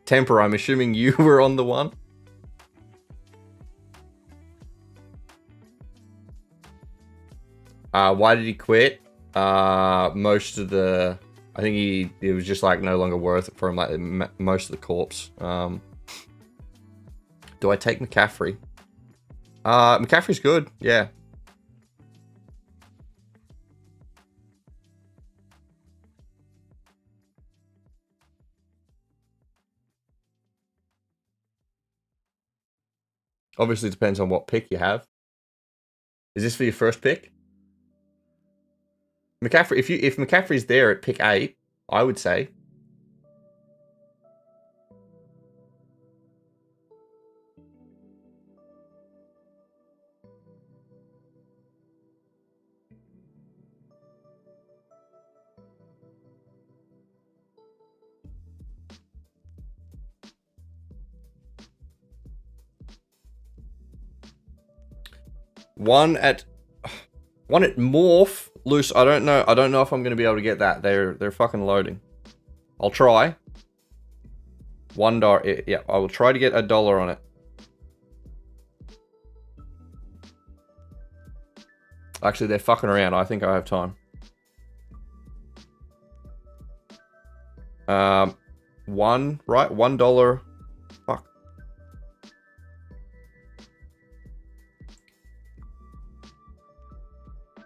Temper, I'm assuming you were on the one. Why did he quit? Most of the, I think it was just like no longer worth it for him. Like most of the corpse. Do I take McCaffrey? McCaffrey's good. Yeah. Obviously, depends on what pick you have. Is this for your first pick? McCaffrey, if McCaffrey's there at pick 8, I would say. One at Morph loose. I don't know if I'm gonna be able to get that. They're fucking loading. I'll try. $1. Yeah, I will try to get $1 on it. Actually, they're fucking around. I think I have time. One, right? $1. Fuck.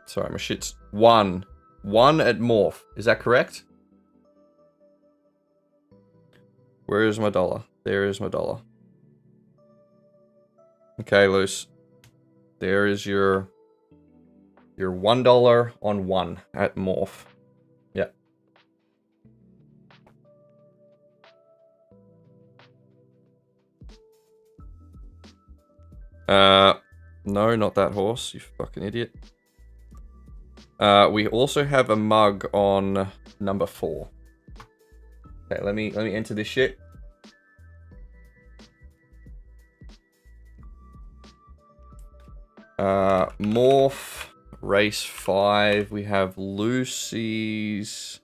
Sorry, my shit's one. One at Morph. Is that correct? Where is my dollar? There is my dollar. Okay, Loose. There is your $1 on 1 at Morph. Yep. No, not that horse, you fucking idiot. We also have a mug on number 4. Okay, let me enter this shit. Morph, race 5. We have Lucy's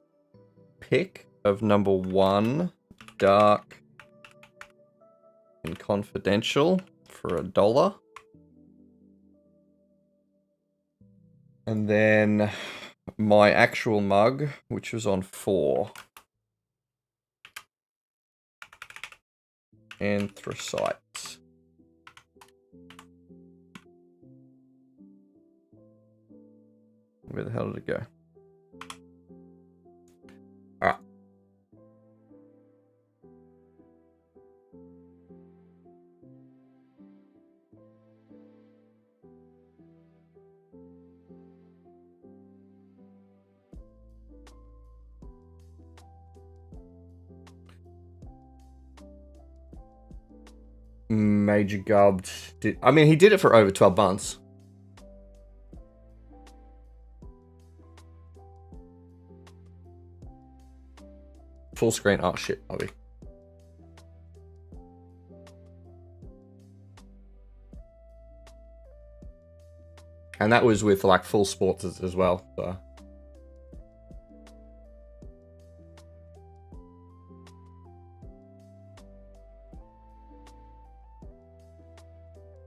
pick of number 1, Dark and Confidential for $1. And then my actual mug, which was on 4. Anthracite. Where the hell did it go? Alright. Major Gubbed. I mean, he did it for over 12 months. Full screen. Oh, shit, Bobby. And that was with, like, full sports as well, so.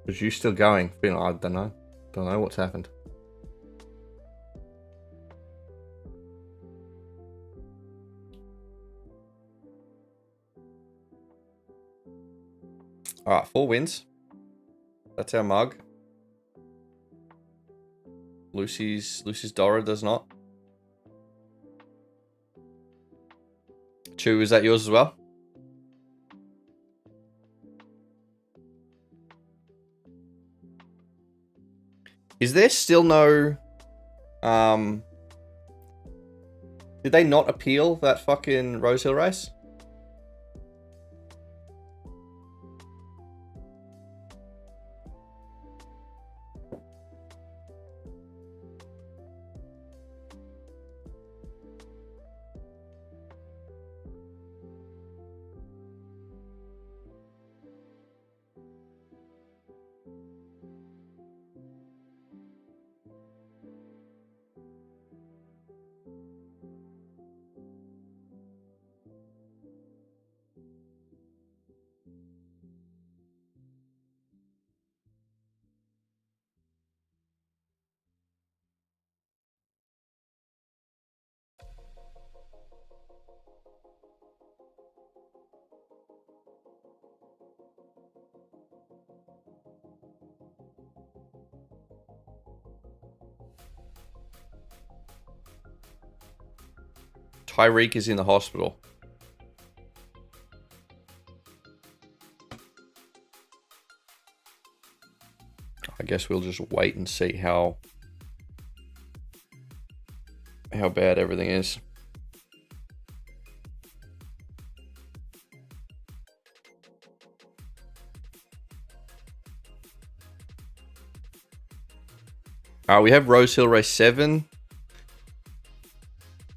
Was you still going? I don't know. Don't know what's happened. Alright, 4 wins. That's our mug. Lucy's Dora does not. Chew, is that yours as well? Is there still no... Did they not appeal that fucking Rosehill race? Tyreek is in the hospital. I guess we'll just wait and see how bad everything is. We have Rosehill race 7.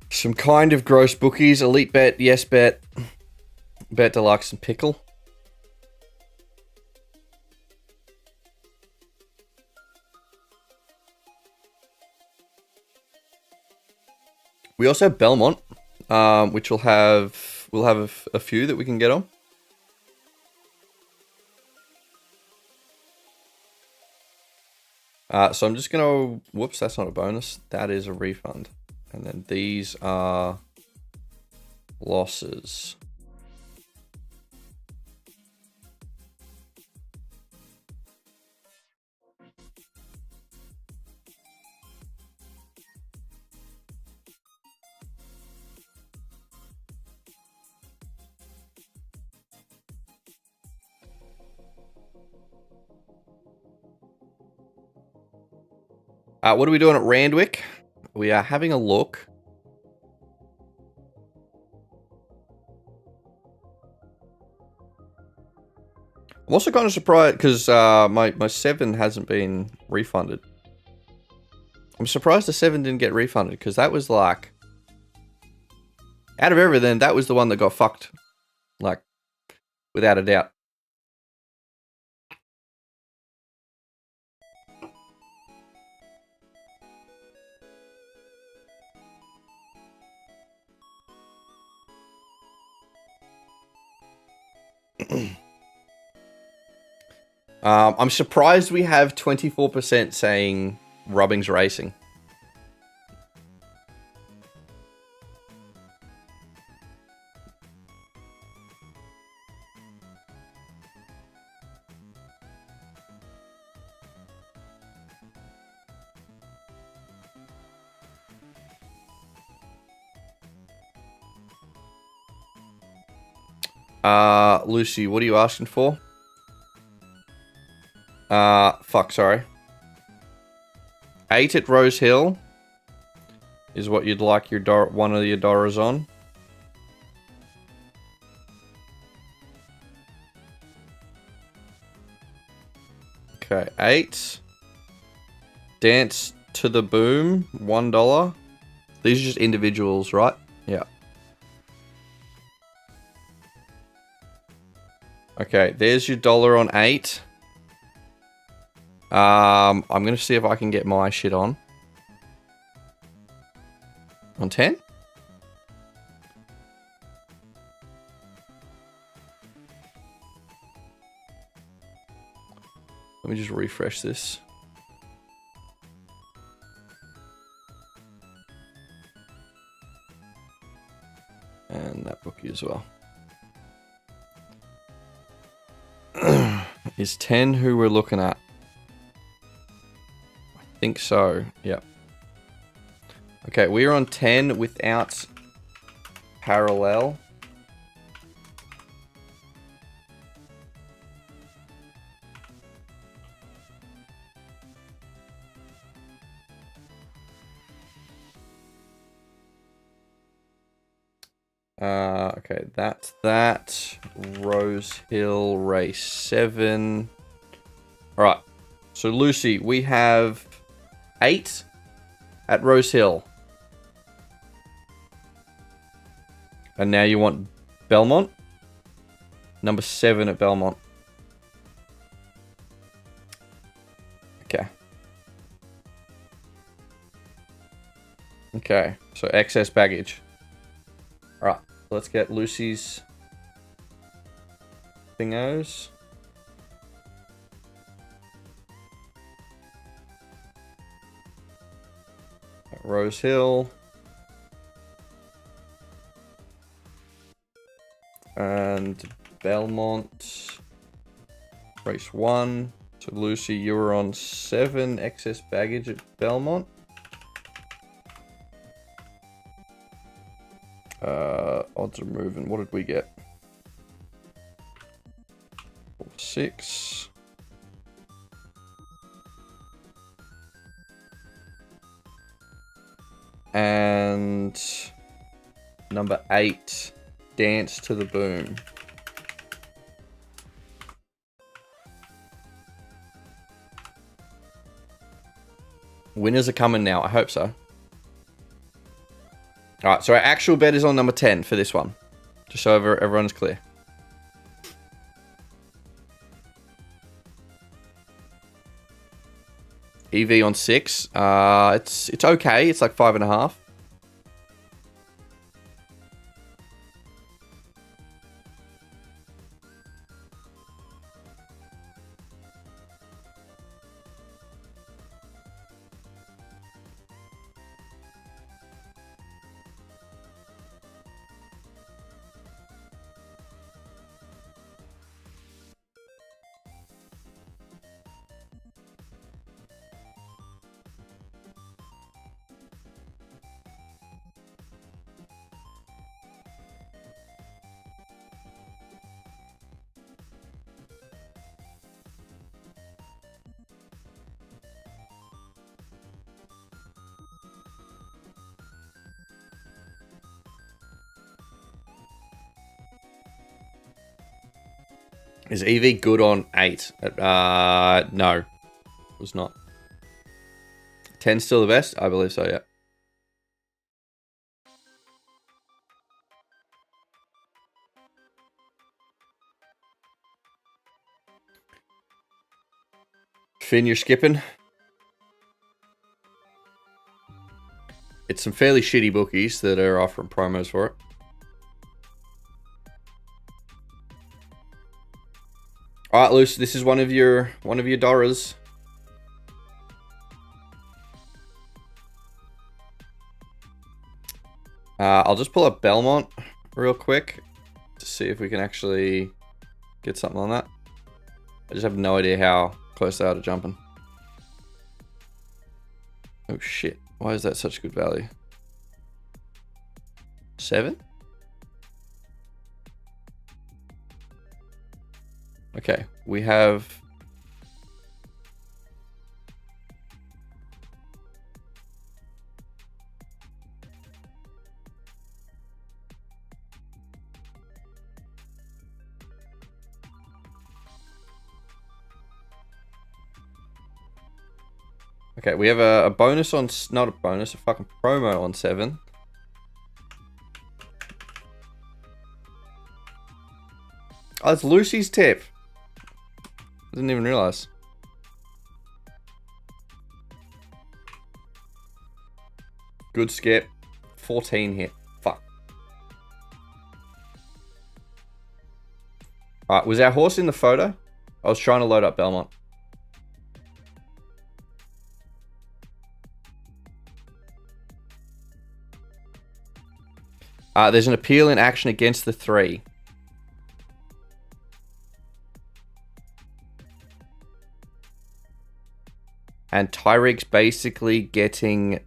Some kind of gross bookies. Elite Bet, Yes Bet, Bet Deluxe, and Pickle. We also have Belmont, which we'll have a few that we can get on. So I'm just gonna, whoops, that's not a bonus. That is a refund. And then these are losses. What are we doing at Randwick? We are having a look. I'm also kind of surprised because my 7 hasn't been refunded. I'm surprised the 7 didn't get refunded because that was like, out of everything, that was the one that got fucked. Like, without a doubt. I'm surprised we have 24% saying Rubbings Racing. Lucy, what are you asking for? Fuck, sorry. 8 at Rosehill is what you'd like your one of your dollars on. Okay, 8. Dance to the Boom, $1. These are just individuals, right? Yeah. Okay, there's your dollar on 8. I'm gonna see if I can get my shit on. On 10? Let me just refresh this. And that bookie as well. Is 10 who we're looking at? I think so, yep. Okay, we're on 10 without parallel. Okay, that's that. Rosehill race 7. All right. So Lucy, we have 8 at Rosehill. And now you want Belmont? Number 7 at Belmont. Okay. Okay, so excess baggage. Alright, let's get Lucy's thingos. Rosehill. and Belmont. Race 1. So Lucy, you were on 7 excess baggage at Belmont. Odds are moving. What did we get? 6. And number 8, Dance to the Boom. Winners are coming now. I hope so. Alright, so our actual bet is on number 10 for this one. Just so everyone's clear. EV on 6. It's okay. It's like 5.5. Is EV good on 8? No. It was not. 10 still the best? I believe so, yeah. Finn, you're skipping? It's some fairly shitty bookies that are offering promos for it. All right, Luce, this is one of your dollars. I'll just pull up Belmont real quick to see if we can actually get something on that. I just have no idea how close they are to jumping. Oh shit! Why is that such good value? 7? Okay, we have... Okay, we have a bonus on... Not a bonus, a fucking promo on 7. Oh, it's Lucy's tip. Didn't even realize. Good skip. 14 hit. Fuck. Alright, was our horse in the photo? I was trying to load up Belmont. There's an appeal in action against the 3. And Tyrig's basically getting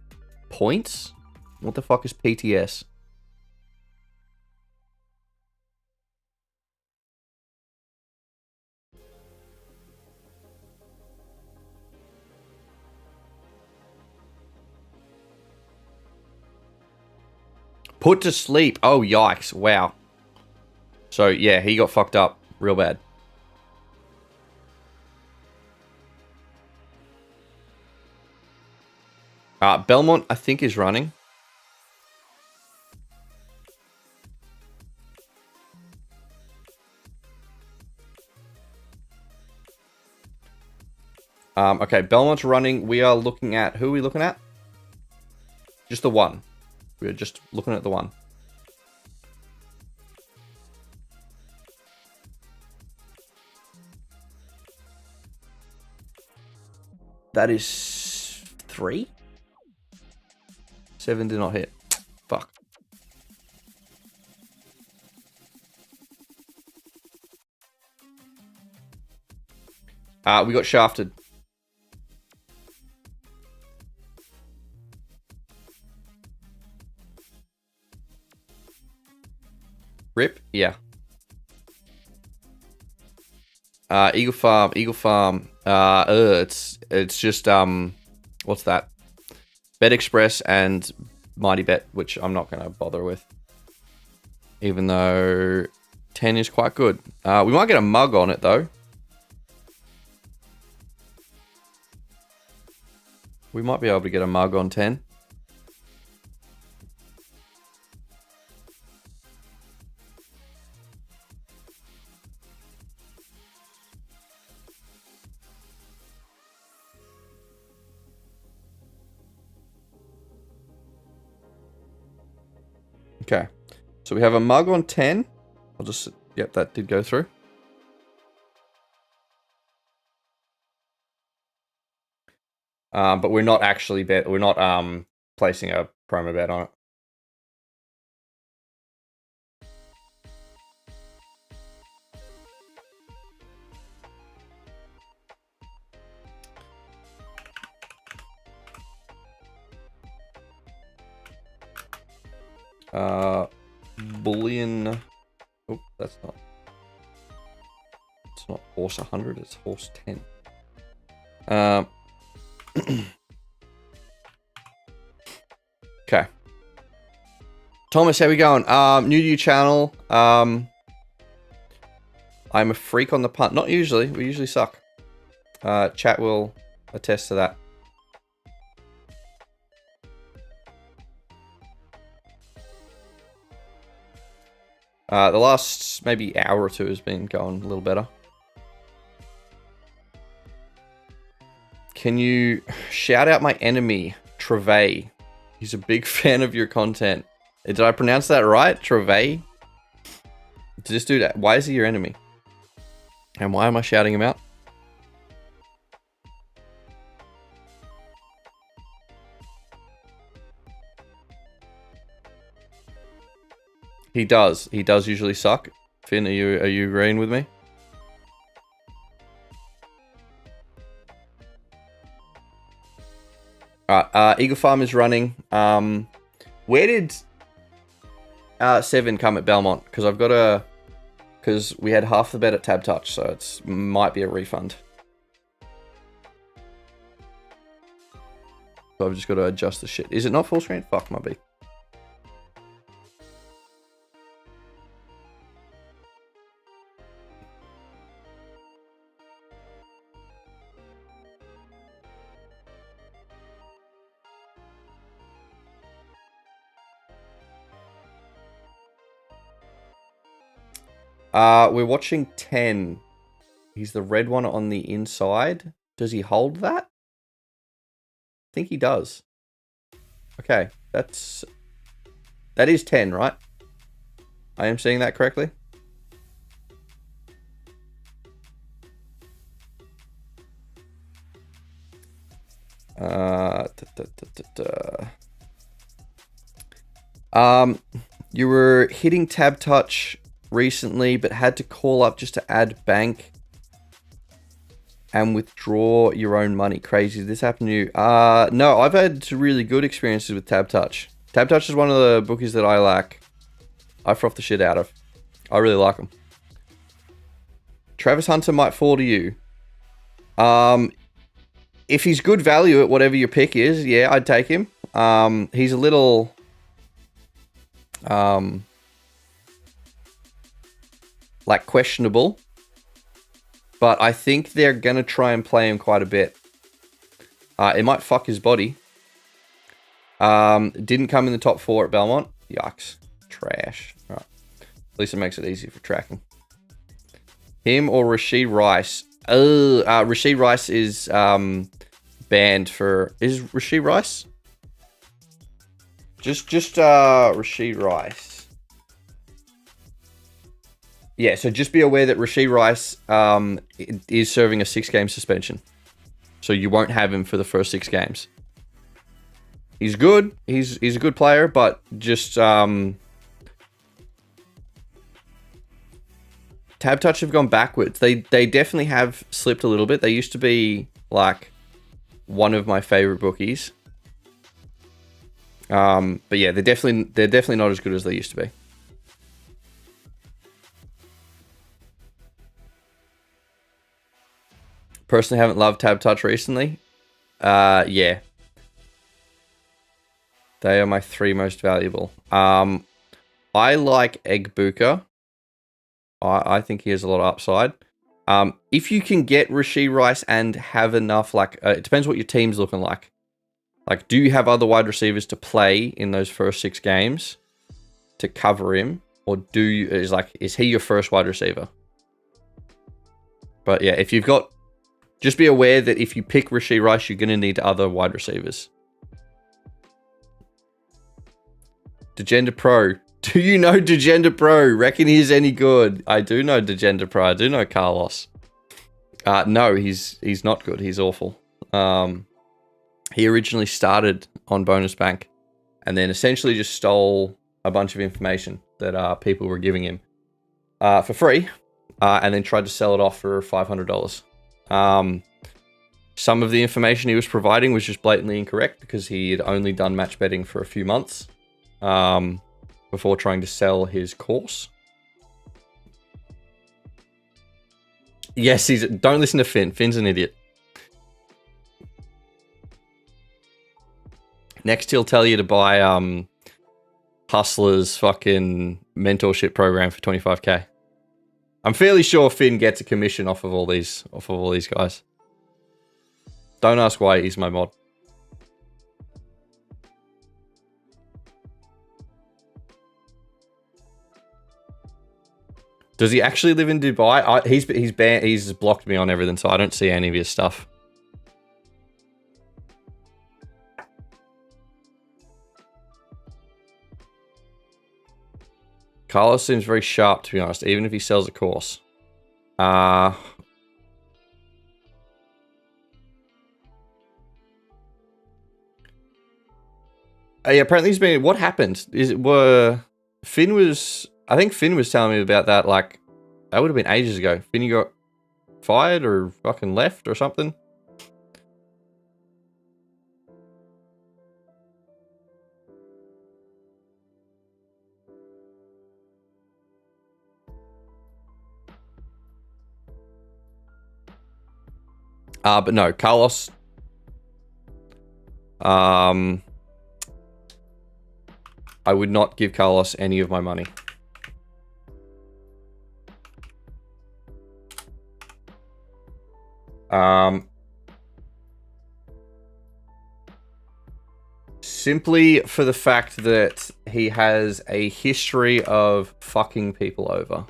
points? What the fuck is PTS? Put to sleep. Oh, yikes. Wow. So, yeah, he got fucked up real bad. Belmont, I think, is running. Okay, Belmont's running. We are looking at... Who are we looking at? Just the 1. We're just looking at the 1. That is 3? 7 did not hit. Fuck. We got shafted. Rip? Yeah. Eagle Farm. It's just, what's that? Bet Express and Mighty Bet, which I'm not going to bother with. Even though 10 is quite good. We might get a mug on it, though. We might be able to get a mug on 10. Okay. So we have a mug on 10. I'll just... Yep, that did go through. But we're not actually we're not placing a promo bet on it. Bullion. Oh, that's not. It's not horse 100. It's horse 10. Okay. Thomas, how we going? New to your channel. I'm a freak on the punt. Not usually. We usually suck. Chat will attest to that. The last maybe hour or two has been going a little better. Can you shout out my enemy, Trevay? He's a big fan of your content. Did I pronounce that right? Trevay? This dude, why is he your enemy? And why am I shouting him out? He does. He does usually suck. Finn, are you agreeing with me? Alright, Eagle Farm is running. Where did 7 come at Belmont? Because I've got a... Because we had half the bet at Tab Touch, so it might be a refund. So I've just got to adjust the shit. Is it not full screen? Fuck, might be. We're watching 10. He's the red one on the inside. Does he hold that? I think he does. Okay, that is 10, right? I am seeing that correctly. You were hitting Tab Touch recently, but had to call up just to add bank and withdraw your own money. Crazy. Did this happen to you? No, I've had really good experiences with Tab Touch. Tab Touch is one of the bookies that I froth the shit out of. I really like them. Travis Hunter might fall to you. If he's good value at whatever your pick is, yeah, I'd take him. He's a little... like questionable, but I think they're gonna try and play him quite a bit. It might fuck his body. Didn't come in the top 4 at Belmont. Yucks. Trash. All right. At least it makes it easy for tracking. Him or Rashid Rice? Rashid Rice is banned for... Is Rashid Rice? Just Rashid Rice. Yeah, so just be aware that Rashid Rice is serving a 6-game suspension. So you won't have him for the first 6 games. He's good. He's a good player, but just take Tab Touch have gone backwards. They definitely have slipped a little bit. They used to be like one of my favorite bookies. But yeah, they're definitely not as good as they used to be. Personally, haven't loved Tab Touch recently. Yeah. They are my 3 most valuable. I like Egg Booker. I think he has a lot of upside. If you can get Rashee Rice and have enough, like, it depends what your team's looking like. Like, do you have other wide receivers to play in those first 6 games to cover him? Or is he your first wide receiver? But yeah, if you've got, just be aware that if you pick Rashee Rice, you're going to need other wide receivers. Degender Pro. Do you know Degender Pro? Reckon he's any good? I do know Degender Pro. I do know Carlos. No, he's not good. He's awful. He originally started on Bonus Bank and then essentially just stole a bunch of information that people were giving him for free and then tried to sell it off for $500. Some of the information he was providing was just blatantly incorrect because he had only done match betting for a few months before trying to sell his course. Yes, don't listen to Finn. Finn's an idiot. Next, he'll tell you to buy Hustler's fucking mentorship program for 25k. I'm fairly sure Finn gets a commission off of all these guys. Don't ask why, he's my mod. Does he actually live in Dubai? He's blocked me on everything, so I don't see any of his stuff. Carlos seems very sharp, to be honest, even if he sells a course. Yeah, apparently he's been. What happened? I think Finn was telling me about that. Like, that would have been ages ago. Finn got fired or fucking left or something. But no, Carlos. I would not give Carlos any of my money. Simply for the fact that he has a history of fucking people over.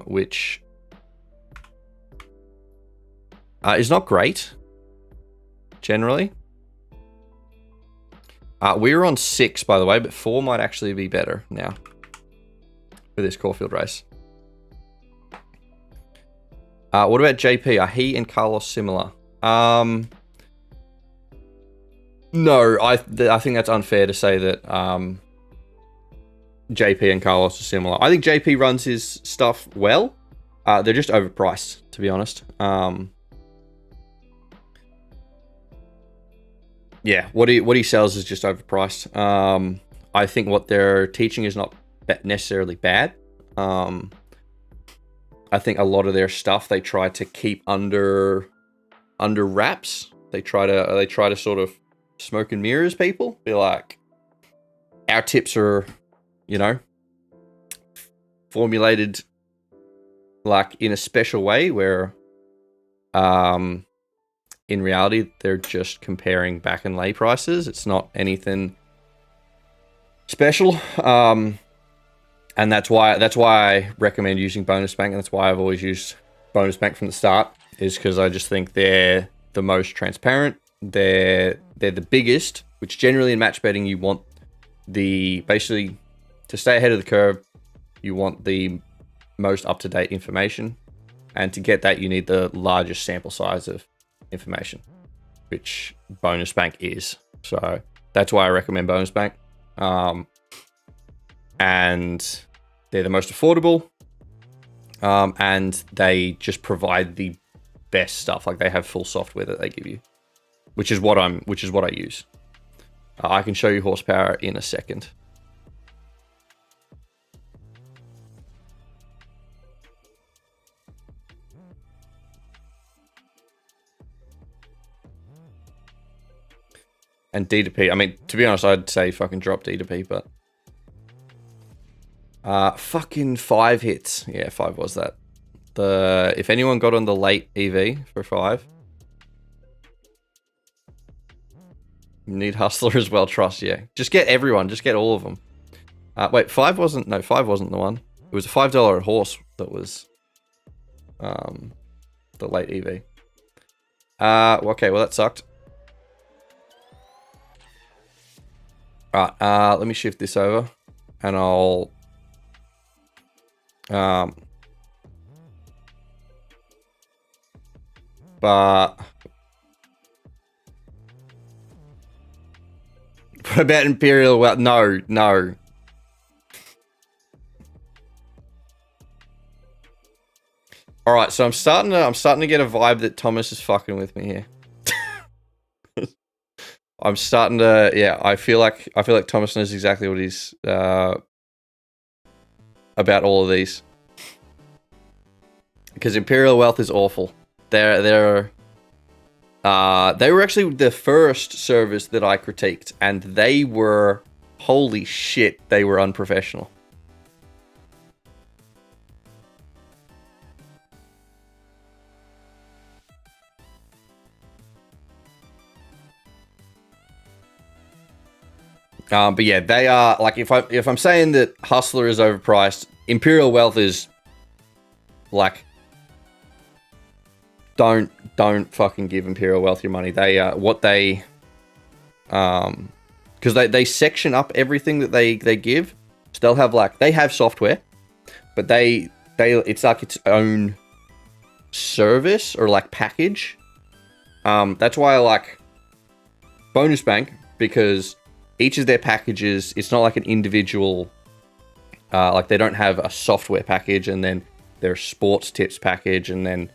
Which is not great, generally. We're on 6, by the way, but 4 might actually be better now for this Corfield race. What about JP? Are he and Carlos similar? No, I think that's unfair to say that JP and Carlos are similar. I think JP runs his stuff well. They're just overpriced, to be honest. Yeah, what he sells is just overpriced. I think what they're teaching is not necessarily bad. I think a lot of their stuff they try to keep under wraps. They try to sort of smoke and mirrors people. Be like, our tips are, formulated like in a special way where in reality they're just comparing back and lay prices. It's not anything special. And that's why I recommend using Bonus Bank, and that's why I've always used Bonus Bank from the start, is because I just think they're the most transparent. They're the biggest, which generally in match betting you want basically to stay ahead of the curve, you want the most up-to-date information, and to get that you need the largest sample size of information, which Bonus Bank is. So that's why I recommend Bonus Bank. And they're the most affordable. and they just provide the best stuff. Like they have full software that they give you, which is what I use. I can show you horsepower in a second. And D2P, I mean, to be honest, I'd say fucking drop D2P, but... fucking 5 hits. Yeah, 5 was that. If anyone got on the late EV for 5... You need Hustler as well, trust, yeah. Just get everyone, just get all of them. Wait, 5 wasn't the one. It was a $5 a horse that was... the late EV. Okay, well that sucked. Alright, let me shift this over, and I'll, but, what about Imperial? Well, no. Alright, so I'm starting to get a vibe that Thomas is fucking with me here. I'm starting to, yeah, I feel like Thomas knows exactly what he's, about all of these. Because Imperial Wealth is awful. They were actually the first service that I critiqued, and they were, holy shit, they were unprofessional. But yeah, they are, like, if I'm saying that Hustler is overpriced, Imperial Wealth is, like, don't fucking give Imperial Wealth your money. They, because they section up everything that they give. So they'll have, like, they have software, but it's like its own service or, like, package. That's why I like Bonus Bank, because each of their packages, it's not like an individual, like they don't have a software package and then their sports tips package and then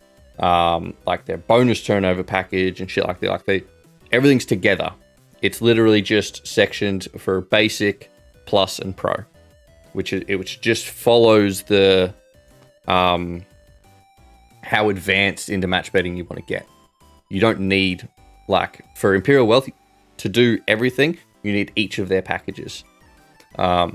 like their bonus turnover package and shit like that. Like everything's together. It's literally just sectioned for basic, plus, and pro, which just follows the how advanced into match betting you want to get. You don't need, like, for Imperial Wealth to do everything. You need each of their packages. Yeah.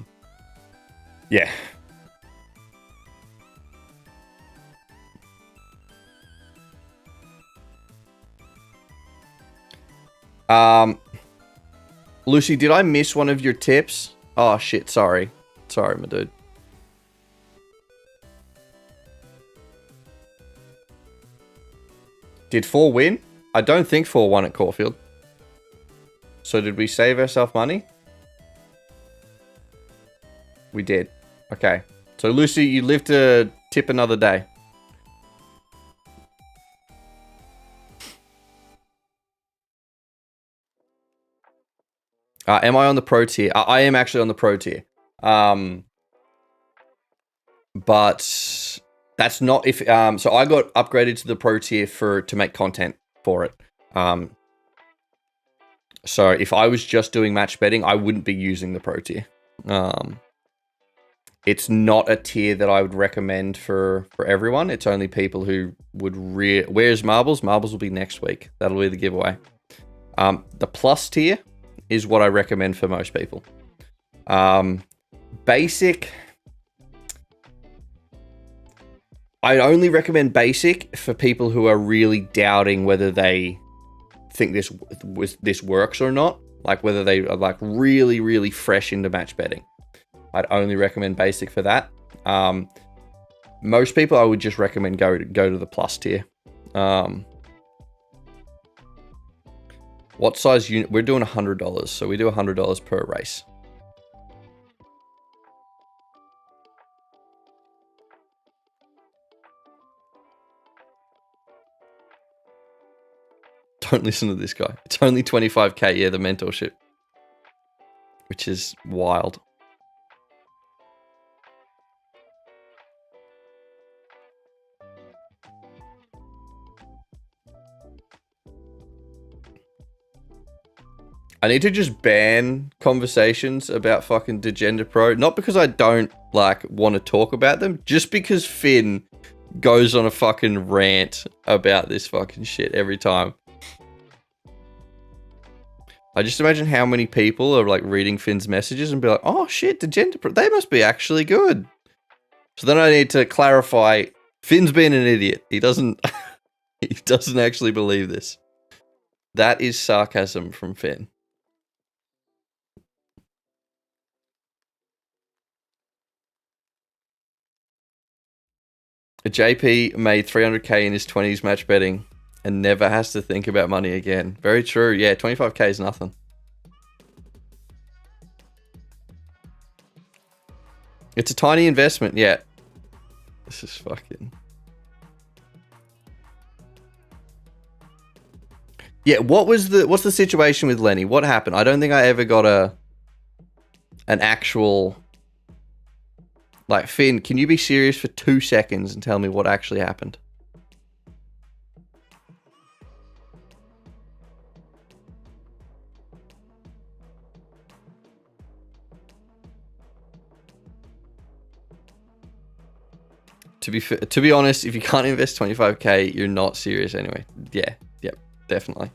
Lucy, did I miss one of your tips? Oh, shit, sorry. Sorry, my dude. Did 4 win? I don't think 4 won at Corfield. So did we save ourselves money? We did. Okay. So Lucy, you live to tip another day. Am I on the pro tier? I am actually on the pro tier. But that's not if so I got upgraded to the pro tier to make content for it. So if I was just doing match betting, I wouldn't be using the pro tier. It's not a tier that I would recommend for everyone. It's only people who would where's Marbles? Marbles will be next week. That'll be the giveaway. The plus tier is what I recommend for most people. Basic, I only recommend basic for people who are really doubting whether they think this works or not, like whether they are like really fresh into match betting. I'd only recommend basic for that. Most people I would just recommend go to the plus tier. What size unit? We're doing $100, so we do $100 per race. Don't listen to this guy. It's only 25k. Yeah, the mentorship, which is wild. I need to just ban conversations about fucking Degender Pro. Not because I don't, like, want to talk about them. Just because Finn goes on a fucking rant about this fucking shit every time. I just imagine how many people are, like, reading Finn's messages and be like, oh, shit, Degender Pro, they must be actually good. So then I need to clarify, Finn's being an idiot. He doesn't... he doesn't actually believe this. That is sarcasm from Finn. JP made 300k in his 20s match betting and never has to think about money again. Very true. Yeah, 25k is nothing. It's a tiny investment, yeah. This is fucking... Yeah, what's the situation with Lenny? What happened? I don't think I ever got an actual... Like, Finn, can you be serious for 2 seconds and tell me what actually happened? To be honest, if you can't invest 25k, you're not serious anyway. Yeah, yep, definitely.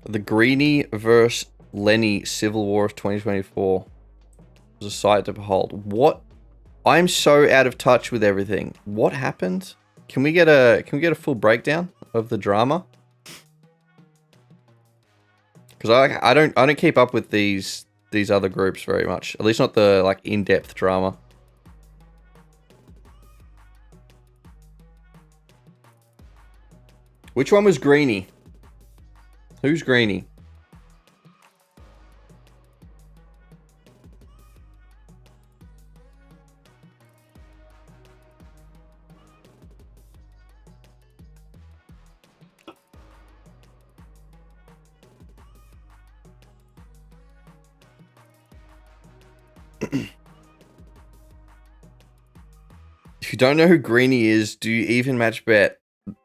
The Greenie versus Lenny Civil War of 2024 was a sight to behold. What? I'm so out of touch with everything. What happened? Can we get a full breakdown of the drama? Because I don't keep up with these other groups very much. At least not the like in-depth drama. Which one was Greenie? Who's Greenie? If you don't know who Greenie is, do you even match bet?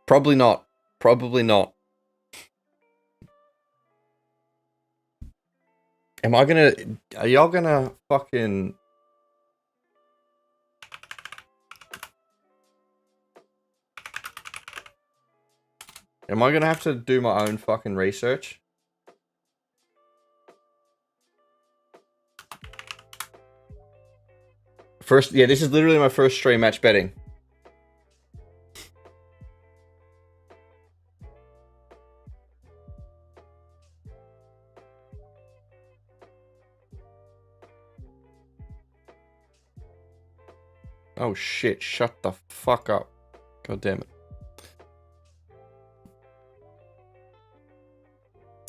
Probably not. Probably not. Are y'all gonna fucking... Am I gonna have to do my own fucking research? First, yeah, this is literally my first stream match betting. Oh shit, shut the fuck up. God damn it.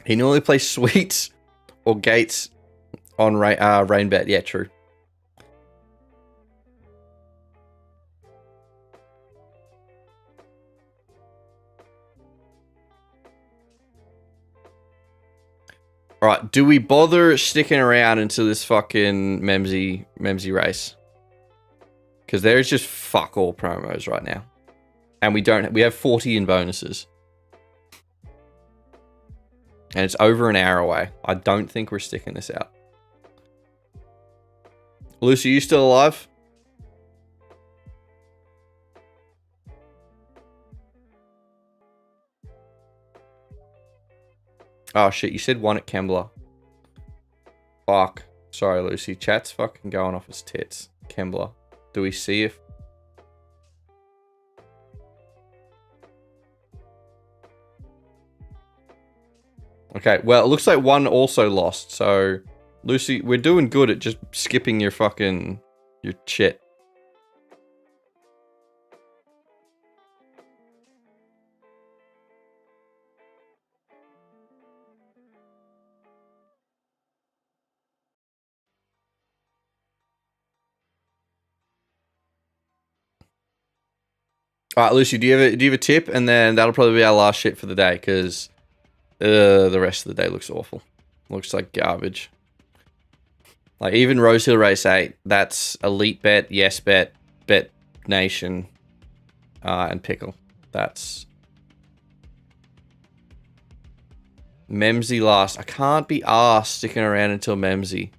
He normally plays Sweets or Gates on Rain Bet. Yeah, true. Alright, do we bother sticking around until this fucking Memsie race? Because there's just fuck all promos right now. And we have 40 in bonuses. And it's over an hour away. I don't think we're sticking this out. Lucy, you still alive? Oh shit, you said one at Kembla. Fuck. Sorry, Lucy. Chat's fucking going off his tits. Kembla. Do we see if... Okay, well, it looks like one also lost, so... Lucy, we're doing good at just skipping your fucking... your shit. All right, Lucy, do you have a tip? And then that'll probably be our last shit for the day, because the rest of the day looks awful. Looks like garbage. Like, even Rosehill Race 8, that's Elite Bet, Yes Bet, Bet Nation, and Pickle. That's... Memsie last. I can't be arsed sticking around until Memsie.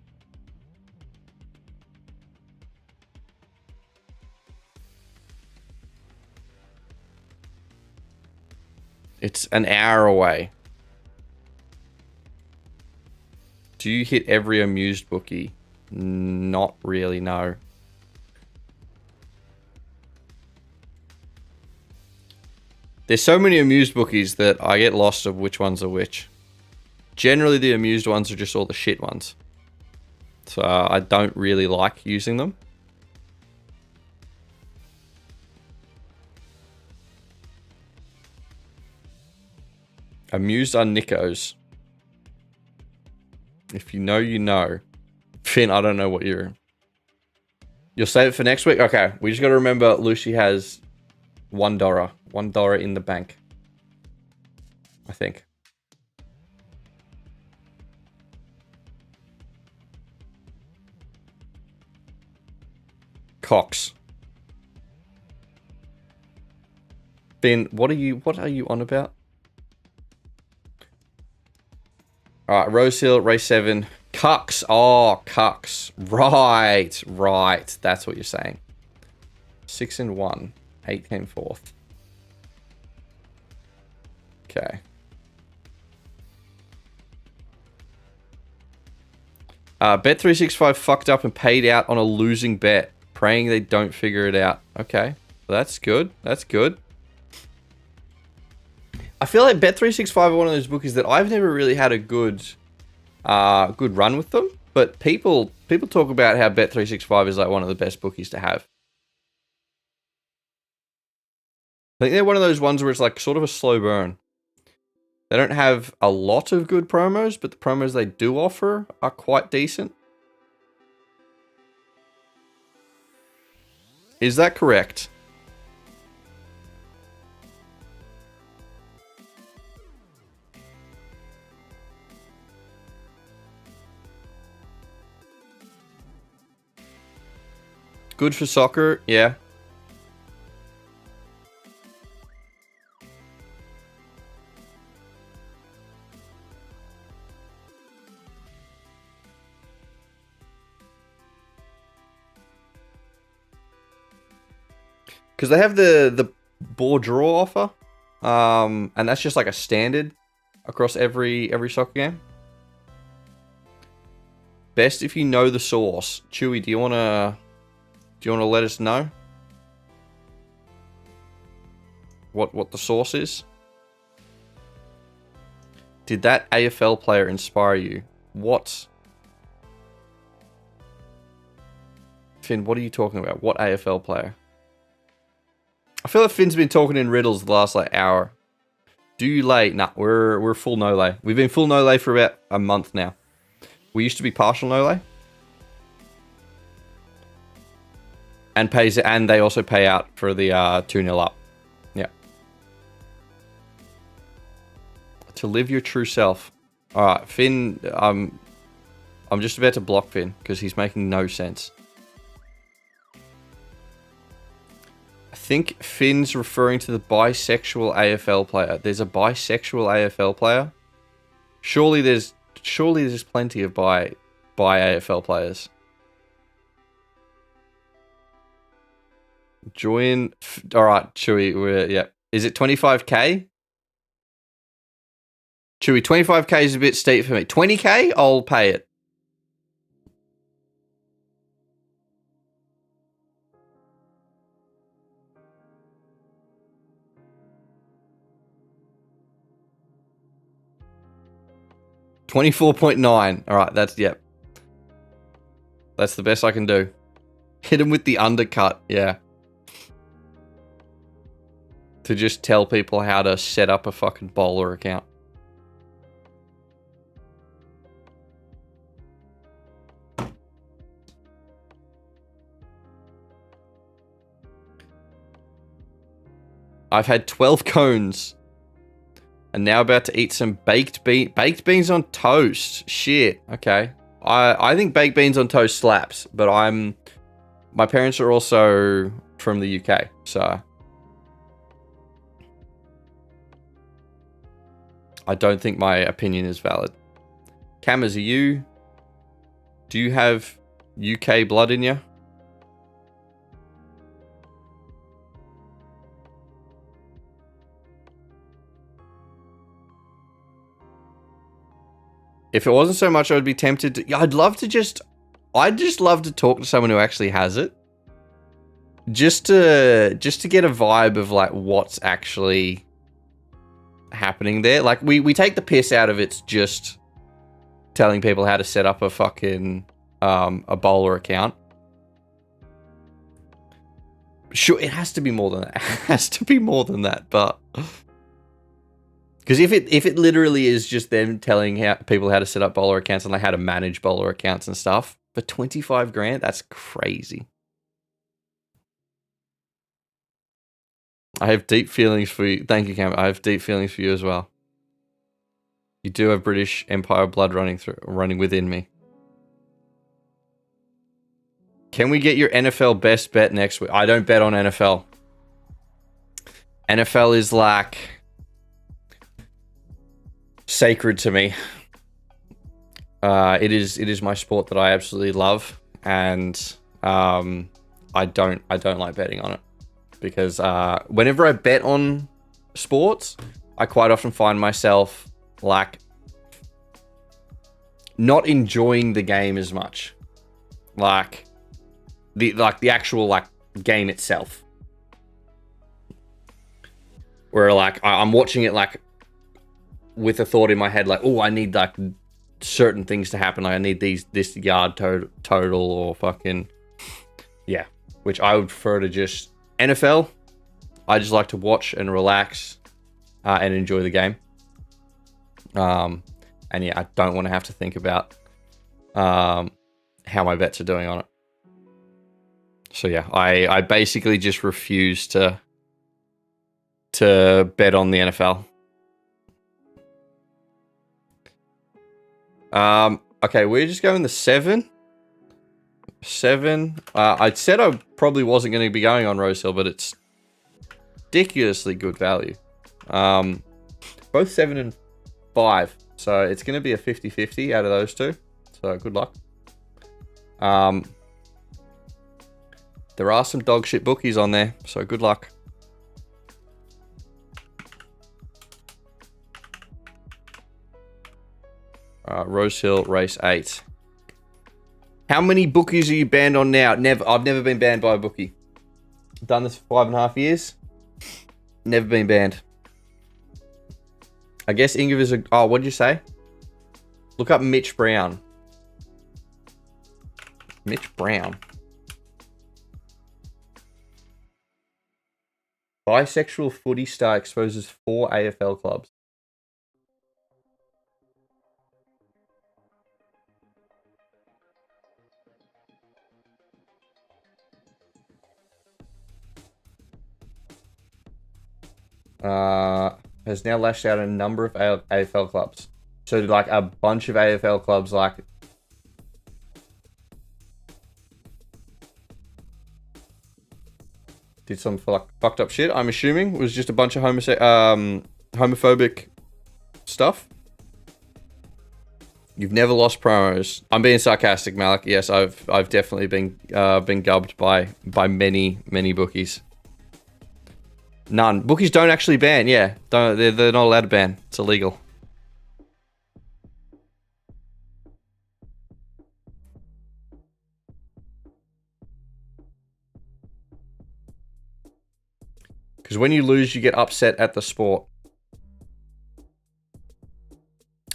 It's an hour away. Do you hit every amused bookie? Not really, no. There's so many amused bookies that I get lost of which ones are which. Generally, the amused ones are just all the shit ones. So I don't really like using them. Amused are Nickos. If you know, you know. Finn, I don't know what you're... You'll save it for next week? Okay, we just got to remember Lucy has $1. $1 in the bank. I think. Cox. Finn, what are you on about? Alright, Rosehill, race 7. Cucks. Oh, cucks. Right. That's what you're saying. 6 and 1. 8 came fourth. Okay. Bet365 fucked up and paid out on a losing bet. Praying they don't figure it out. Okay. Well, that's good. That's good. I feel like Bet365 are one of those bookies that I've never really had a good run with them. But people talk about how Bet365 is like one of the best bookies to have. I think they're one of those ones where it's like sort of a slow burn. They don't have a lot of good promos, but the promos they do offer are quite decent. Is that correct? Good for soccer, yeah. Because they have the ball draw offer, and that's just like a standard across every soccer game. Best if you know the source. Chewy, do you wanna let us know what the source is? Did that AFL player inspire you? What? Finn, what are you talking about? What AFL player? I feel like Finn's been talking in riddles the last like hour. Do you lay? Nah, we're full no lay. We've been full no lay for about a month now. We used to be partial no lay. And they also pay out for the 2-0 up. Yeah. To live your true self. Alright, Finn, I'm just about to block Finn because he's making no sense. I think Finn's referring to the bisexual AFL player. There's a bisexual AFL player. Surely there's plenty of bi AFL players. Join. All right, Chewy. Yeah. Is it 25k? Chewy, 25k is a bit steep for me. 20k, I'll pay it. $24.9. All right, that's yep. That's the best I can do. Hit him with the undercut. Yeah. To just tell people how to set up a fucking bowler account. I've had 12 cones. And now about to eat some baked beans on toast. Shit. Okay. I think baked beans on toast slaps, but my parents are also from the UK, so I don't think my opinion is valid. Cameras, do you have UK blood in you? If it wasn't so much, I would be tempted to. I'd just love to talk to someone who actually has it. Just to get a vibe of like what's actually happening there. Like we take the piss out of it's just telling people how to set up a fucking a bowler account. Sure, it has to be more than that. It has to be more than that, but because if it literally is just them telling people how to set up bowler accounts and like how to manage bowler accounts and stuff for 25 grand, that's crazy. I have deep feelings for you. Thank you, Cam. I have deep feelings for you as well. You do have British Empire blood running within me. Can we get your NFL best bet next week? I don't bet on NFL. NFL is like sacred to me. It is my sport that I absolutely love, and I don't like betting on it because whenever I bet on sports, I quite often find myself like not enjoying the game as much, like the actual like game itself, where like I'm watching it like with a thought in my head, like, oh, I need like certain things to happen. Like I need this yard total or fucking, yeah, which I would prefer to just NFL. I just like to watch and relax and enjoy the game. And yeah, I don't want to have to think about how my bets are doing on it. So yeah, I basically just refuse to bet on the NFL. Okay, we're just going the 7. I said I probably wasn't going to be going on Rosehill, but it's ridiculously good value. Both 7 and 5. So it's going to be a 50-50 out of those two. So good luck. There are some dog shit bookies on there, so good luck. Rosehill race 8. How many bookies are you banned on now? Never. I've never been banned by a bookie. Done this for 5.5 years. Never been banned. I guess Ingiv is a... Oh, what did you say? Look up Mitch Brown. Mitch Brown. Bisexual footy star exposes 4 AFL clubs. Has now lashed out a number of AFL clubs. So like a bunch of AFL clubs like did some fucked up shit. I'm assuming it was just a bunch of homophobic stuff. You've never lost promos. I'm being sarcastic, Malik. Yes, I've definitely been gubbed by many bookies. None. Bookies don't actually ban. Yeah, they're not allowed to ban. It's illegal. Because when you lose, you get upset at the sport.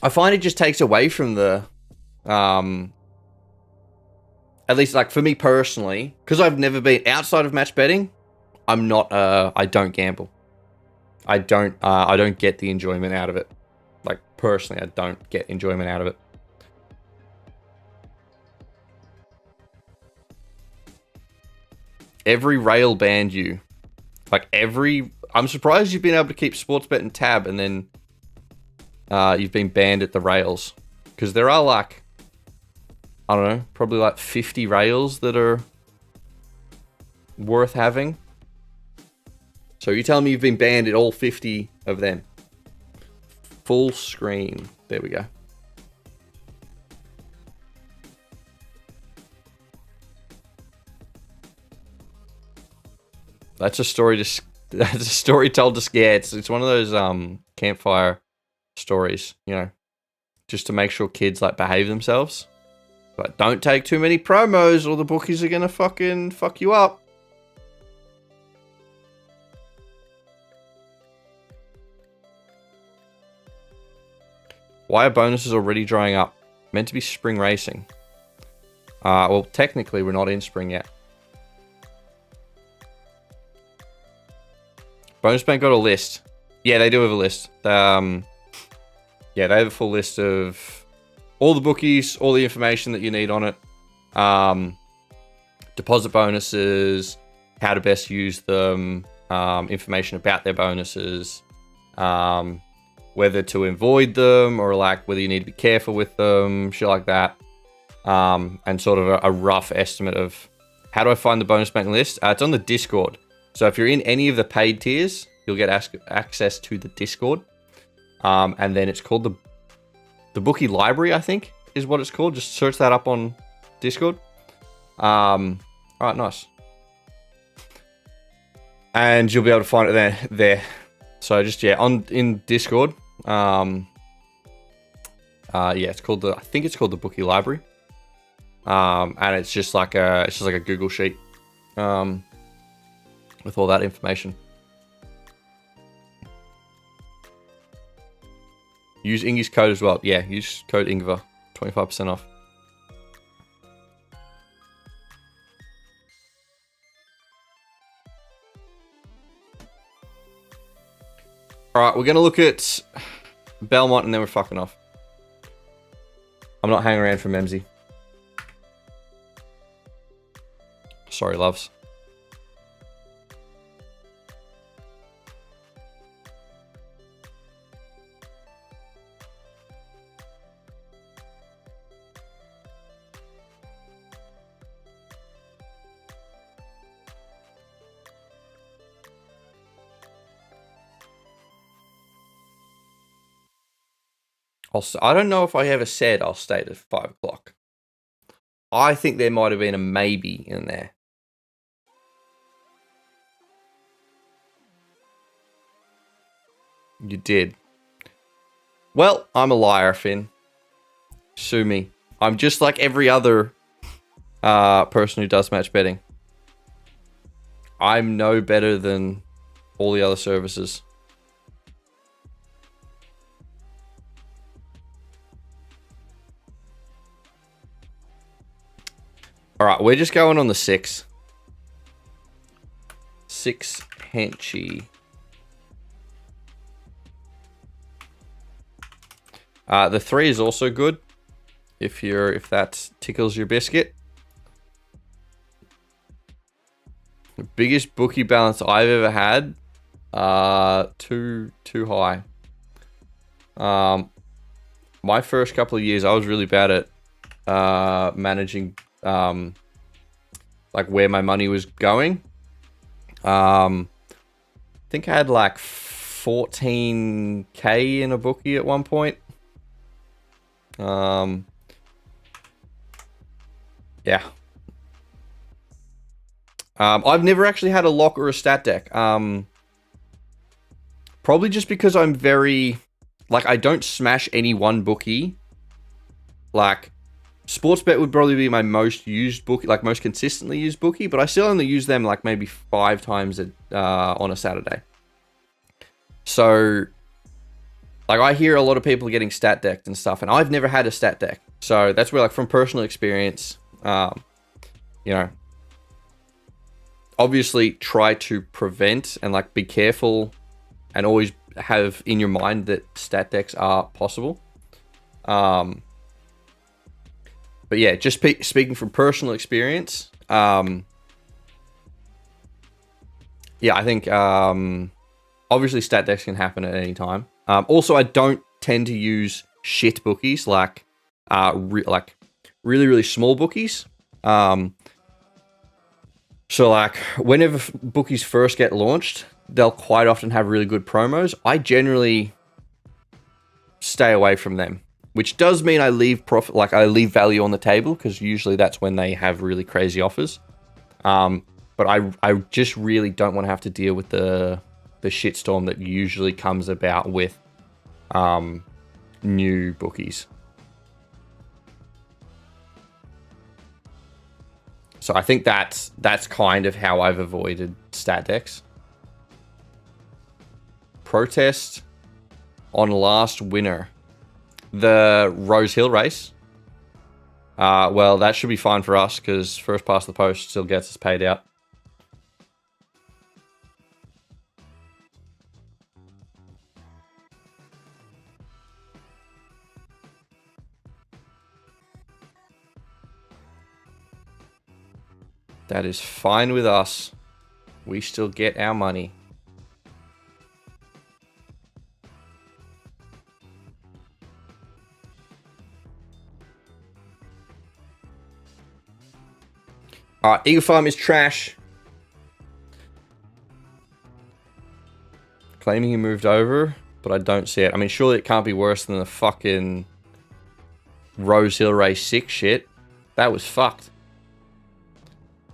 I find it just takes away from the, at least like for me personally, because I've never been outside of match betting. I'm not. I don't gamble. I don't get the enjoyment out of it. Like personally, I don't get enjoyment out of it. Every rail banned you. Like every I'm surprised you've been able to keep sports betting tab and then you've been banned at the rails. Because there are like, I don't know, probably like 50 rails that are worth having. So you telling me you've been banned at all 50 of them? Full screen. There we go. That's a story that's a story told to scare. It's one of those campfire stories, you know, just to make sure kids like behave themselves. But don't take too many promos or the bookies are gonna fucking fuck you up. Why are bonuses already drying up? Meant to be spring racing. Well, technically we're not in spring yet. Bonus Bank got a list. Yeah, they do have a list. Yeah, they have a full list of all the bookies, all the information that you need on it. Deposit bonuses, how to best use them, information about their bonuses, whether to avoid them or like whether you need to be careful with them, shit like that. And sort of a rough estimate of how do I find the Bonus Bank list? It's on the Discord. So if you're in any of the paid tiers, you'll get access to the Discord. And then it's called the Bookie Library, I think, is what it's called. Just search that up on Discord. All right, nice. And you'll be able to find it there. So just, yeah, in Discord. Yeah, it's called I think it's called the Bookie Library. And it's just like a Google sheet. With all that information. Use Ingy's code as well. Yeah, use code Ingvar. 25% off. Alright, we're going to look at Belmont and then we're fucking off. I'm not hanging around for Memsie. Sorry, loves. I don't know if I ever said I'll stay at 5 o'clock. I think there might have been a maybe in there. You did. Well, I'm a liar, Finn. Sue me. I'm just like every other person who does match betting. I'm no better than all the other services. All right, we're just going on the 6. 6 Henchy. The 3 is also good if that tickles your biscuit. The biggest bookie balance I've ever had, too high. My first couple of years, I was really bad at managing like where my money was going. I think I had like 14k in a bookie at one point. Yeah. I've never actually had a lock or a stat deck. Probably just because I'm very, like, I don't smash any one bookie. Like, Sportsbet would probably be my most used bookie, like most consistently used bookie, but I still only use them like maybe 5 times on a Saturday. So, like, I hear a lot of people getting stat decked and stuff, and I've never had a stat deck. So that's where, like, from personal experience, you know, obviously try to prevent and like be careful and always have in your mind that stat decks are possible. But yeah, just speaking from personal experience, yeah, I think obviously stat decks can happen at any time. Also, I don't tend to use shit bookies like really, really small bookies. So like whenever bookies first get launched, they'll quite often have really good promos. I generally stay away from them, which does mean I leave profit, like I leave value on the table, because usually that's when they have really crazy offers. But I just really don't want to have to deal with the shitstorm that usually comes about with new bookies. So I think that's kind of how I've avoided stat decks. Protest on last winner. The Rosehill race. Well, that should be fine for us, because first past the post still gets us paid out. That is fine with us. We still get our money. Alright, Eagle Farm is trash. Claiming he moved over, but I don't see it. I mean, surely it can't be worse than the fucking Rosehill Race 6 shit. That was fucked.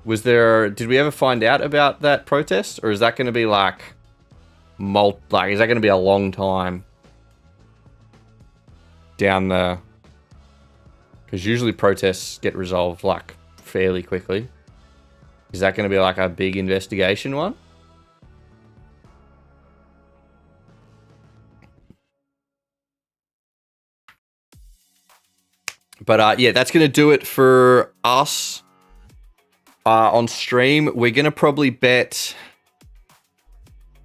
Was there... Did we ever find out about that protest? Or is that going to be like... is that going to be a long time down the... Because usually protests get resolved like fairly quickly. Is that going to be like a big investigation one? But yeah, that's going to do it for us on stream. We're going to probably bet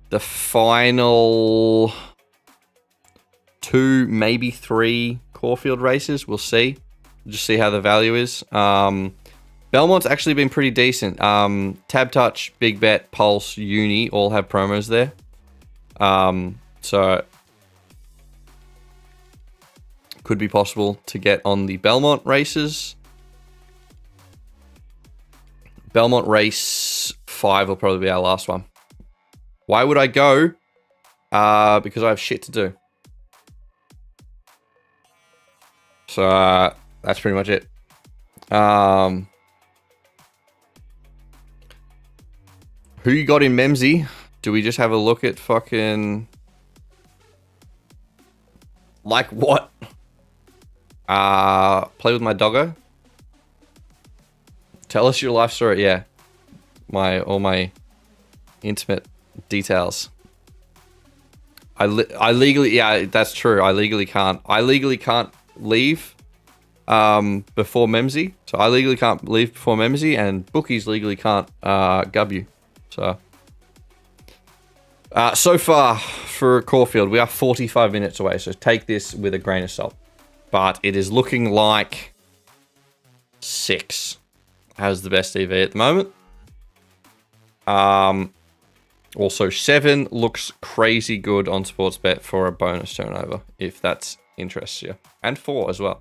the final 2, maybe 3 Corfield races. We'll see. Just see how the value is. Belmont's actually been pretty decent. Tab Touch, Big Bet, Pulse, Uni all have promos there. So could be possible to get on the Belmont races. Belmont race 5 will probably be our last one. Why would I go? Because I have shit to do. So that's pretty much it. Who you got in Memsie? Do we just have a look at fucking... Like what? Play with my doggo? Tell us your life story. Yeah. All my intimate details. I legally... Yeah, that's true. I legally can't leave before Memsie. So I legally can't leave before Memsie, and bookies legally can't gub you. So so far for Corfield, we are 45 minutes away, so take this with a grain of salt. But it is looking like 6 has the best EV at the moment. Also 7 looks crazy good on Sportsbet for a bonus turnover, if that interests you. And 4 as well.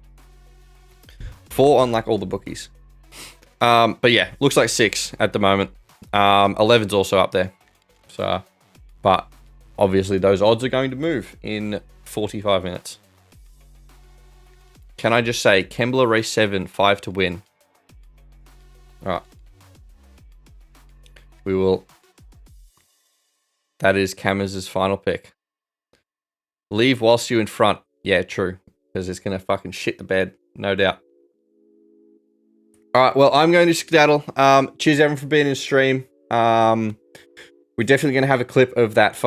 4 on like all the bookies. But yeah, looks like 6 at the moment. 11's also up there. So, but obviously those odds are going to move in 45 minutes. Can I just say, Kembla race 7, 5 to win. Alright. We will... That is Cameras' final pick. Leave whilst you in front. Yeah, true. Because it's going to fucking shit the bed. No doubt. Alright, well, I'm going to skedaddle. Cheers everyone for being in stream. We're definitely going to have a clip of that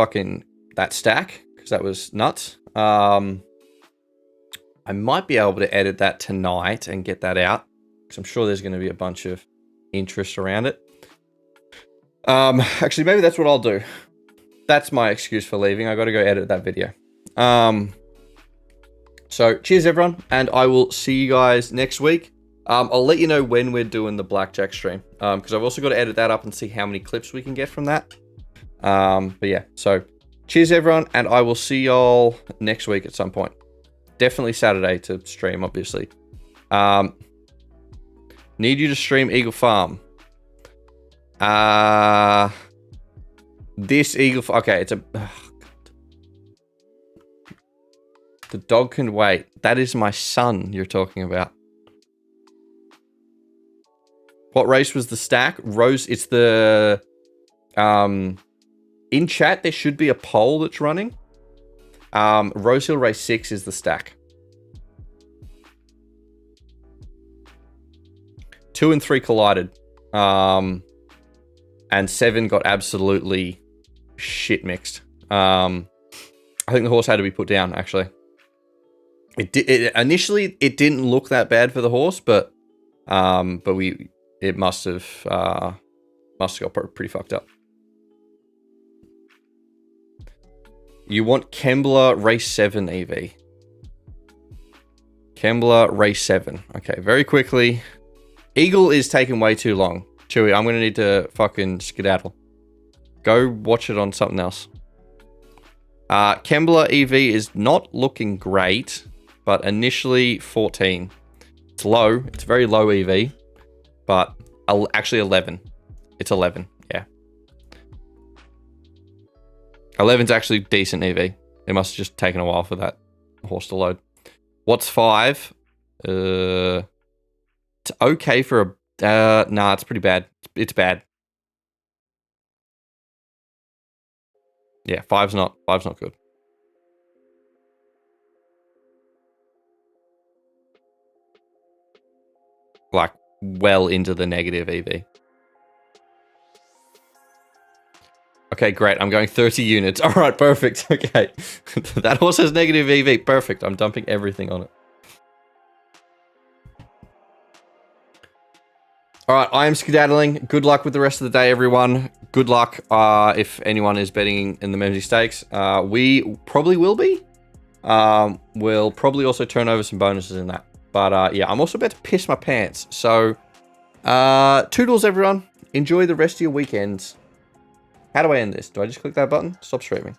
stack, because that was nuts. I might be able to edit that tonight and get that out, because I'm sure there's going to be a bunch of interest around it. Actually, maybe that's what I'll do. That's my excuse for leaving. I got to go edit that video. So, cheers everyone, and I will see you guys next week. I'll let you know when we're doing the Blackjack stream, because I've also got to edit that up and see how many clips we can get from that. But yeah, so Cheers, everyone, and I will see y'all next week at some point. Definitely Saturday to stream, obviously. Need you to stream Eagle Farm. This Eagle... Okay, it's a... The dog can wait. That is my son you're talking about. What race was the stack? Rose... It's the... In chat, there should be a poll that's running. Rosehill race 6 is the stack. 2 and 3 collided. And 7 got absolutely shit mixed. I think the horse had to be put down, actually. Initially, it didn't look that bad for the horse, but it must have got pretty fucked up. You want Kembla race 7 EV. Kembla race 7. Okay, very quickly. Eagle is taking way too long. Chewy, I'm going to need to fucking skedaddle. Go watch it on something else. Kembla EV is not looking great, but initially 14. It's low. It's very low EV, but actually 11. It's 11, yeah. 11's actually decent EV. It must have just taken a while for that horse to load. What's 5? It's okay for a... nah, it's pretty bad. It's bad. Yeah, 5's not good. Like, well into the negative EV. Okay, great. I'm going 30 units. All right, perfect. Okay. That horse has negative EV. Perfect. I'm dumping everything on it. All right, I am skedaddling. Good luck with the rest of the day, everyone. Good luck if anyone is betting in the Memsie Stakes. We probably will be. We'll probably also turn over some bonuses in that. But yeah, I'm also about to piss my pants. So, toodles, everyone. Enjoy the rest of your weekends. How do I end this? Do I just click that button? Stop streaming.